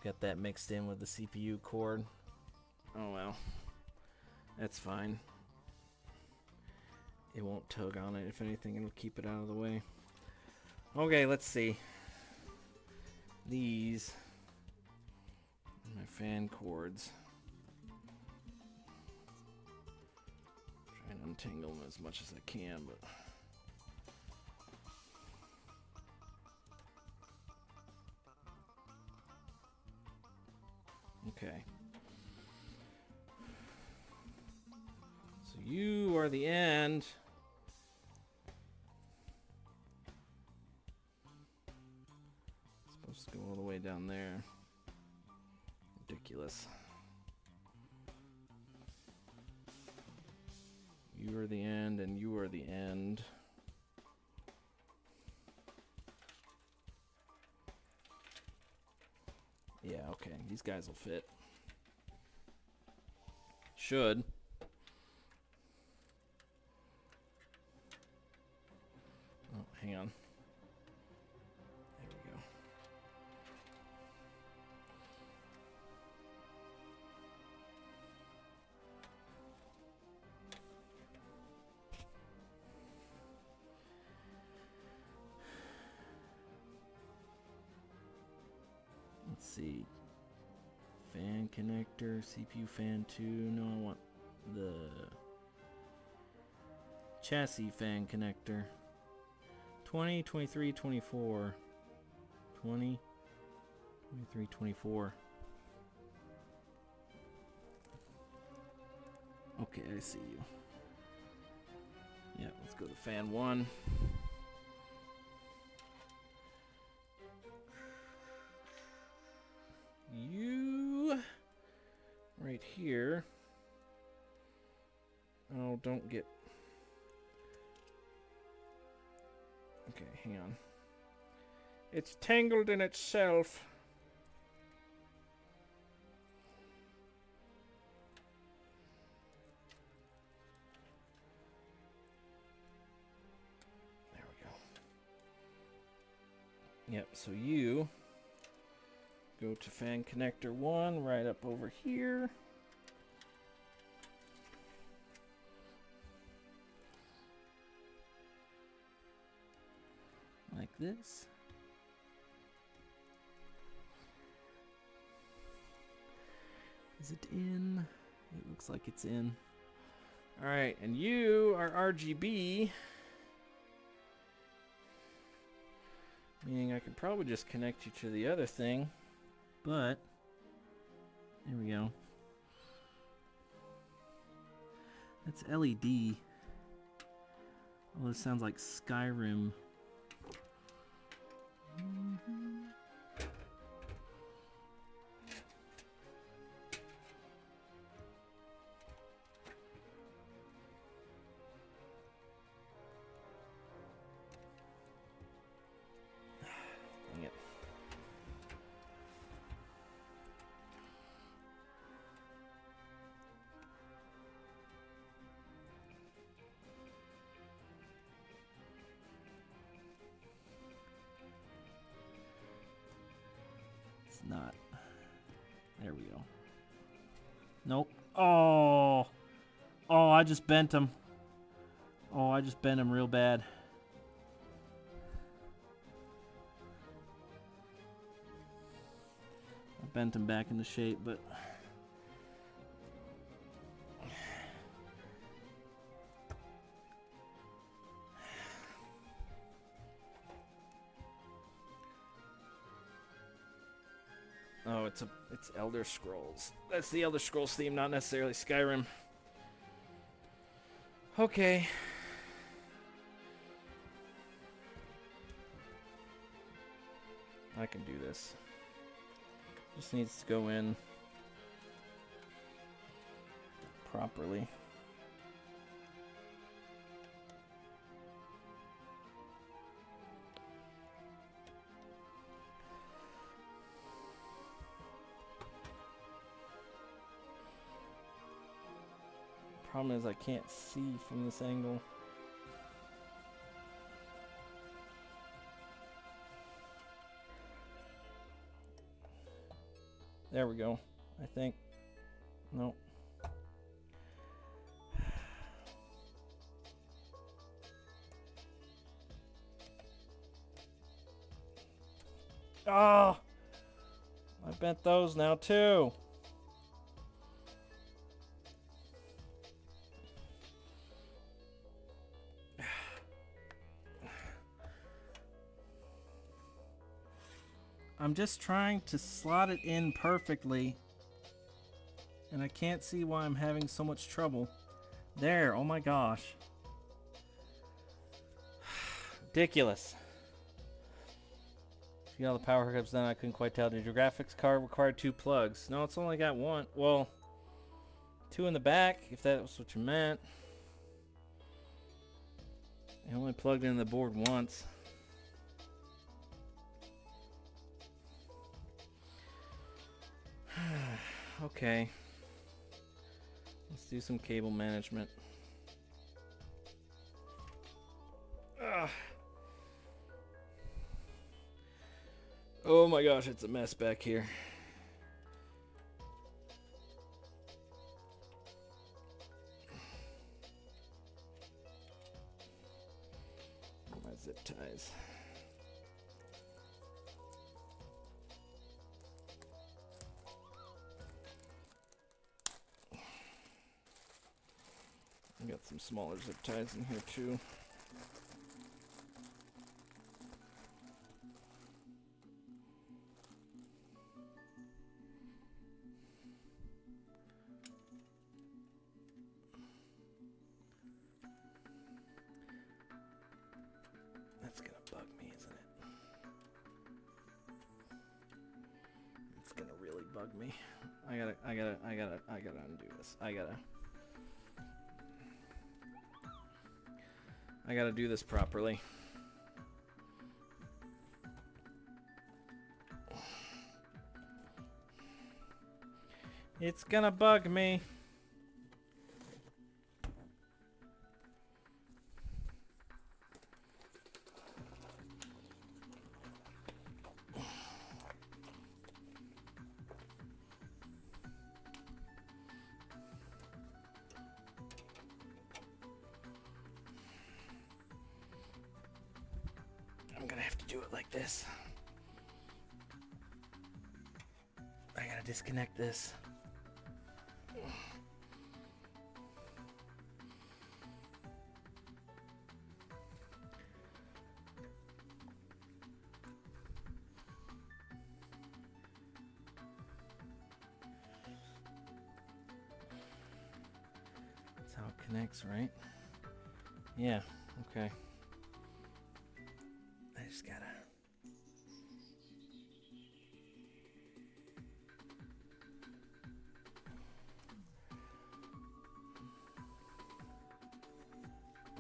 got that mixed in with the CPU cord. Oh well, that's fine. It won't tug on it. If anything, it'll keep it out of the way. Okay, let's see. These are my fan cords. Try and untangle them as much as I can, but okay. So you are the end. It's supposed to go all the way down there. Ridiculous. You are the end, and you are the end. Yeah, okay. These guys will fit. Should. Oh, hang on. There we go. Let's see. Fan connector, CPU fan 2. No, I want the chassis fan connector. 20, 23, 24. 20, 23, 24. Okay, I see you. Yeah, let's go to fan 1. You right here. Oh, don't get. Okay, hang on. It's tangled in itself. There we go. Yep, so you go to fan connector 1 right up over here. Like this. Is it in? It looks like it's in. Alright, and you are RGB. Meaning I can probably just connect you to the other thing. But, there we go. That's LED. Oh, this sounds like Skyrim. not. There we go. Nope. Oh. Oh, I just bent him. Oh, I just bent him real bad. I bent him back into shape, but... Oh, it's Elder Scrolls. That's the Elder Scrolls theme, not necessarily Skyrim. Okay. I can do this. Just needs to go in properly. Problem is I can't see from this angle. There we go, I think. Nope. Oh! I bent those now too. I'm just trying to slot it in perfectly, and I can't see why I'm having so much trouble. There, oh my gosh. Ridiculous. You got all the power hookups done, I couldn't quite tell. Did your graphics card require 2 plugs? No, it's only got 1. Well, 2 in the back, if that was what you meant. I only plugged in the board once. Okay. Let's do some cable management. Ugh. Oh my gosh, it's a mess back here. My zip ties. I got some smaller zip ties in here too. That's gonna bug me, isn't it? It's gonna really bug me. I gotta undo this. I gotta do this properly. It's gonna bug me. I'm gonna have to do it like this. I gotta disconnect this. That's how it connects, right? Yeah, okay. I just gotta...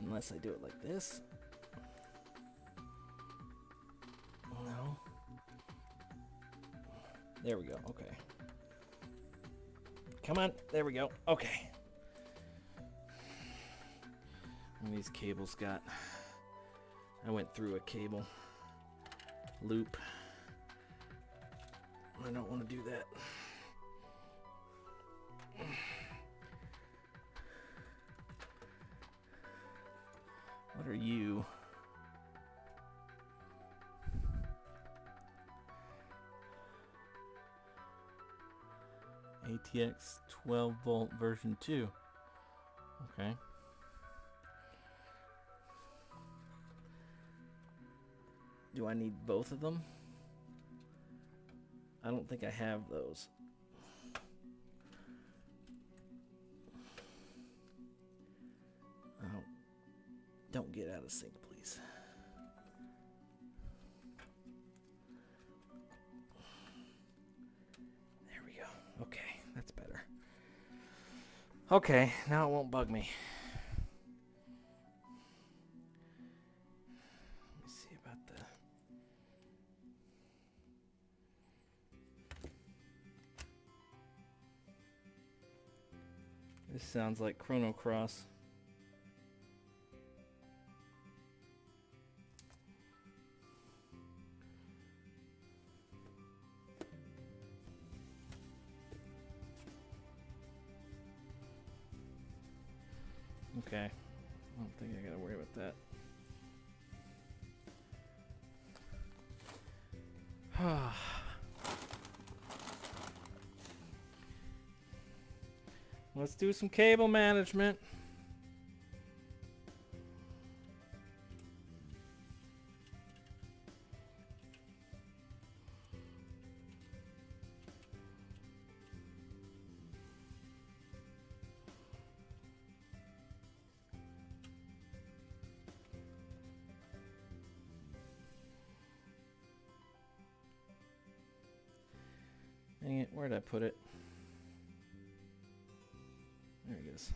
Unless I do it like this. No. There we go, okay. Come on, there we go, okay. And these cables got... I went through a cable loop. I don't want to do that. What are you? ATX 12 volt version 2. Okay. Do I need both of them? I don't think I have those. Oh. Don't get out of sync, please. There we go. Okay, that's better. Okay, now it won't bug me. Let me see about the... This sounds like Chrono Cross. Okay, I don't think I gotta worry about that. Let's do some cable management. Dang it, where'd I put it? There it is.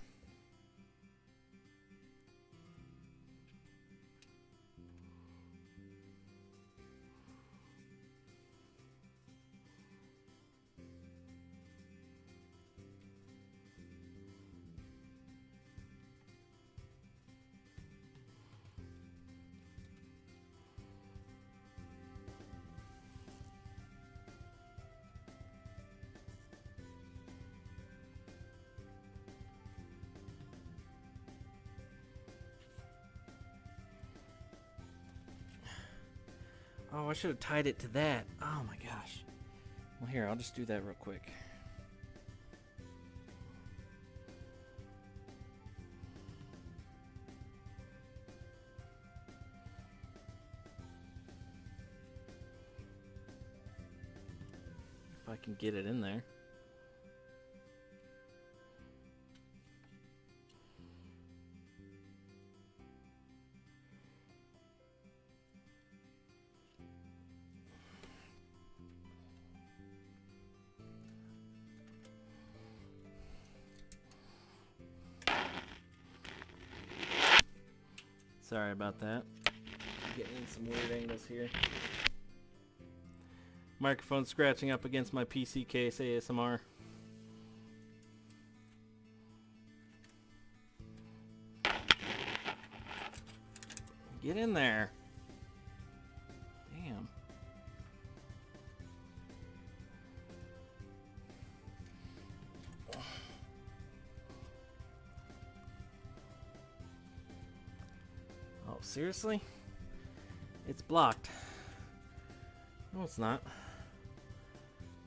Oh, I should have tied it to that. Oh my gosh. Well, here, I'll just do that real quick. If I can get it in there. Sorry about that. Getting in some weird angles here. Microphone scratching up against my PC case, ASMR. Get in there. Damn. Oh, seriously? It's blocked. No, it's not.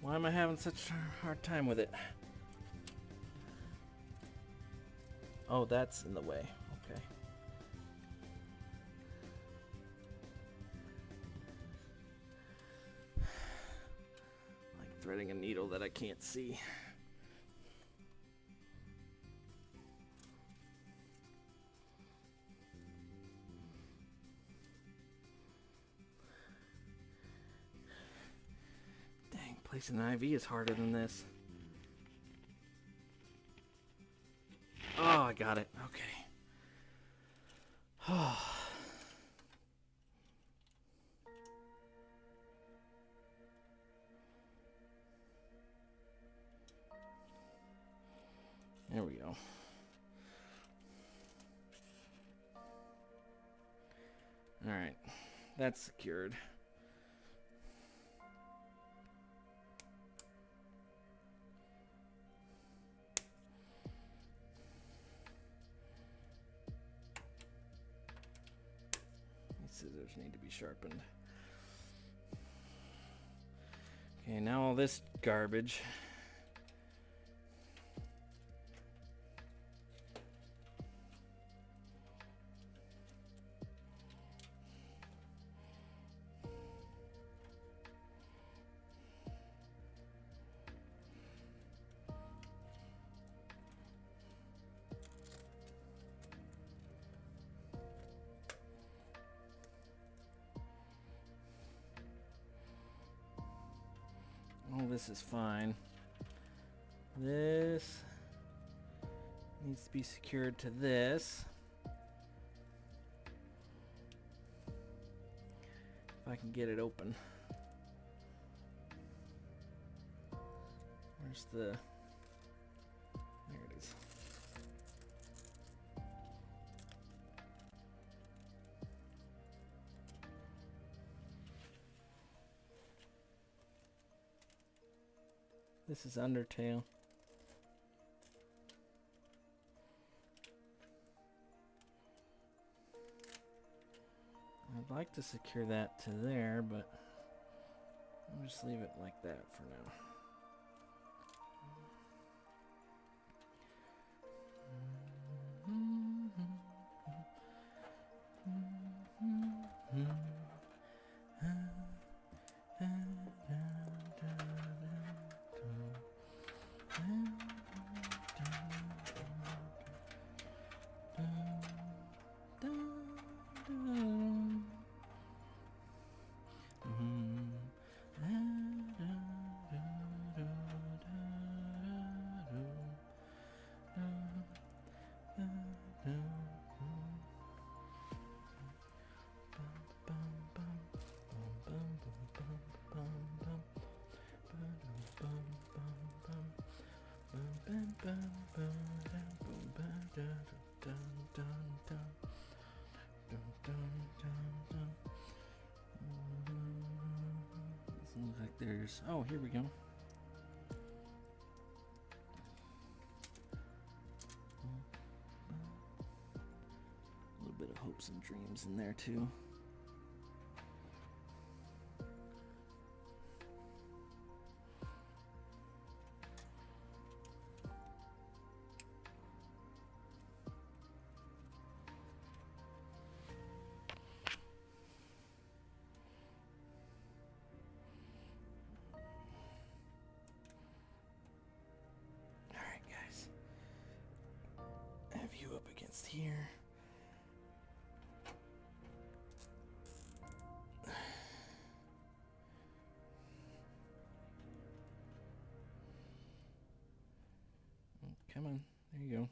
Why am I having such a hard time with it? Oh, that's in the way. Okay. Like threading a needle that I can't see. Placing an IV is harder than this. Oh, I got it. Okay. Oh. There we go. All right. That's secured. scissors need to be sharpened. Okay, now all this garbage. All this is fine. This needs to be secured to this. If I can get it open. Where's the... There it is. This is Undertale. I'd like to secure that to there, but I'll just leave it like that for now. Doesn't look like there's... Oh, here we go. A little bit of hopes and dreams in there too. Have you up against here. Come on, there you go.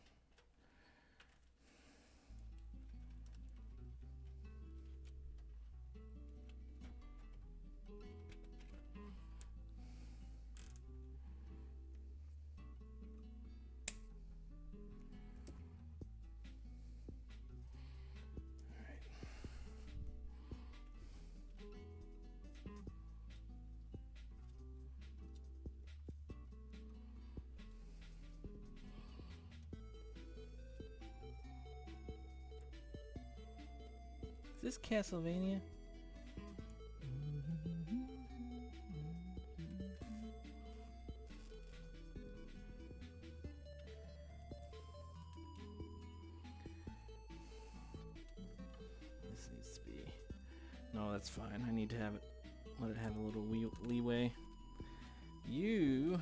Is this Castlevania? This needs to be... No, that's fine. I need to have it... Let it have a little leeway. You...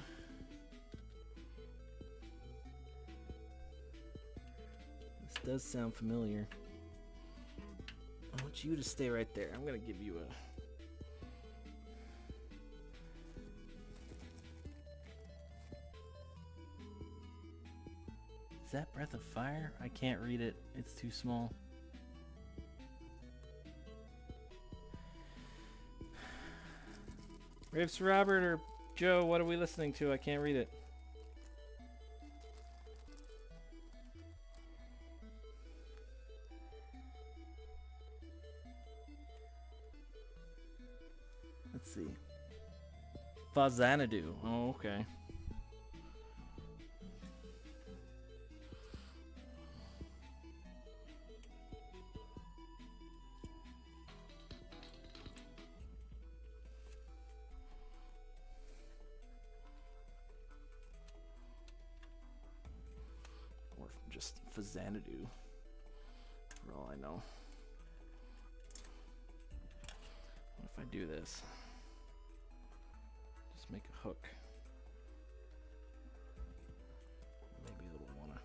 This does sound familiar. I want you to stay right there. I'm gonna give you a... Is that Breath of Fire? I can't read it. It's too small. Raves Robert or Joe, what are we listening to? I can't read it. Let's see. Fazanadu. Oh, okay. a Xanadu, for all I know. What if I do this? Just make a hook. Maybe it'll wanna.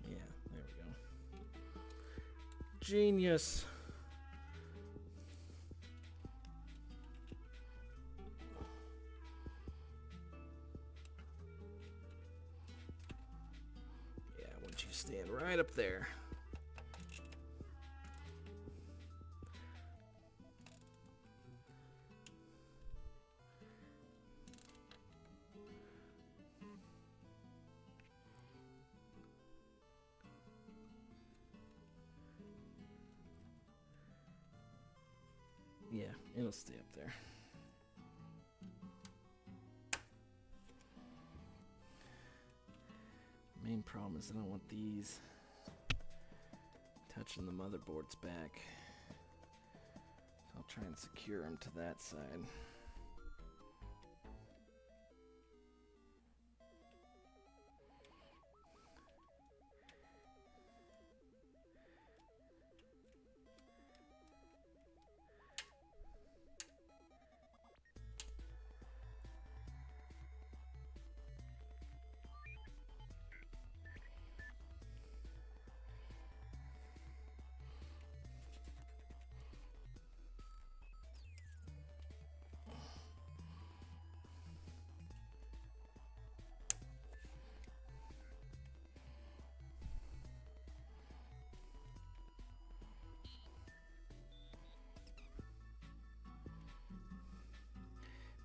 Yeah, there we go. Genius. Yeah, once you stand right up there. Yeah, it'll stay up there. Main problem is I don't want these touching the motherboard's back. So I'll try and secure them to that side.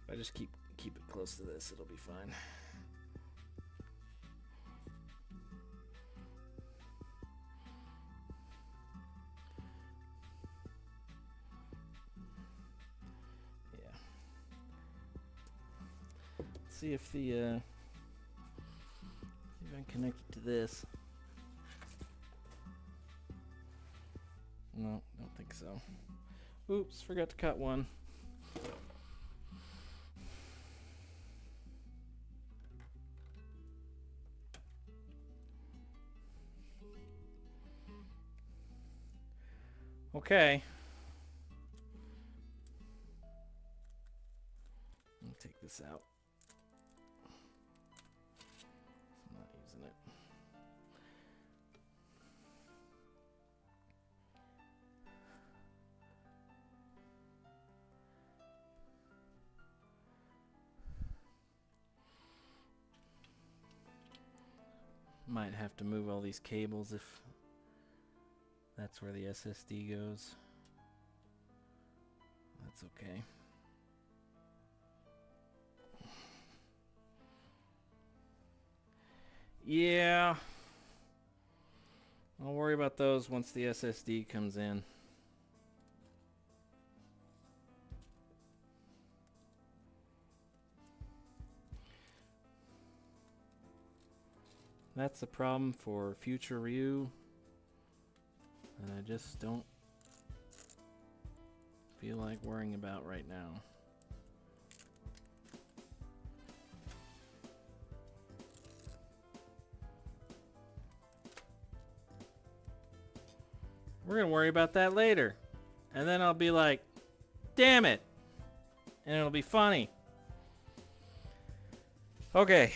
If I just keep it close to this, it'll be fine. Yeah. Let's see if the see if I can connect it to this. No, don't think so. Oops, forgot to cut one. Okay. Let me take this out. I'm not using it. Might have to move all these cables if that's where the SSD goes. That's okay. Yeah. I'll worry about those once the SSD comes in. That's the problem for future Ryu. And I just don't feel like worrying about right now. We're gonna worry about that later. And then I'll be like, damn it. And it'll be funny. Okay.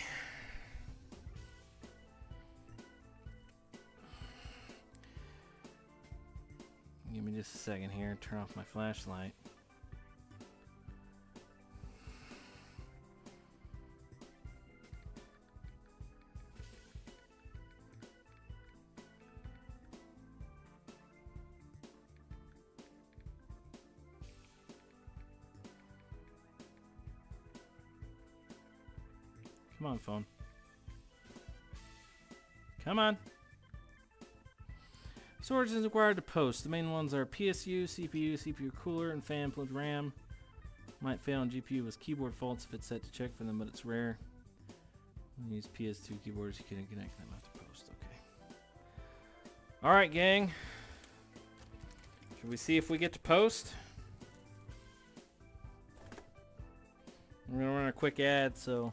Give me just a second here. Turn off my flashlight. Come on, phone. Come on. Storage is required to post. The main ones are PSU, CPU, CPU cooler, and fan plugged RAM. Might fail on GPU with keyboard faults if it's set to check for them, but it's rare. When you use PS2 keyboards, you can connect them after post. Okay. Alright, gang. Should we see if we get to post? I'm gonna run a quick ad, so.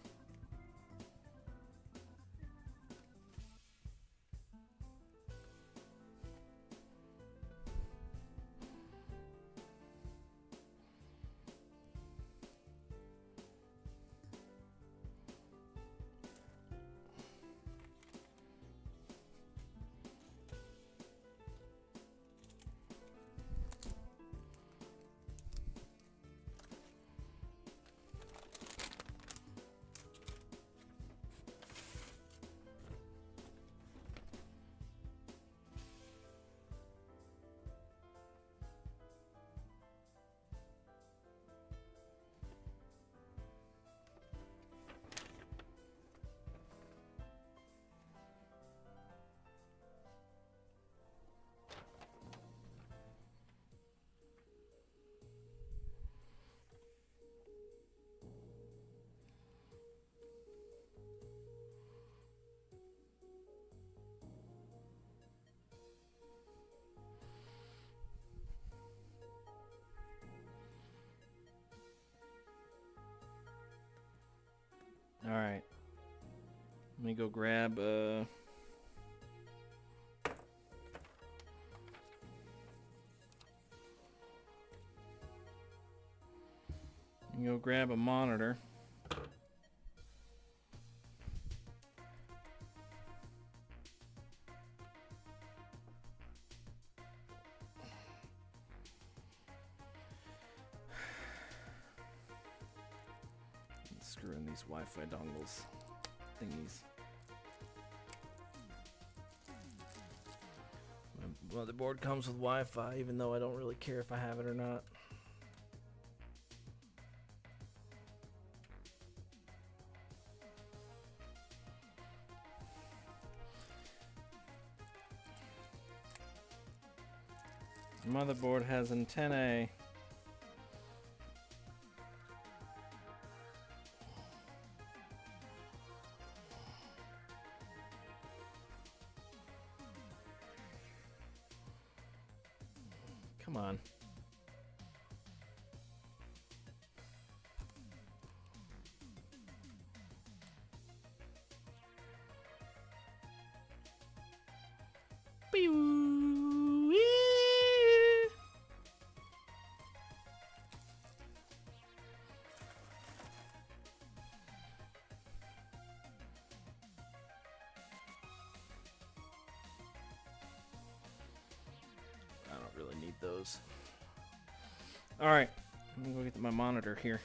All right. Let me go grab a monitor. Screw in these Wi-Fi dongles thingies. My motherboard comes with Wi-Fi, even though I don't really care if I have it or not. Motherboard has antennae. Come on. I don't really need those. All right, let me go get my monitor here.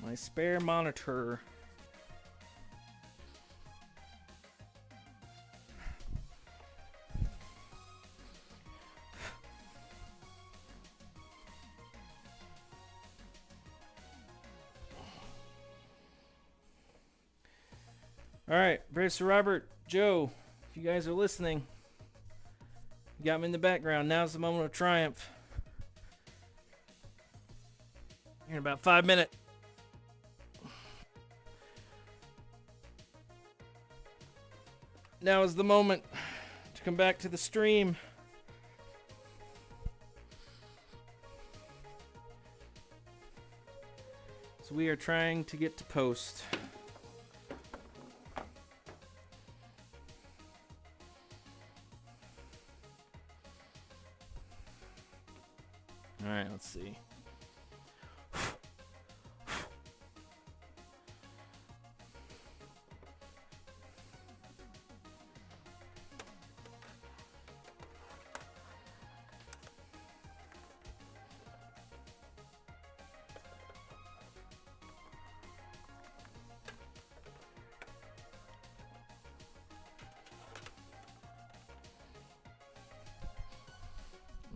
My spare monitor. All right, Producer Robert, Joe, if you guys are listening, you got me in the background. Now's the moment of triumph. Here in about 5 minutes. Now is the moment to come back to the stream. So we are trying to get to post. All right, let's see.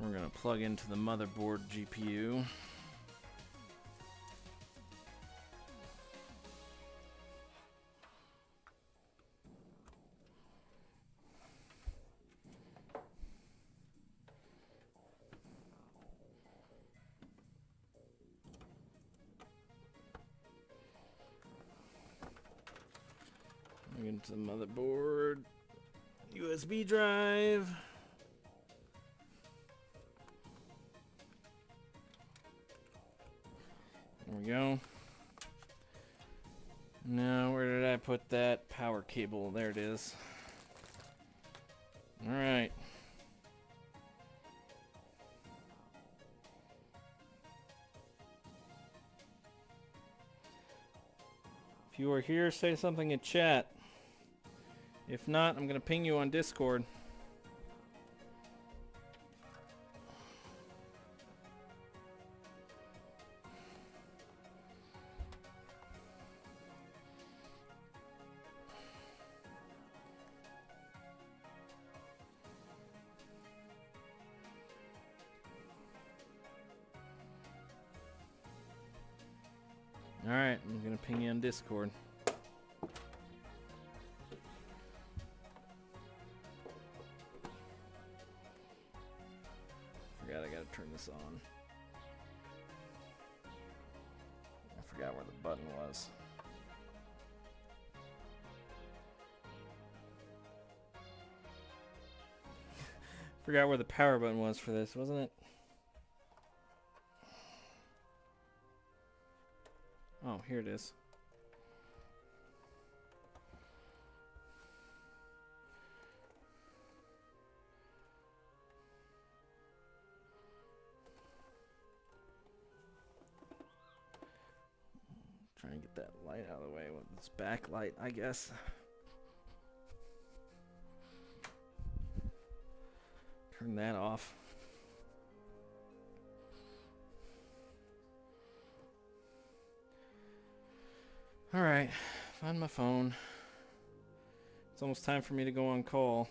We're going to plug into the motherboard GPU. Plug into the motherboard. USB drive. go. Now, where did I put that power cable? There it is. All right. If you are here, say something in chat. If not, I'm going to ping you on Discord. Alright, I'm going to ping you on Discord. Forgot I got to turn this on. I forgot where the button was. Forgot where the power button was for this, wasn't it? Oh, here it is. Try and get that light out of the way with this backlight, I guess. Turn that off. Alright, find my phone. It's almost time for me to go on call.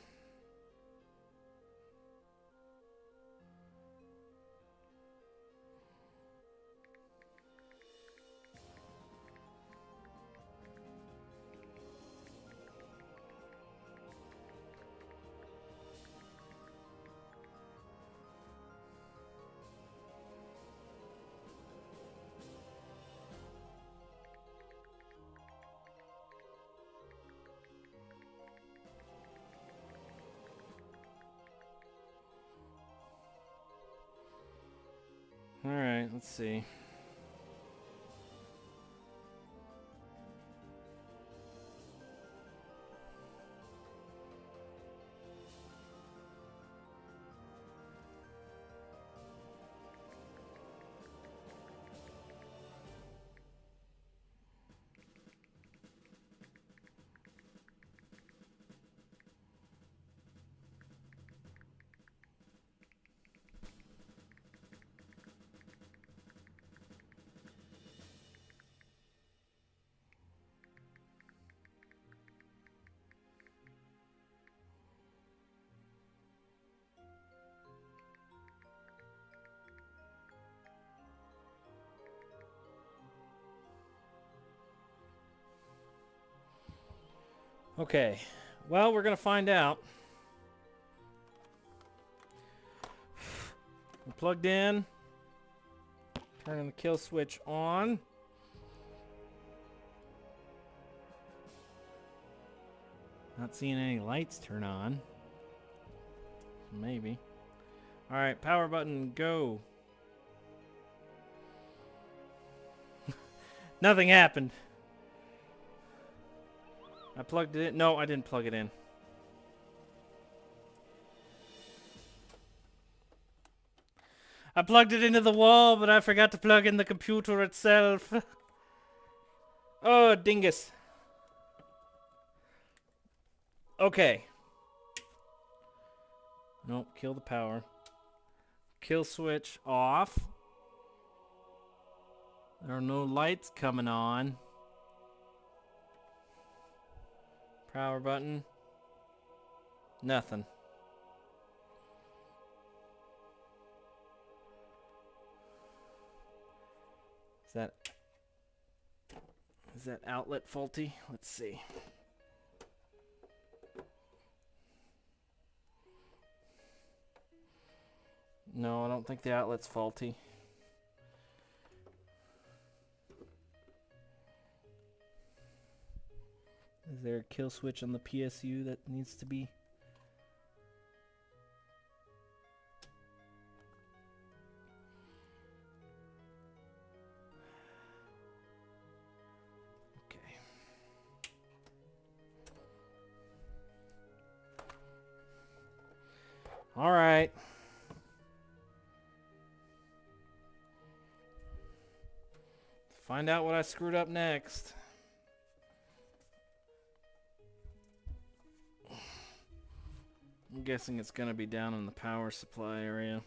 Alright, let's see. Okay, well, we're going to find out. We're plugged in. Turning the kill switch on. Not seeing any lights turn on. Maybe. Alright, power button, go. Nothing happened. I plugged it in. No, I didn't plug it in. I plugged it into the wall, but I forgot to plug in the computer itself. Oh, dingus. Okay. Nope, kill the power. Kill switch off. There are no lights coming on. Power button. Nothing. Is that outlet faulty? Let's see. No, I don't think the outlet's faulty. Is there a kill switch on the PSU that needs to be? All right. Find out what I screwed up next. I'm guessing it's going to be down in the power supply area.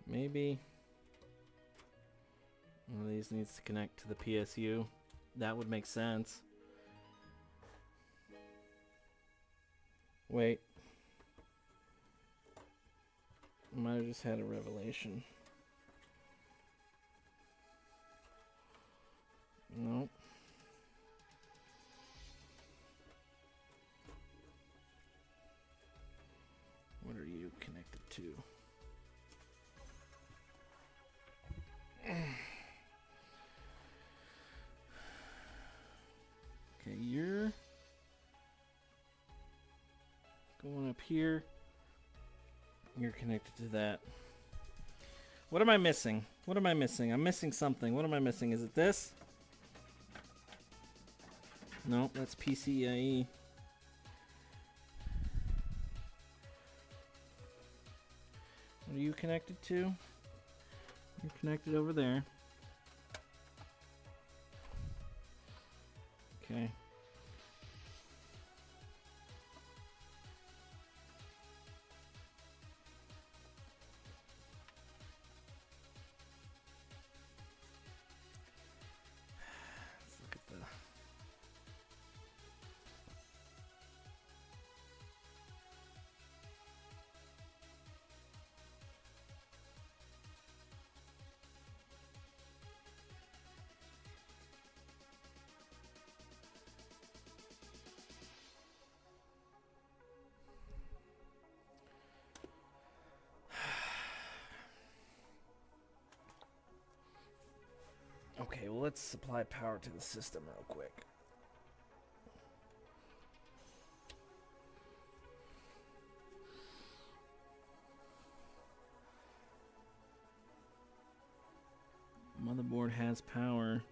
Maybe one of these needs to connect to the PSU. That would make sense. Wait. I might have just had a revelation. Nope. What are you connected to? Okay, you're going up here. You're connected to that. What am I missing? What am I missing? I'm missing something. What am I missing? Is it this? No, that's PCIe. What are you connected to? You're connected over there. Okay. Let's look at the... Okay, well, let's supply power to the system real quick. Motherboard has power.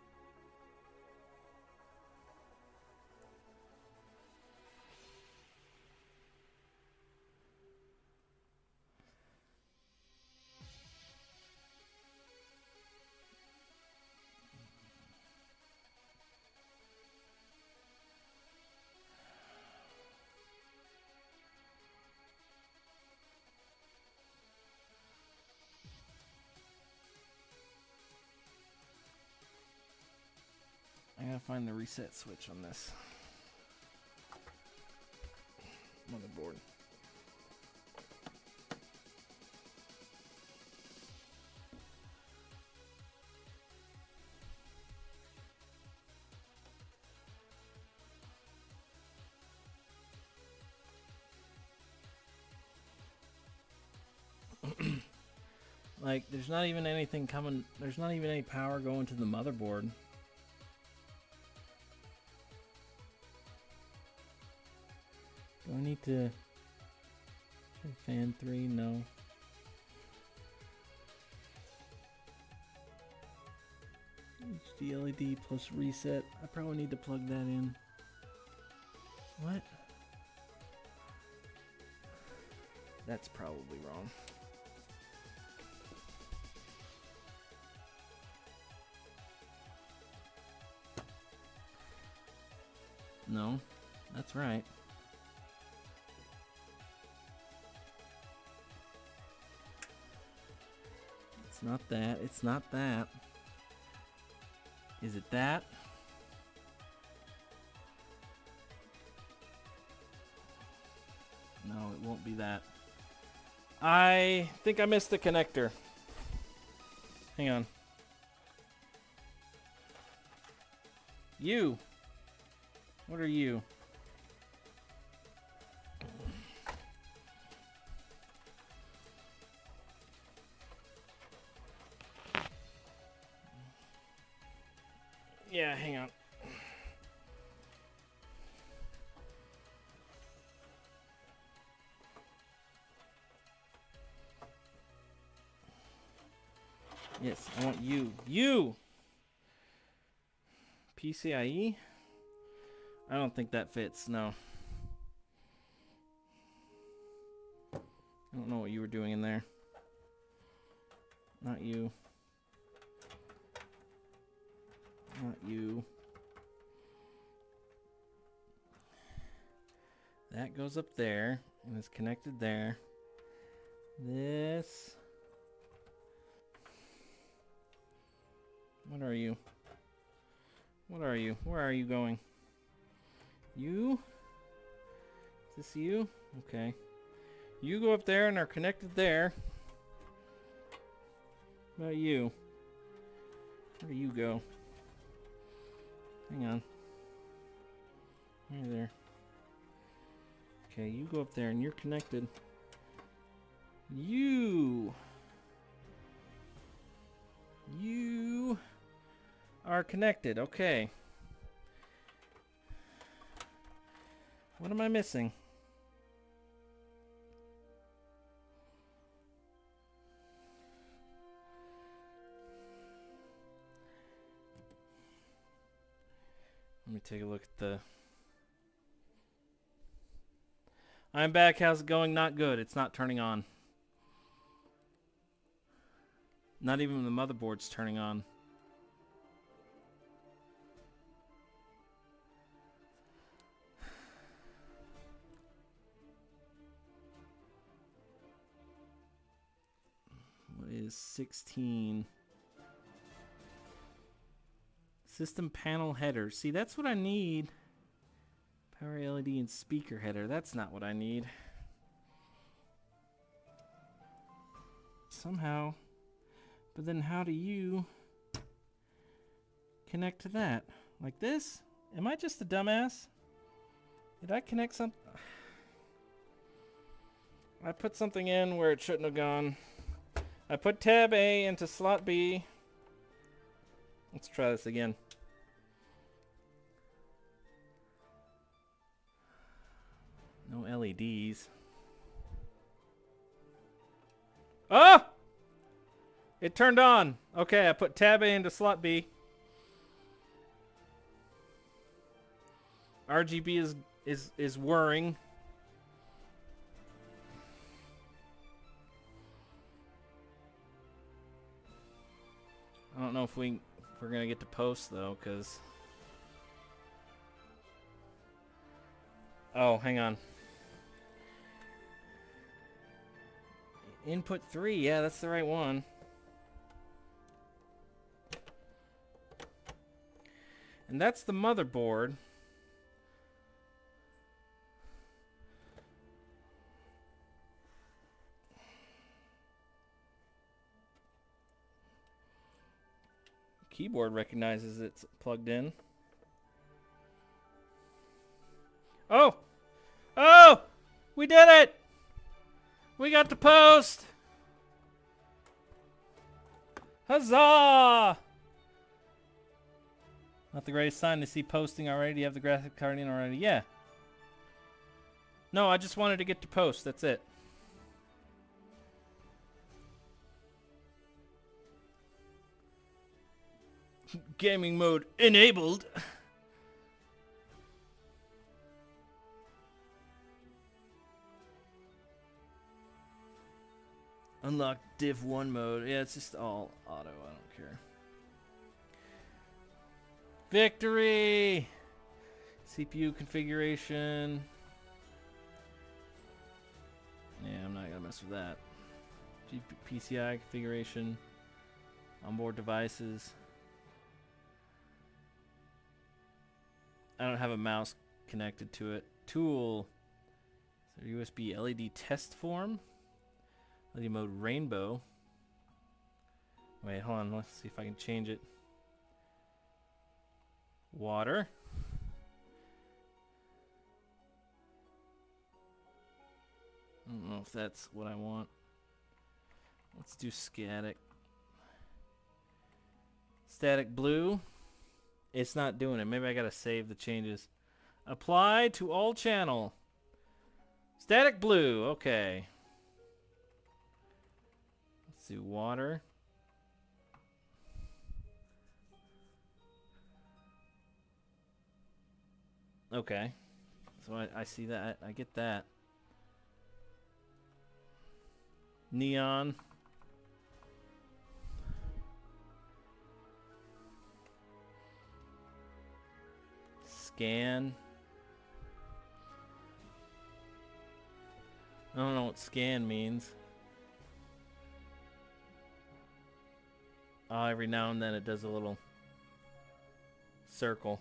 I gotta find the reset switch on this motherboard. Like, there's not even anything coming, there's not even any power going to the motherboard. Do I need to fan 3? No. HD LED plus reset. I probably need to plug that in. What? That's probably wrong. No, that's right. It's not that. It's not that. Is it that? No, it won't be that. I think I missed the connector. Hang on. You. What are you? Yeah, hang on. Yes, I want you. You! PCIe? I don't think that fits, no. I don't know what you were doing in there. Not you. Not you. That goes up there and is connected there. This. What are you? What are you? Where are you going? You? Is this you? Okay. You go up there and are connected there. What about you? Where do you go? Hang on. Right there. Okay, you go up there and you're connected. You are connected. Okay. What am I missing? Let me take a look at the... I'm back. How's it going? Not good. It's not turning on. Not even the motherboard's turning on. What is 16? System panel header. See, that's what I need. Power LED and speaker header. That's not what I need. Somehow. But then how do you connect to that? Like this? Am I just a dumbass? Did I connect something? I put something in where it shouldn't have gone. I put tab A into slot B. Let's try this again. No LEDs. Oh! It turned on. Okay, I put tab A into slot B. RGB is whirring. I don't know if we're gonna get to post though, cause oh, hang on. Input 3, yeah, that's the right one. And that's the motherboard. Keyboard recognizes it's plugged in. Oh! Oh! We did it! We got the post! Huzzah! Not the greatest sign to see posting already. Do you have the graphic card in already? Yeah. No, I just wanted to get to post. That's it. Gaming mode enabled. Unlock div 1 mode. Yeah, it's just all auto. I don't care. Victory! CPU configuration. Yeah, I'm not gonna mess with that. PCI configuration. Onboard devices. I don't have a mouse connected to it. Tool. So USB LED test form. LED mode rainbow. Wait, hold on. Let's see if I can change it. Water. I don't know if that's what I want. Let's do static. Static blue. It's not doing it. Maybe I gotta save the changes. Apply to all channel. Static blue. Okay. Let's do water. Okay. So I see that. I get that. Neon. Scan. I don't know what scan means. Every now and then it does a little circle.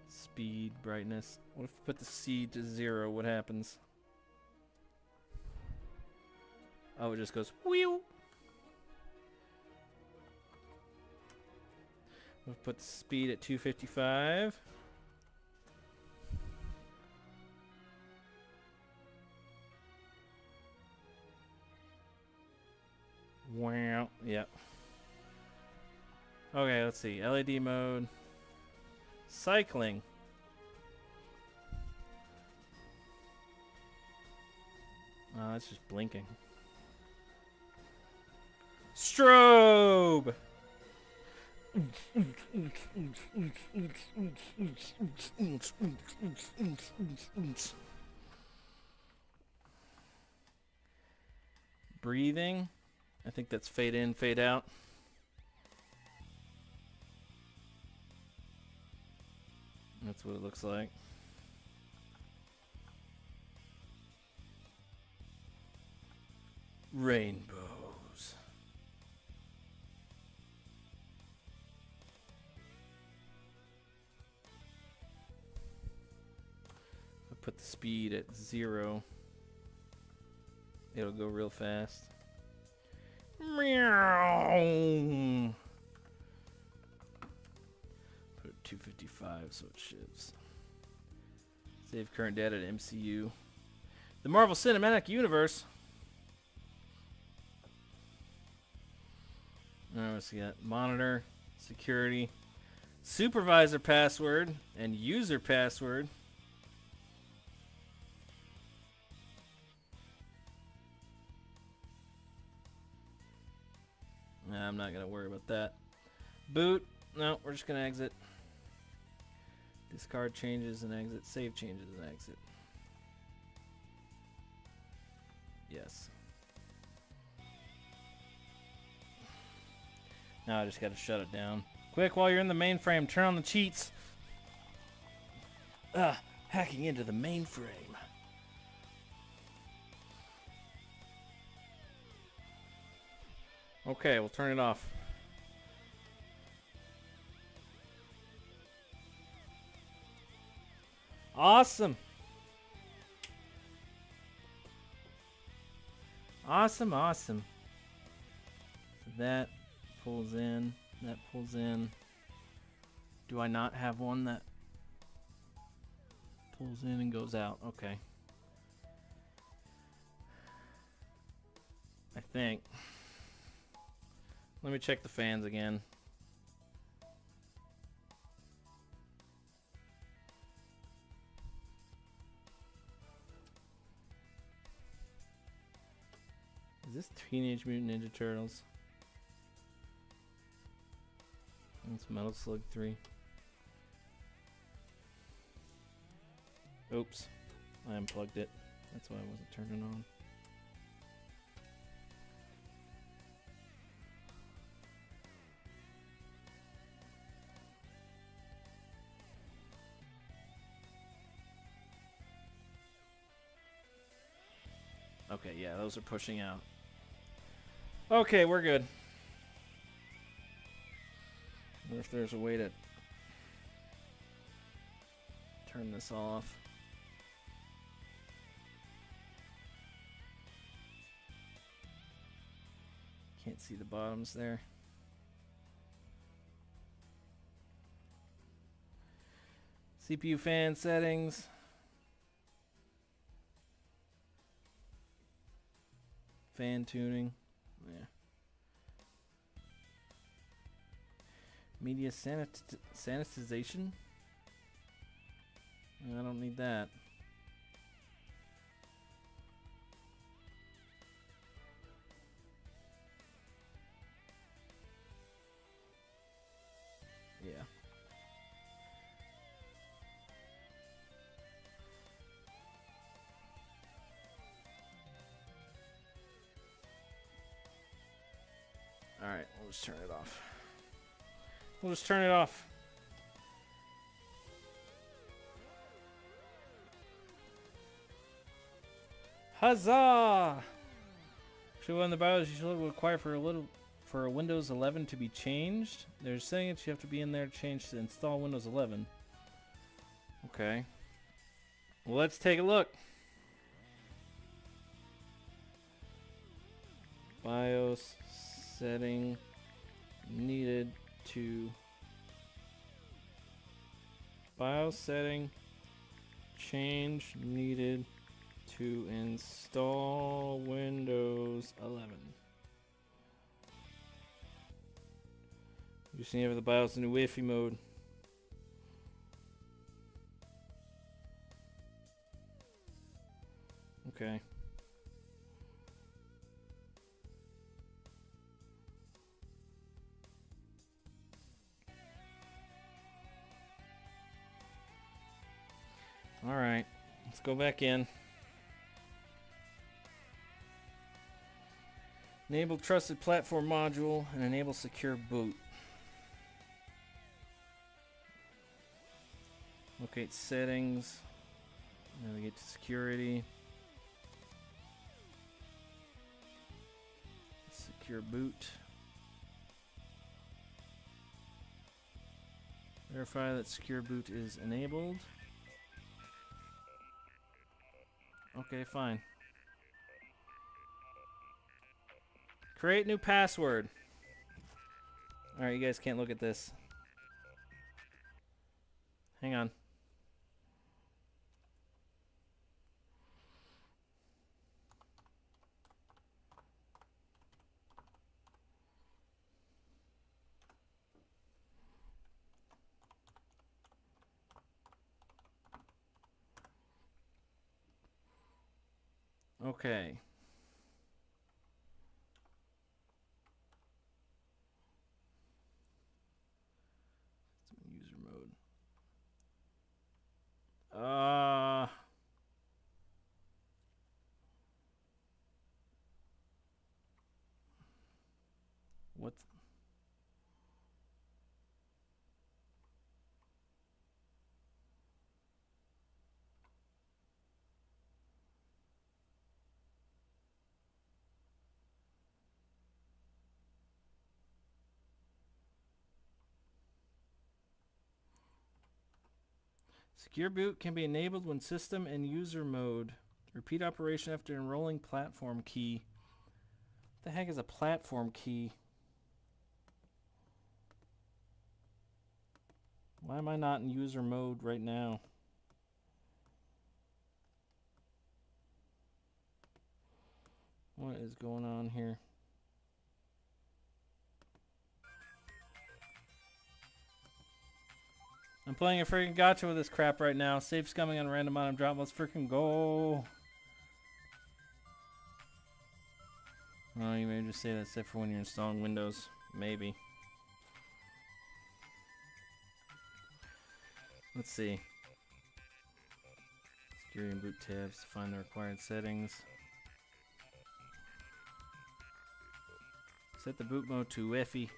Speed, brightness. What if we put the C to 0? What happens? Oh, it just goes whew. We'll put the speed at 255. Wow. Yep. Okay, let's see. LED mode. Cycling. Oh, it's just blinking. Strobe! Breathing. I think that's fade in, fade out. That's what it looks like. Rainbows. If I put the speed at 0, it'll go real fast. Meow. Put it at 255 so it shifts. Save current data to MCU. The Marvel Cinematic Universe. Alright, let's see that. Monitor, security, supervisor password, and user password. Nah, I'm not going to worry about that. Boot. No, we're just going to exit. Discard changes and exit. Save changes and exit. Yes. Now I just got to shut it down. Quick, while you're in the mainframe, turn on the cheats. Hacking into the mainframe. Okay, we'll turn it off. Awesome. Awesome, awesome. So that pulls in. That pulls in. Do I not have one that pulls in and goes out? Okay. I think. Let me check the fans again. Is this Teenage Mutant Ninja Turtles? It's Metal Slug 3. Oops. I unplugged it. That's why I wasn't turning on. Okay, yeah, those are pushing out. Okay, we're good. I wonder if there's a way to turn this off. Can't see the bottoms there. CPU fan settings. Fan tuning. Yeah. Media sanitization. I don't need that. Yeah. Alright, we'll just turn it off. We'll just turn it off. Huzzah! Should one of the BIOS you should require for a Windows 11 to be changed. They're saying that you have to be in there to change to install Windows 11. Okay. Well, let's take a look. BIOS setting needed to BIOS setting change needed to install Windows 11. You just need to have the BIOS in Wi-Fi mode. Okay. All right, let's go back in. Enable trusted platform module and enable secure boot. Locate settings. Navigate to security. Secure boot. Verify that secure boot is enabled. Okay, fine. Create new password. Alright, you guys can't look at this. Hang on. Okay. User mode. What? Secure boot can be enabled when system and user mode. Repeat operation after enrolling platform key. What the heck is a platform key? Why am I not in user mode right now? What is going on here? I'm playing a freaking gacha with this crap right now. Safe scumming on a random item drop. Let's freaking go. Oh, you may just say that's it for when you're installing Windows. Maybe. Let's see. Security and boot tabs to find the required settings. Set the boot mode to Wi-Fi.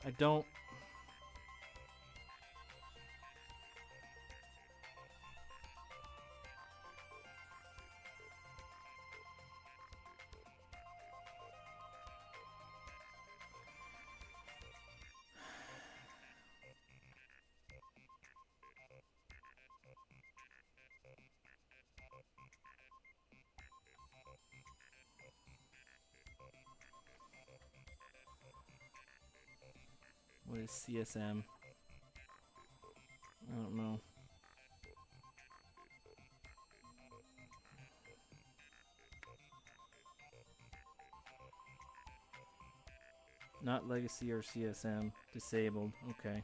I don't. What is CSM? I don't know. Not legacy or CSM. Disabled. Okay.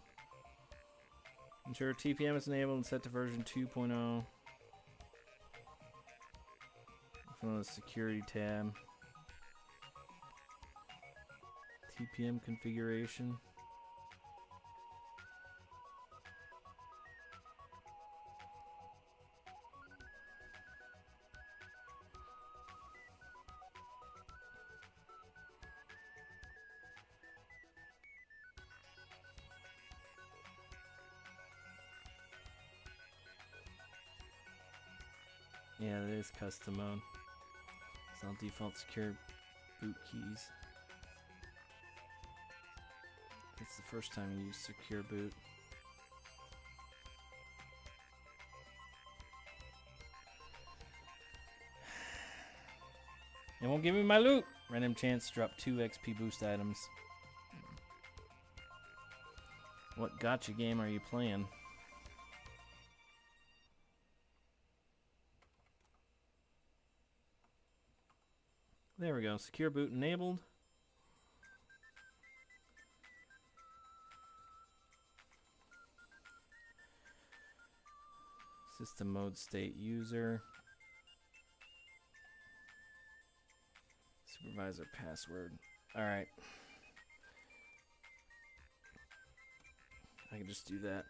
Ensure TPM is enabled and set to version 2.0. From the security tab. TPM configuration. Yeah, it is custom mode. It's all default secure boot keys. It's the first time you use secure boot. It won't give me my loot. Random chance, drop 2 XP boost items. What gotcha game are you playing? There we go. Secure boot enabled. System mode state user. Supervisor password. Alright. I can just do that.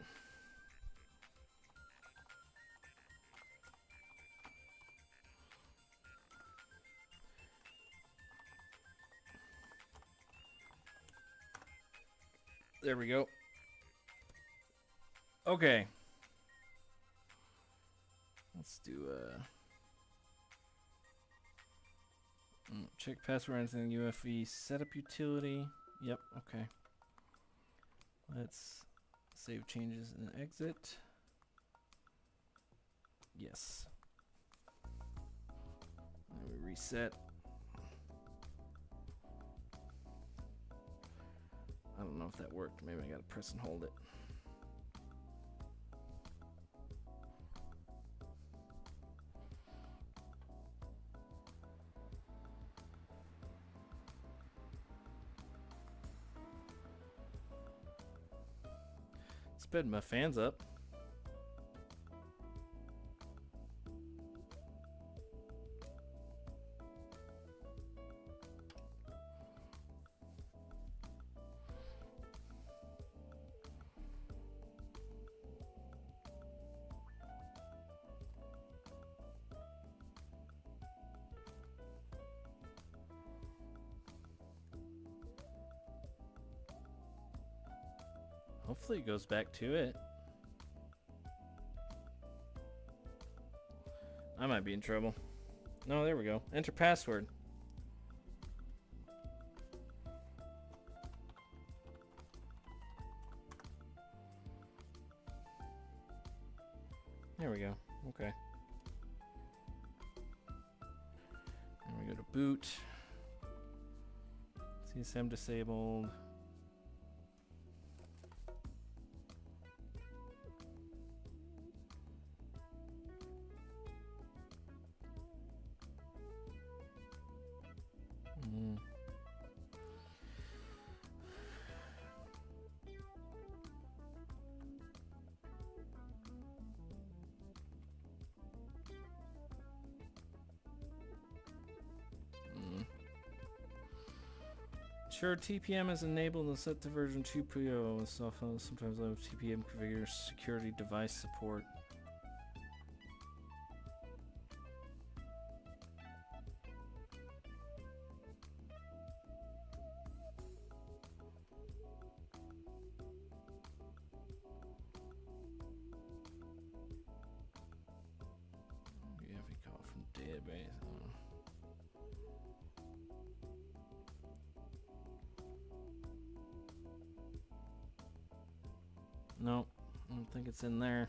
There we go. Okay. Let's do check password anything UFE setup utility. Yep, okay. Let's save changes and exit. Yes. And we reset. I don't know if that worked. Maybe I gotta press and hold it. Sped my fans up. Hopefully it goes back to it. I might be in trouble. No, there we go. Enter password. There we go. Okay. And we go to boot. CSM disabled. Sure, TPM is enabled and set to version 2.0 with cell phones. Sometimes I have TPM configure security device support. Yeah, if we call from database. No, I don't think it's in there.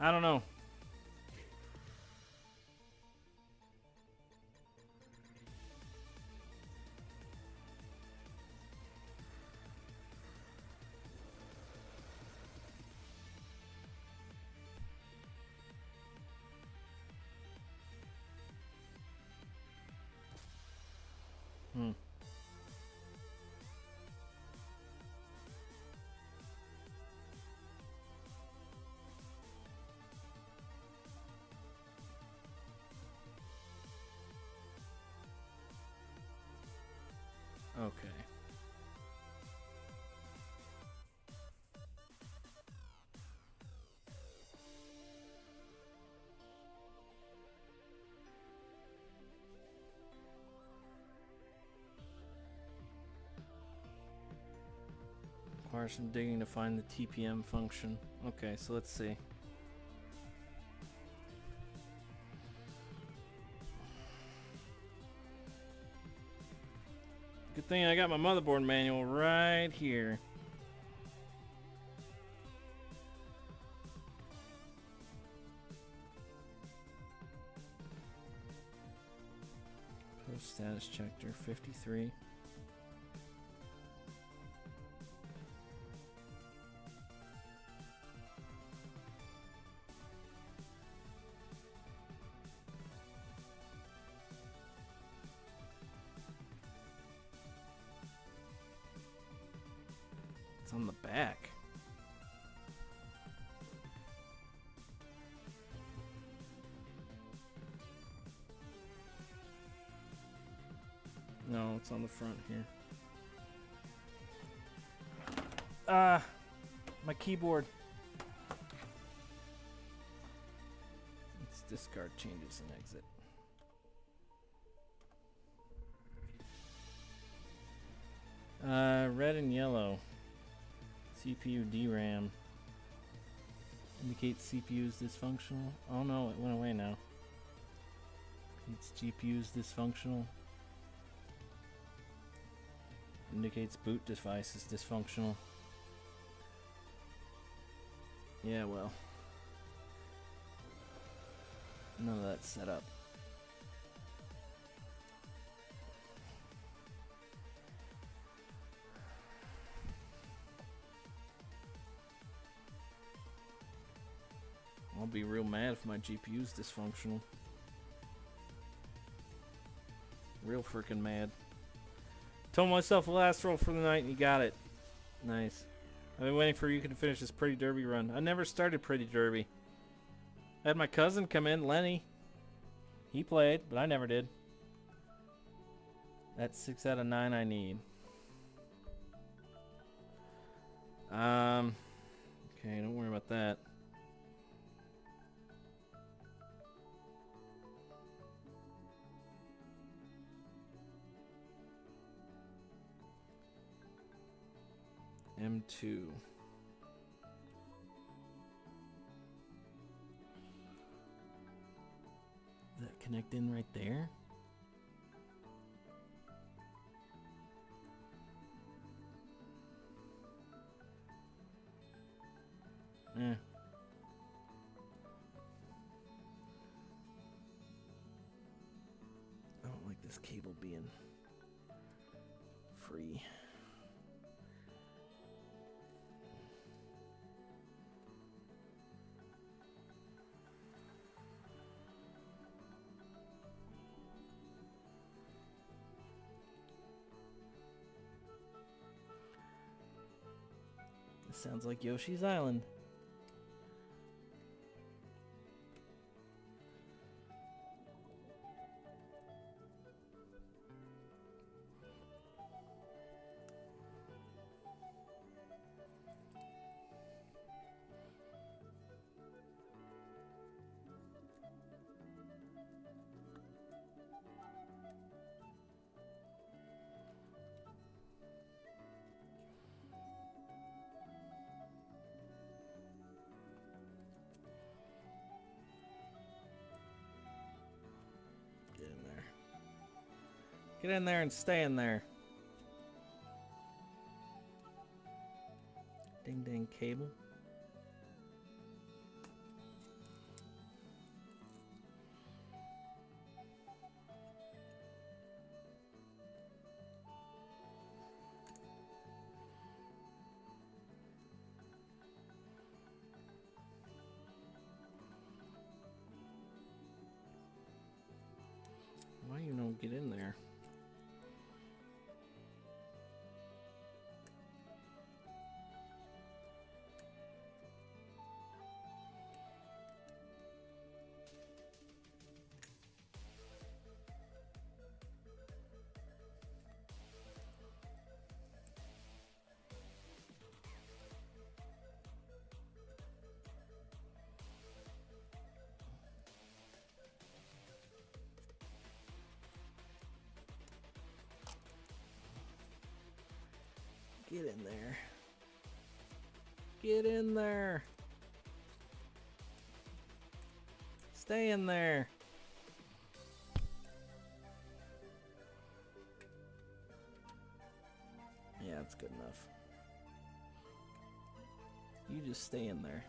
I don't know. Require some digging to find the TPM function. Okay, so let's see. Good thing I got my motherboard manual right here. Post status checker 53. It's on the back. No, it's on the front here. My keyboard. Let's discard changes and exit. Red and yellow. CPU DRAM. Indicates CPU is dysfunctional. Oh no, it went away now. Its GPU is dysfunctional. Indicates boot device is dysfunctional. Yeah, well. None of that's set up. I'll be real mad if my GPU is dysfunctional. Real freaking mad. Told myself the last roll for the night and you got it. Nice. I've been waiting for you to finish this Pretty Derby run. I never started Pretty Derby. I had my cousin come in, Lenny. He played, but I never did. That's 6 out of 9 I need. Okay, don't worry about that. M2. Does that connect in right there? Eh. I don't like this cable being free. This sounds like Yoshi's Island. Get in there and stay in there. Ding ding cable. Why you don't get in there? Get in there. Get in there. Stay in there. Yeah, that's good enough. You just stay in there.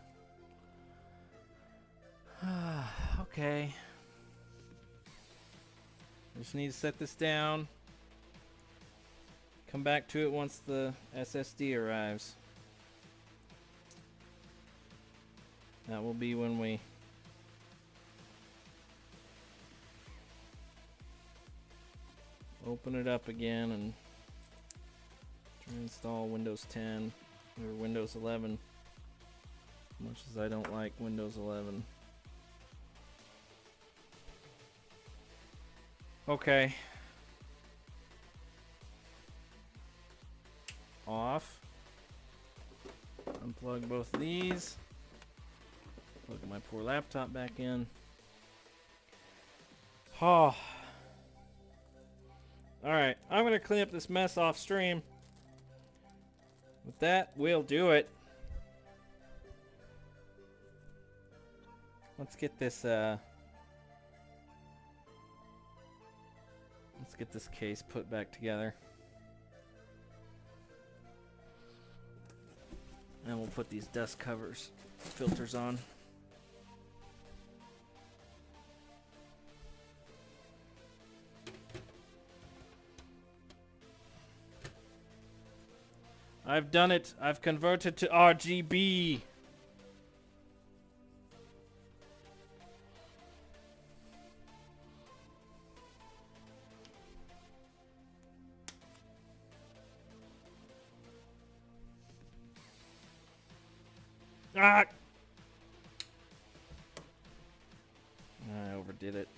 Okay. Just need to set this down. Come back to it once the SSD arrives. That will be when we open it up again and try and install Windows 10 or Windows 11. As much as I don't like Windows 11. Okay. Off. Unplug both of these. Plug my poor laptop back in. Oh. Alright, I'm going to clean up this mess off stream. With that, we'll do it. Let's get this, let's get this case put back together. And we'll put these dust filters on. I've done it. I've converted to RGB. Ah! I overdid it.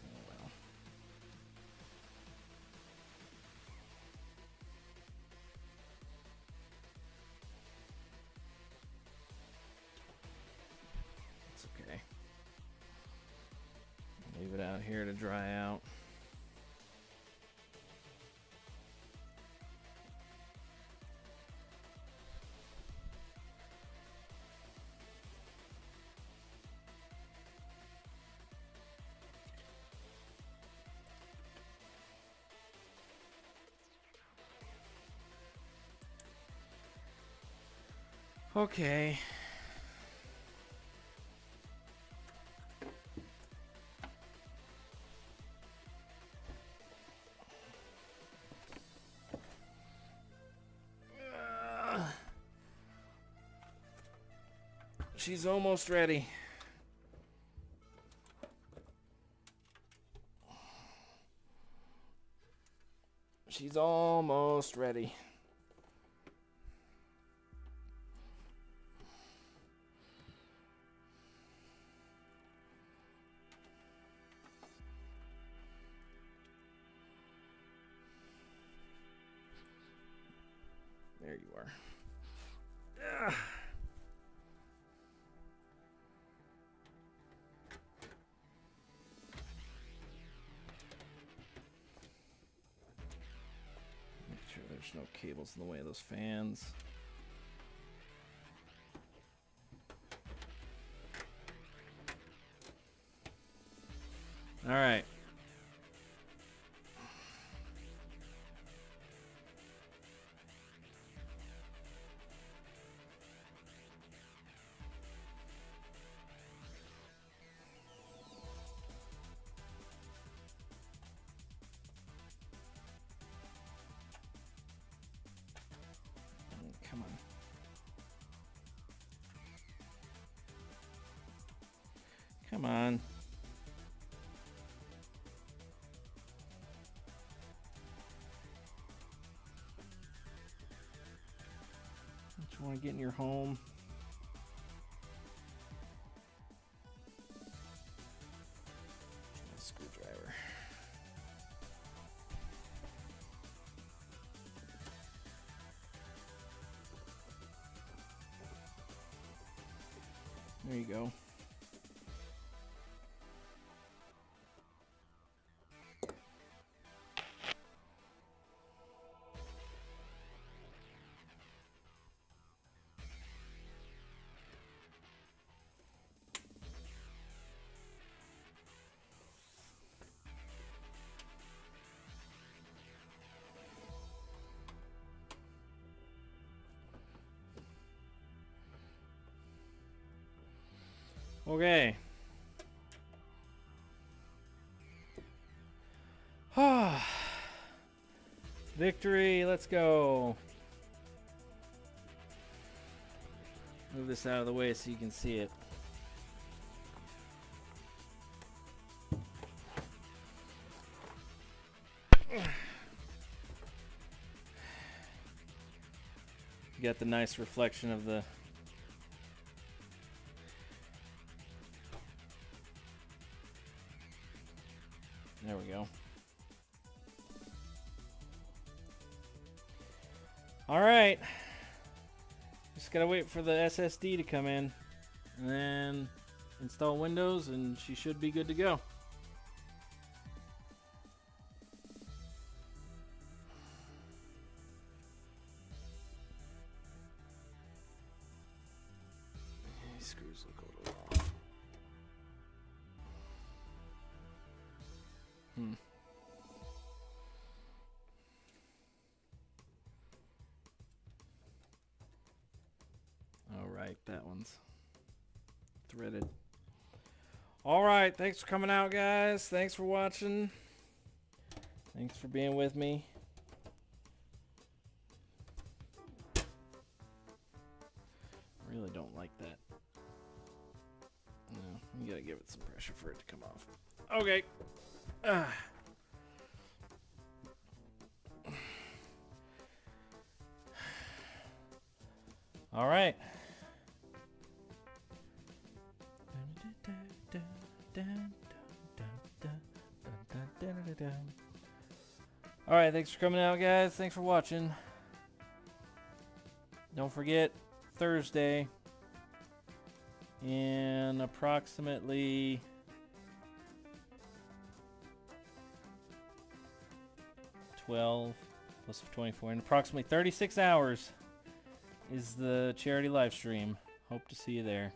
Oh well. It's okay. Leave it out here to dry out. Okay. She's almost ready. She's almost ready. There you are. Ugh. Make sure there's no cables in the way of those fans. All right. Come on. Come on. Don't you want to get in your home? A screwdriver. There you go. Okay. Victory, let's go. Move this out of the way so you can see it. You got the nice reflection of the there we go. All right. Just gotta wait for the SSD to come in and then install Windows and she should be good to go. These screws look a little off. All right, that one's threaded. All right, thanks for coming out, guys. Thanks for watching. Thanks for being with me. I really don't like that. No, you gotta give it some pressure for it to come off. Okay. All right. All right, thanks for coming out, guys. Thanks for watching. Don't forget, Thursday in approximately 12 plus 24, in approximately 36 hours is the charity live stream. Hope to see you there.